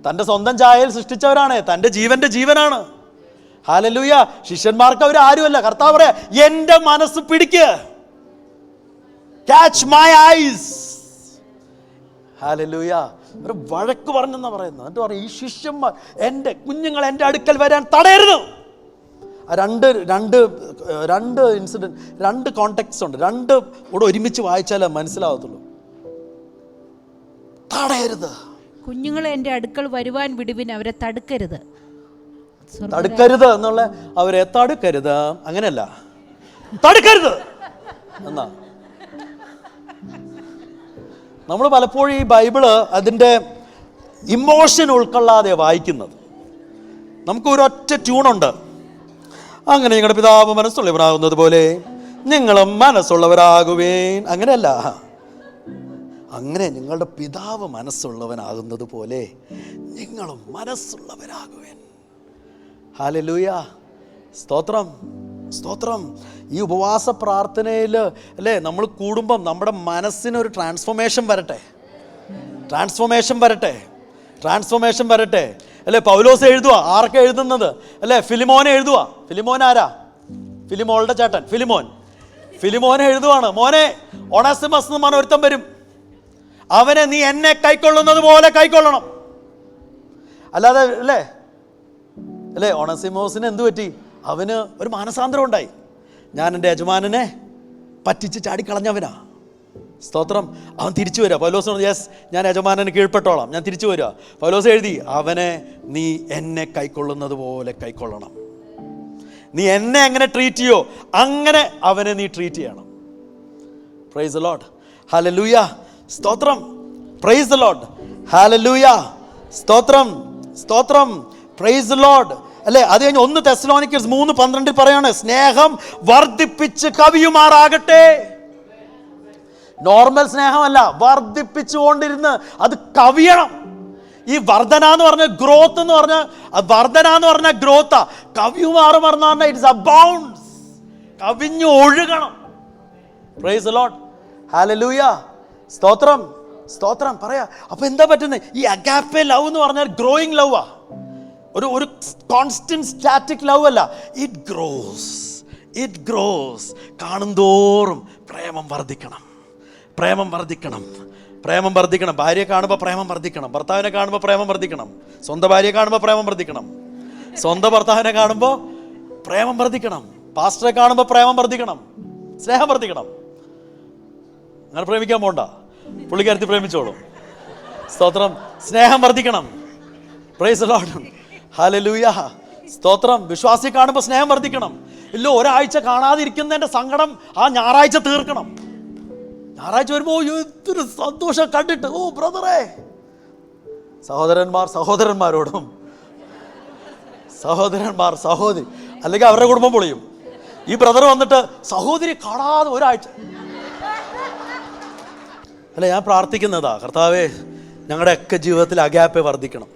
തൻ്റെ സ്വന്തം ഛായയിൽ സൃഷ്ടിച്ചവരാണ്, തൻ്റെ ജീവൻ്റെ ജീവനാണ്. ഹല്ലേലൂയ. ശിഷ്യന്മാർക്ക് അവർ ആരുമല്ല. കർത്താവ് പറയാ, എൻ്റെ മനസ്സ് പിടിക്ക്, ക്യാച്ച് മൈ ഐസ്. ഹല്ലേലൂയ. ഒരു വഴക്ക് പറഞ്ഞെന്നാ പറയുന്നത്. എന്നിട്ട് പറയും, ഈ ശിഷ്യന്മാർ എൻ്റെ കുഞ്ഞുങ്ങൾ എൻ്റെ അടുക്കൽ വരാൻ തടയരുത്. രണ്ട് ഇൻസിഡൻറ്റ്, 2 കോണ്ടെക്സ്റ്റ് ഉണ്ട്. 2 കൂടെ ഒരുമിച്ച് വായിച്ചാലേ മനസ്സിലാവത്തുള്ളൂ. തടയരുത്. കുഞ്ഞുങ്ങളെ എൻ്റെ അടുക്കൽ വരുവാൻ വിടുവിൻ, അവരെ തടുക്കരുത് എന്നുള്ള, അവരെ തടുക്കരുത് അങ്ങനെയല്ല, തടുക്കരുത് എന്നാ. നമ്മൾ പലപ്പോഴും ഈ ബൈബിള് അതിൻ്റെ ഇമോഷൻ ഉൾക്കൊള്ളാതെ വായിക്കുന്നത്. നമുക്ക് ഒരൊറ്റ ട്യൂണുണ്ട്. അങ്ങനെ നിങ്ങളുടെ പിതാവ് മനസ്സുള്ളവരാകുന്നത് പോലെ നിങ്ങളും മനസ്സുള്ളവരാകുവേൻ. അങ്ങനെയല്ല, അങ്ങനെ നിങ്ങളുടെ പിതാവ് മനസ്സുള്ളവനാകുന്നത് പോലെ നിങ്ങളും മനസ്സുള്ളവരാകുവേൻ. ഹല്ലേലൂയ, സ്തോത്രം, സ്തോത്രം. ഈ ഉപവാസ പ്രാർത്ഥനയിൽ അല്ലേ നമ്മൾ കൂടുമ്പം നമ്മുടെ മനസ്സിനൊരു ട്രാൻസ്ഫോർമേഷൻ വരട്ടെ, ട്രാൻസ്ഫോർമേഷൻ വരട്ടെ, ട്രാൻസ്ഫോർമേഷൻ വരട്ടെ. അല്ലേ പൗലോസ് എഴുതുക, ആർക്കെ എഴുതുന്നത്? അല്ലേ ഫിലിമോനെ എഴുതുക. ഫിലിമോൻ ആരാ? ഫിലിമോളുടെ ചേട്ടൻ ഫിലിമോൻ. ഫിലിമോനെ എഴുതുവാണ്, മോനെ ഒണസിമസ് എന്ന് പറഞ്ഞ ഒരുത്തൻ വരും, അവനെ നീ എന്നെ കൈക്കൊള്ളുന്നത് പോലെ കൈക്കൊള്ളണം. അല്ലാതെ അല്ലേ അല്ലേ ഒണസിമോസിന് എന്തു പറ്റി? അവന് ഒരു മാനസാന്തരം ഉണ്ടായി. ഞാൻ എൻ്റെ യജമാനനെ പറ്റിച്ച് ചാടിക്കളഞ്ഞവനാ. സ്തോത്രം. അവൻ തിരിച്ചു വരിക. പൗലോസ് പറഞ്ഞു, യെസ് ഞാൻ യജമാനന് കീഴ്പ്പെട്ടോളാം, ഞാൻ തിരിച്ചു വരിക. പൗലോസ് എഴുതി, അവനെ നീ എന്നെ കൈക്കൊള്ളുന്നത് പോലെ കൈക്കൊള്ളണം. നീ എന്നെ എങ്ങനെ ട്രീറ്റ് ചെയ്യോ അങ്ങനെ അവനെ നീ ട്രീറ്റ് ചെയ്യണം. Price the Lord. ഹല്ലേലൂയ, സ്തോത്രം. Praise the Lord. ഹല്ലേലൂയ, സ്തോത്രം, സ്തോത്രം. Praise the Lord. അല്ലേ അത് കഴിഞ്ഞ് 1 തെസ്സലോനിക്കൻസ് 3:12 പറയാണ്, സ്നേഹം വർദ്ധിപ്പിച്ച് കവിയുമാറാകട്ടെ. നോർമൽ സ്നേഹമല്ല, വർദ്ധിപ്പിച്ചുകൊണ്ടിരുന്ന് അത് കവിയണം. ഈ വർധന എന്ന് പറഞ്ഞ ഗ്രോത്ത് എന്ന് പറഞ്ഞ വർധന എന്ന് പറഞ്ഞ ഗ്രോത്താ. കവിയുമാറ് പറഞ്ഞാൽ ഇറ്റ്സ് അബൗണ്ട്സ്, കവിഞ്ഞു ഒഴുകണം. Praise the Lord. ഹല്ലേലൂയ, സ്തോത്രം, സ്തോത്രം. പറയാ അപ്പൊ എന്താ പറ്റുന്നത്? ഈ അഗാപ്പെ ലവ് എന്ന് പറഞ്ഞാൽ ഗ്രോയിങ് ലവ് ആ, ഒരു കോൺസ്റ്റന്റ് സ്റ്റാറ്റിക് ലവ് അല്ല. It grows, it grows. കാണുന്തോറും പ്രേമം വർദ്ധിക്കണം, പ്രേമം വർദ്ധിക്കണം, പ്രേമം വർദ്ധിക്കണം. ഭാര്യയെ കാണുമ്പോൾ പ്രേമം വർദ്ധിക്കണം, ഭർത്താവിനെ കാണുമ്പോൾ പ്രേമം വർദ്ധിക്കണം, സ്വന്തം ഭാര്യയെ കാണുമ്പോൾ പ്രേമം വർദ്ധിക്കണം, സ്വന്തം ഭർത്താവിനെ കാണുമ്പോൾ പ്രേമം വർദ്ധിക്കണം, പാസ്റ്ററെ കാണുമ്പോൾ പ്രേമം വർദ്ധിക്കണം, സ്നേഹം വർദ്ധിക്കണം. അങ്ങനെ പ്രേമിക്കാൻ പോണ്ട, പുള്ളിക്കാരത്തി പ്രേമിച്ചോളും. സ്തോത്രം. സ്നേഹം വർദ്ധിക്കണം. Praise the Lord. ഹല്ലേലൂയ, സ്തോത്രം. വിശ്വാസി കാണുമ്പോൾ സ്നേഹം വർദ്ധിക്കണം. ഇല്ല ഒരാഴ്ച കാണാതിരിക്കുന്നതിൻ്റെ സങ്കടം ആ ഞായറാഴ്ച തീർക്കണം. ഞായറാഴ്ച വരുമ്പോൾ എന്തൊരു സന്തോഷം കണ്ടിട്ട്, ഓ ബ്രദറെ. സഹോദരന്മാർ സഹോദരന്മാരോടും, സഹോദരന്മാർ സഹോദരി, അല്ലെങ്കിൽ അവരുടെ കുടുംബം പൊളിയും. ഈ ബ്രദർ വന്നിട്ട് സഹോദരി കാണാതെ ഒരാഴ്ച. അല്ല ഞാൻ പ്രാർത്ഥിക്കുന്നതാ, കർത്താവേ ഞങ്ങളുടെയൊക്കെ ജീവിതത്തിൽ അഗാപ്പെ വർദ്ധിക്കണം,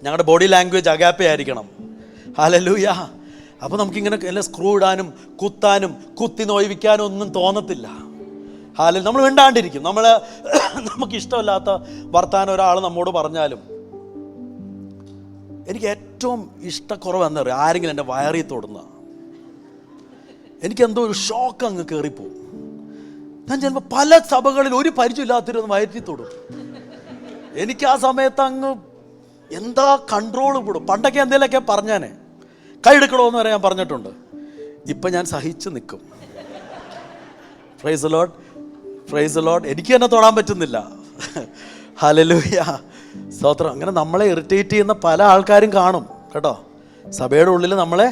ഞങ്ങളുടെ ബോഡി ലാംഗ്വേജ് അഗാപ്പെ ആയിരിക്കണം. ഹല്ലേലൂയ. അപ്പോൾ നമുക്കിങ്ങനെ എല്ലാം സ്ക്രൂ ഇടാനും കുത്താനും കുത്തി നോയിപ്പിക്കാനും ഒന്നും തോന്നത്തില്ല. ഹാലിൽ നമ്മൾ മിണ്ടാണ്ടിരിക്കും. നമുക്ക് ഇഷ്ടമില്ലാത്ത വർത്താനം ഒരാൾ നമ്മോട് പറഞ്ഞാലും, എനിക്ക് ഏറ്റവും ഇഷ്ടക്കുറവ് എന്താ പറയുക, ആരെങ്കിലും എൻ്റെ വയറിൽ തൊടുന്ന എനിക്കെന്തോ ഒരു ഷോക്ക് അങ്ങ് കയറിപ്പോവും. ഞാൻ ചിലപ്പോൾ പല സഭകളിൽ ഒരു പരിചയമില്ലാത്തൊരു വയറ്റിൽ തൊടും. എനിക്ക് ആ സമയത്ത് അങ്ങ് എന്താ കൺട്രോൾ കൂടും. പണ്ടൊക്കെ എന്തെങ്കിലുമൊക്കെ പറഞ്ഞാനെ കൈ എടുക്കണമെന്ന് വരെ ഞാൻ പറഞ്ഞിട്ടുണ്ട്. ഇപ്പം ഞാൻ സഹിച്ചു നിൽക്കും. Price the Lord, praise the Lord. എനിക്ക് തന്നെ തൊടാൻ പറ്റുന്നില്ല. ഹല്ലേലൂയ, സ്തോത്രം. അങ്ങനെ നമ്മളെ ഇറിറ്റേറ്റ് ചെയ്യുന്ന പല ആൾക്കാരും കാണും കേട്ടോ. സഭയുടെ ഉള്ളിൽ നമ്മളെ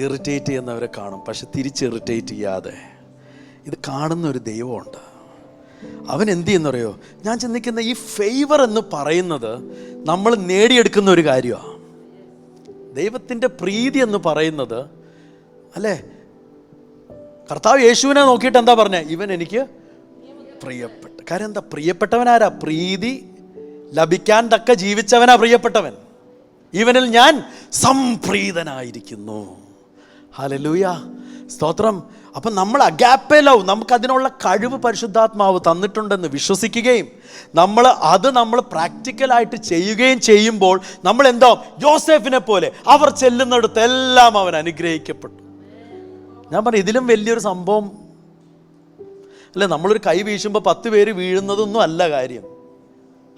ഇറിറ്റേറ്റ് ചെയ്യുന്നവരെ കാണും. പക്ഷെ തിരിച്ച് ഇറിറ്റേറ്റ് ചെയ്യാതെ ഇത് കാണുന്ന ഒരു ദൈവമുണ്ട്. അവൻ എന്ത് ചെയ്യുന്നറിയോ? ഞാൻ ചിന്തിക്കുന്ന ഈ ഫേവർ എന്ന് പറയുന്നത് നമ്മൾ നേടിയെടുക്കുന്ന ഒരു കാര്യമാണ്. ദൈവത്തിൻ്റെ പ്രീതി എന്ന് പറയുന്നത് അല്ലേ, കർത്താവ് യേശുവിനെ നോക്കിയിട്ട് എന്താ പറഞ്ഞേ? ഇവൻ എനിക്ക് പ്രിയപ്പെട്ട. കാര്യം എന്താ? പ്രിയപ്പെട്ടവനാരാ? പ്രീതി ലഭിക്കാൻ തക്ക ജീവിച്ചവനാ പ്രിയപ്പെട്ടവൻ. ഇവനിൽ ഞാൻ സംപ്രീതനായിരിക്കുന്നു. ഹല്ലേലൂയ, സ്തോത്രം. അപ്പം നമ്മൾ അഗാപ്പെ ലവ്, നമുക്കതിനുള്ള കഴിവ് പരിശുദ്ധാത്മാവ് തന്നിട്ടുണ്ടെന്ന് വിശ്വസിക്കുകയും നമ്മൾ പ്രാക്ടിക്കലായിട്ട് ചെയ്യുകയും ചെയ്യുമ്പോൾ നമ്മൾ എന്തോ യോസേഫിനെ പോലെ അവർ ചെല്ലുന്നിടത്തെല്ലാം അവൻ അനുഗ്രഹിക്കപ്പെട്ടു. ഞാൻ പറഞ്ഞു ഇതിലും വലിയൊരു സംഭവം അല്ലേ? നമ്മളൊരു കൈ വീശുമ്പോൾ 10 പേര് വീഴുന്നതൊന്നും അല്ല കാര്യം.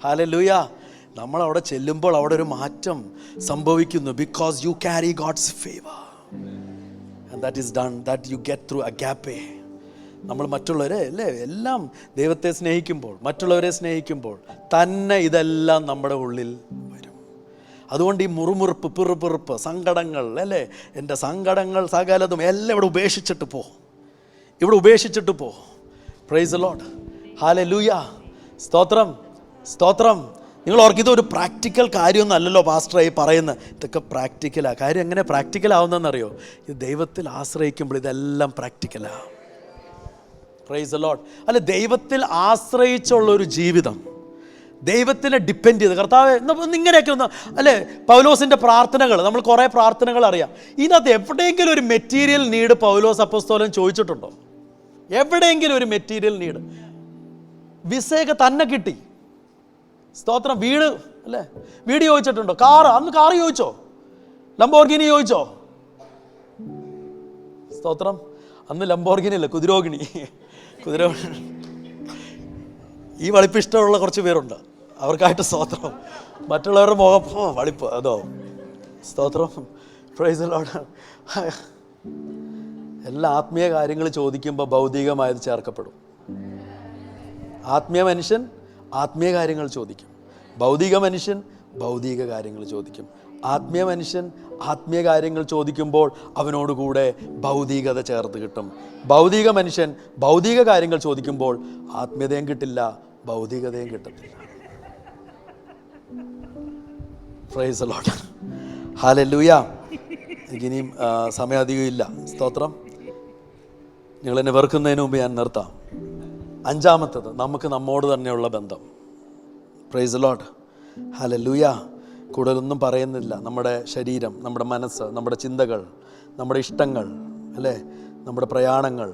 ഹല്ലേലൂയ. നമ്മളവിടെ ചെല്ലുമ്പോൾ അവിടെ ഒരു മാറ്റം സംഭവിക്കുന്നു. Because you carry God's favour and that is done, that you get through agape. നമ്മൾ മറ്റുള്ളവരെ അല്ലേ എല്ലാം ദൈവത്തെ സ്നേഹിക്കുമ്പോൾ, മറ്റുള്ളവരെ സ്നേഹിക്കുമ്പോൾ തന്നെ ഇതെല്ലാം നമ്മുടെ ഉള്ളിൽ വരും. അതുകൊണ്ട് ഈ മുറുമുറുപ്പ്, പിറുപിറുപ്പ്, സങ്കടങ്ങൾ അല്ലേ, എൻ്റെ സങ്കടങ്ങൾ സകലതും എല്ലാം ഇവിടെ ഉപേക്ഷിച്ചിട്ട് പോ, ഇവിടെ ഉപേക്ഷിച്ചിട്ട് പോ. Price the Lord. ഹല്ലേലൂയ, സ്തോത്രം, സ്തോത്രം, നിങ്ങൾ ഓർക്കും ഇതൊരു പ്രാക്ടിക്കൽ കാര്യമൊന്നും അല്ലല്ലോ പാസ്റ്ററായി പറയുന്നത്. ഇതൊക്കെ പ്രാക്ടിക്കലാണ്. കാര്യം എങ്ങനെ പ്രാക്ടിക്കലാവുന്നതെന്നറിയോ? ഇത് ദൈവത്തിൽ ആശ്രയിക്കുമ്പോൾ ഇതെല്ലാം പ്രാക്ടിക്കലാണ്. Price the Lord. അല്ല, ദൈവത്തിൽ ആശ്രയിച്ചുള്ളൊരു ജീവിതം, ദൈവത്തിനെ ഡിപ്പെൻഡ് ചെയ്ത്, കർത്താവ് ഇങ്ങനെയൊക്കെ ഒന്ന് അല്ലേ. പൗലോസിൻ്റെ പ്രാർത്ഥനകൾ, നമ്മൾ കുറേ പ്രാർത്ഥനകൾ അറിയാം. ഇതിനകത്ത് എവിടെയെങ്കിലും ഒരു മെറ്റീരിയൽ നീഡ് പൗലോസ് അപ്പോസ്തലൻ ചോദിച്ചിട്ടുണ്ടോ? എവിടെയെങ്കിലും ഒരു മെറ്റീരിയൽ നീഡ്? വിസയൊക്കെ തന്നെ കിട്ടി, സ്തോത്രം. വീട് അല്ലേ, വീട് ചോദിച്ചിട്ടുണ്ടോ? അന്ന് കാറ് ചോദിച്ചോ? ലംബോർഗിനി ചോദിച്ചോ? സ്തോത്രം. അന്ന് ലംബോർഗിനി അല്ല, കുതിരോഗിണി. ഈ വളിപ്പ് ഇഷ്ടമുള്ള കുറച്ച് പേരുണ്ട്, അവർക്കായിട്ട് സ്തോത്രം. മറ്റുള്ളവരുടെ മുഖം വളിപ്പ് അതോ, സ്തോത്രം. Praise the Lord. എല്ലാ ആത്മീയ കാര്യങ്ങൾ ചോദിക്കുമ്പോൾ ഭൗതികമായത് ചേർക്കപ്പെടും. ആത്മീയ മനുഷ്യൻ ആത്മീയ കാര്യങ്ങൾ ചോദിക്കും, ഭൗതിക മനുഷ്യൻ ഭൗതിക കാര്യങ്ങൾ ചോദിക്കും. ആത്മീയ മനുഷ്യൻ ആത്മീയ കാര്യങ്ങൾ ചോദിക്കുമ്പോൾ അവനോടുകൂടെ ഭൗതികത ചേർത്ത് കിട്ടും. ഭൗതിക മനുഷ്യൻ ഭൗതിക കാര്യങ്ങൾ ചോദിക്കുമ്പോൾ ആത്മീയതയും കിട്ടില്ല, ഭൗതികതയും കിട്ടത്തില്ല. Price the Lord. ഹല്ലേലൂയ. എനിക്കിനിയും സമയം അധികം ഇല്ല. സ്തോത്രം. നിങ്ങളെന്നെ വെറുക്കുന്നതിന് മുമ്പ് ഞാൻ നിർത്താം. അഞ്ചാമത്തത്, നമുക്ക് നമ്മോട് തന്നെയുള്ള ബന്ധം. Price the Lord. ഹല്ലേലൂയ. കൂടുതലൊന്നും പറയുന്നില്ല. നമ്മുടെ ശരീരം, നമ്മുടെ മനസ്സ്, നമ്മുടെ ചിന്തകൾ, നമ്മുടെ ഇഷ്ടങ്ങൾ അല്ലേ, നമ്മുടെ പ്രയാണങ്ങൾ,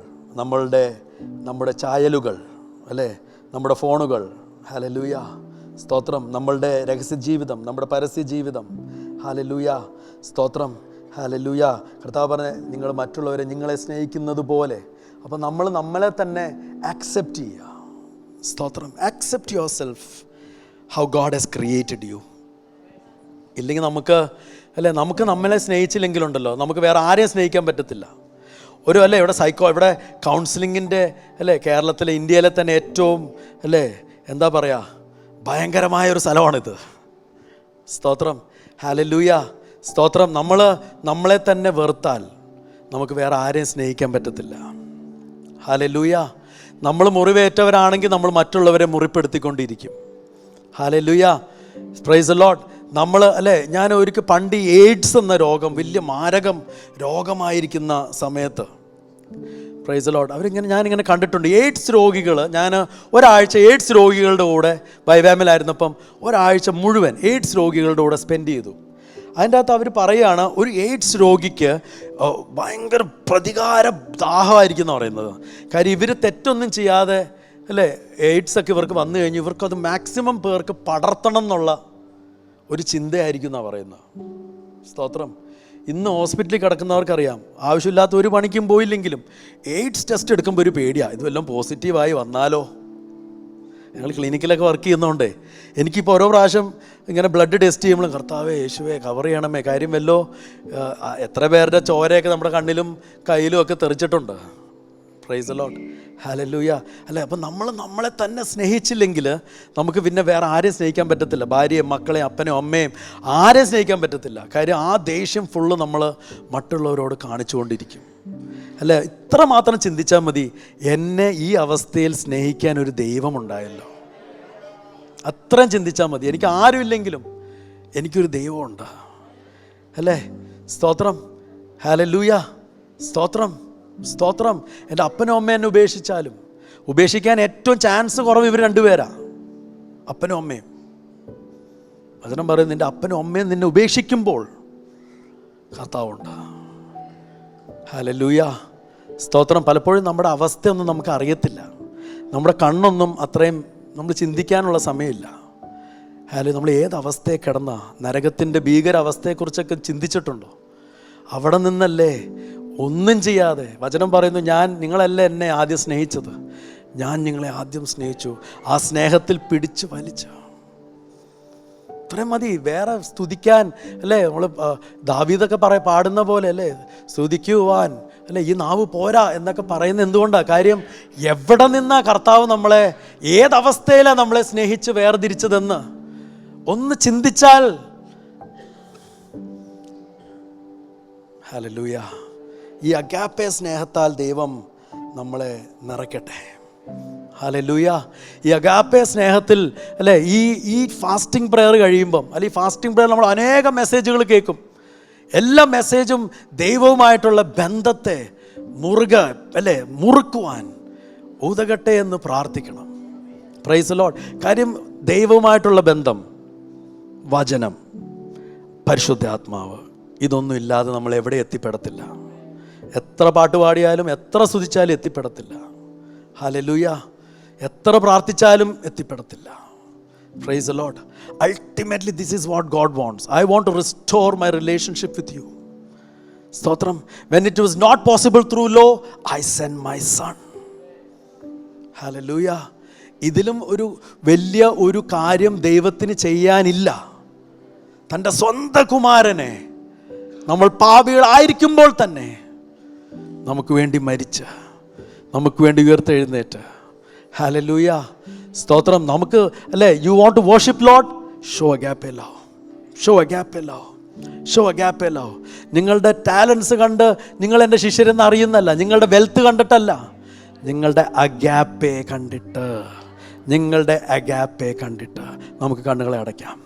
നമ്മുടെ ചായലുകൾ അല്ലേ, നമ്മുടെ ഫോണുകൾ. ഹല്ലേലൂയ. സ്തോത്രം. നമ്മളുടെ രഹസ്യ ജീവിതം, നമ്മുടെ പരസ്യ ജീവിതം. ഹല്ലേലൂയ. സ്തോത്രം. ഹല്ലേലൂയ. കർത്താവ് പറഞ്ഞ, നിങ്ങൾ മറ്റുള്ളവരെ നിങ്ങളെ സ്നേഹിക്കുന്നത് പോലെ. അപ്പോൾ നമ്മൾ നമ്മളെ തന്നെ ആക്സെപ്റ്റ് ചെയ്യുക. സ്തോത്രം. Accept your self how God has created U. ഇല്ലെങ്കിൽ നമുക്ക് നമ്മളെ സ്നേഹിച്ചില്ലെങ്കിലുണ്ടല്ലോ, നമുക്ക് വേറെ ആരെയും സ്നേഹിക്കാൻ പറ്റത്തില്ല. ഇവിടെ കൗൺസിലിങ്ങിൻ്റെ കേരളത്തിലെ, ഇന്ത്യയിലെ തന്നെ ഏറ്റവും എന്താ പറയുക, ഭയങ്കരമായൊരു സ്ഥലമാണിത്. സ്തോത്രം. ഹല്ലേലൂയ. സ്തോത്രം. നമ്മളെ തന്നെ വെറുത്താൽ നമുക്ക് വേറെ ആരെയും സ്നേഹിക്കാൻ പറ്റത്തില്ല. ഹല്ലേലൂയ. നമ്മൾ മുറിവേറ്റവരാണെങ്കിൽ നമ്മൾ മറ്റുള്ളവരെ മുറിപ്പെടുത്തിക്കൊണ്ടിരിക്കും. ഹല്ലേലൂയ. Praise the Lord. ഞാൻ ഒരിക്കൽ പണ്ട് എയ്ഡ്സ് എന്ന രോഗം വലിയ മാരകം രോഗമായിരിക്കുന്ന സമയത്ത്, പ്രൈസ് ദി ലോർഡ്, ഞാനിങ്ങനെ കണ്ടിട്ടുണ്ട്. എയ്ഡ്സ് രോഗികൾ, ഞാൻ ഒരാഴ്ച എയ്ഡ്സ് രോഗികളുടെ കൂടെ ബൈബാമിലായിരുന്നപ്പം ഒരാഴ്ച മുഴുവൻ എയ്ഡ്സ് രോഗികളുടെ കൂടെ സ്പെൻഡ് ചെയ്തു. അതിൻ്റെ അകത്ത് അവർ പറയുകയാണ്, ഒരു എയ്ഡ്സ് രോഗിക്ക് ഭയങ്കര പ്രതികാര ദാഹമായിരിക്കും എന്ന് പറയുന്നത്. കാര്യം ഇവർ തെറ്റൊന്നും ചെയ്യാതെ എയ്ഡ്സൊക്കെ ഇവർക്ക് വന്നു കഴിഞ്ഞ് ഇവർക്കത് മാക്സിമം പേർക്ക് പടർത്തണം എന്നുള്ള ഒരു ചിന്തയായിരിക്കും എന്നാണ് പറയുന്നത്. സ്തോത്രം. ഇന്ന് ഹോസ്പിറ്റലിൽ കിടക്കുന്നവർക്കറിയാം, ആവശ്യമില്ലാത്ത ഒരു പണിക്കും പോയില്ലെങ്കിലും എയ്ഡ്സ് ടെസ്റ്റ് എടുക്കുമ്പോൾ ഒരു പേടിയാണ്, ഇത് വല്ലതും പോസിറ്റീവായി വന്നാലോ. ഞങ്ങൾ ക്ലിനിക്കിലൊക്കെ വർക്ക് ചെയ്യുന്നതുകൊണ്ടേ എനിക്കിപ്പോൾ ഓരോ പ്രാവശ്യം ഇങ്ങനെ ബ്ലഡ് ടെസ്റ്റ് ചെയ്യുമ്പോഴും, കർത്താവേ യേശുവേ കവർ ചെയ്യണമേ, കാര്യം വല്ലോ എത്ര പേരുടെ ചോരയൊക്കെ നമ്മുടെ കണ്ണിലും കയ്യിലും ഒക്കെ തെറിച്ചിട്ടുണ്ട്. Praise the Lord. ഹല്ലേലൂയ. അപ്പം നമ്മളെ തന്നെ സ്നേഹിച്ചില്ലെങ്കിൽ നമുക്ക് പിന്നെ വേറെ ആരെയും സ്നേഹിക്കാൻ പറ്റത്തില്ല. ഭാര്യയും മക്കളെയും അപ്പനെയും അമ്മയും ആരെയും സ്നേഹിക്കാൻ പറ്റത്തില്ല. കാര്യം ആ ദേഷ്യം ഫുള്ള് നമ്മൾ മറ്റുള്ളവരോട് കാണിച്ചുകൊണ്ടിരിക്കും. ഇത്ര മാത്രം ചിന്തിച്ചാൽ മതി, എന്നെ ഈ അവസ്ഥയിൽ സ്നേഹിക്കാൻ ഒരു ദൈവമുണ്ടായല്ലോ. അത്രയും ചിന്തിച്ചാൽ മതി. എനിക്ക് ആരുമില്ലെങ്കിലും എനിക്കൊരു ദൈവമുണ്ട്. സ്തോത്രം. ഹല്ലേലൂയ. സ്തോത്രം. സ്തോത്രം. എൻ്റെ അപ്പനും അമ്മയും എന്നെ ഉപേക്ഷിച്ചാലും, ഉപേക്ഷിക്കാൻ ഏറ്റവും ചാൻസ് കുറവ് ഇവർ രണ്ടുപേരാണ്, അപ്പനും അമ്മയും. വചനം പറയുന്നത്, നിൻ്റെ അപ്പനും അമ്മയും നിന്നെ ഉപേക്ഷിക്കുമ്പോൾ കർത്താവുണ്ട്. ഹല്ലേലൂയ. സ്തോത്രം. പലപ്പോഴും നമ്മുടെ അവസ്ഥയൊന്നും നമുക്ക് അറിയത്തില്ല, നമ്മുടെ കണ്ണൊന്നും അത്രയും നമ്മൾ ചിന്തിക്കാനുള്ള സമയമില്ല. നമ്മൾ ഏത് അവസ്ഥയെ കിടന്ന നരകത്തിൻ്റെ ഭീകരാവസ്ഥയെക്കുറിച്ചൊക്കെ ചിന്തിച്ചിട്ടുണ്ടോ? അവിടെ നിന്നല്ലേ ഒന്നും ചെയ്യാതെ വചനം പറയുന്നു, നിങ്ങളല്ല എന്നെ ആദ്യം സ്നേഹിച്ചത്, ഞാൻ നിങ്ങളെ ആദ്യം സ്നേഹിച്ചു. ആ സ്നേഹത്തിൽ പിടിച്ചു വലിച്ചു. ഇത്രയും മതി. വേറെ സ്തുതിക്കാൻ നമ്മൾ ദാവീദൊക്കെ പാടുന്ന പോലെ സ്തുതിക്കുവാൻ ഈ നാവ് പോരാ എന്നൊക്കെ പറയുന്നത് എന്തുകൊണ്ടാണ്? കാര്യം എവിടെ നിന്നാ കർത്താവ് നമ്മളെ, ഏതവസ്ഥയിലാണ് നമ്മളെ സ്നേഹിച്ച് വേർതിരിച്ചതെന്ന് ഒന്ന് ചിന്തിച്ചാൽ. ഹല്ലേലൂയ. ഈ അഗാപ്പെ സ്നേഹത്താൽ ദൈവം നമ്മളെ നിറയ്ക്കട്ടെ. ഹല്ലേലൂയ. ഈ അഗാപ്പെ സ്നേഹത്തിൽ അല്ലേ, ഈ ഫാസ്റ്റിംഗ് പ്രയർ കഴിയുമ്പം, അല്ലെങ്കിൽ ഫാസ്റ്റിംഗ് പ്രയർ നമ്മൾ അനേകം മെസ്സേജുകൾ കേൾക്കും. എല്ലാ മെസ്സേജും ദൈവവുമായിട്ടുള്ള ബന്ധത്തെ മുറുക്കുവാൻ ഉതകട്ടെ എന്ന് പ്രാർത്ഥിക്കണം. Price the Lord. കാര്യം ദൈവവുമായിട്ടുള്ള ബന്ധം, വചനം, പരിശുദ്ധാത്മാവ്, ഇതൊന്നും ഇല്ലാതെ നമ്മൾ എവിടെ എത്തിപ്പെടത്തില്ല. എത്ര പാട്ട് പാടിയാലും എത്ര സ്തുതിച്ചാലും എത്തിപ്പെടത്തില്ല. ഹല്ലേലൂയ. എത്ര പ്രാർത്ഥിച്ചാലും എത്തിപ്പെടത്തില്ല. Praise the Lord. Ultimately this is what God wants. I want to restore my relationship with you. സ്തോത്രം. When it was not possible through law, I send my son. Hallelujah. ഇതിലും വലിയ ഒരു കാര്യം ദൈവത്തിന് ചെയ്യാനില്ല. തൻ്റെ സ്വന്തം കുമാരനെ നമ്മൾ പാപികളായിരിക്കുമ്പോൾ തന്നെ നമുക്ക് വേണ്ടി മരിച്ച്, നമുക്ക് വേണ്ടി ഉയർത്തെഴുന്നേറ്റ്. ഹല്ലേലൂയ. സ്തോത്രം. നമുക്ക് അല്ലേ, you want to worship Lord, show agape love, show agape love, show agape love. നിങ്ങളുടെ ടാലൻസ് കണ്ട് നിങ്ങൾ എൻ്റെ ശിഷ്യരെന്ന് അറിയുന്നല്ല, നിങ്ങളുടെ വെൽത്ത് കണ്ടിട്ടല്ല, നിങ്ങളുടെ അഗാപ്പെ കണ്ടിട്ട്, നിങ്ങളുടെ അഗാപ്പെ കണ്ടിട്ട് നമുക്ക് കണ്ണുകളെ അടയ്ക്കാം.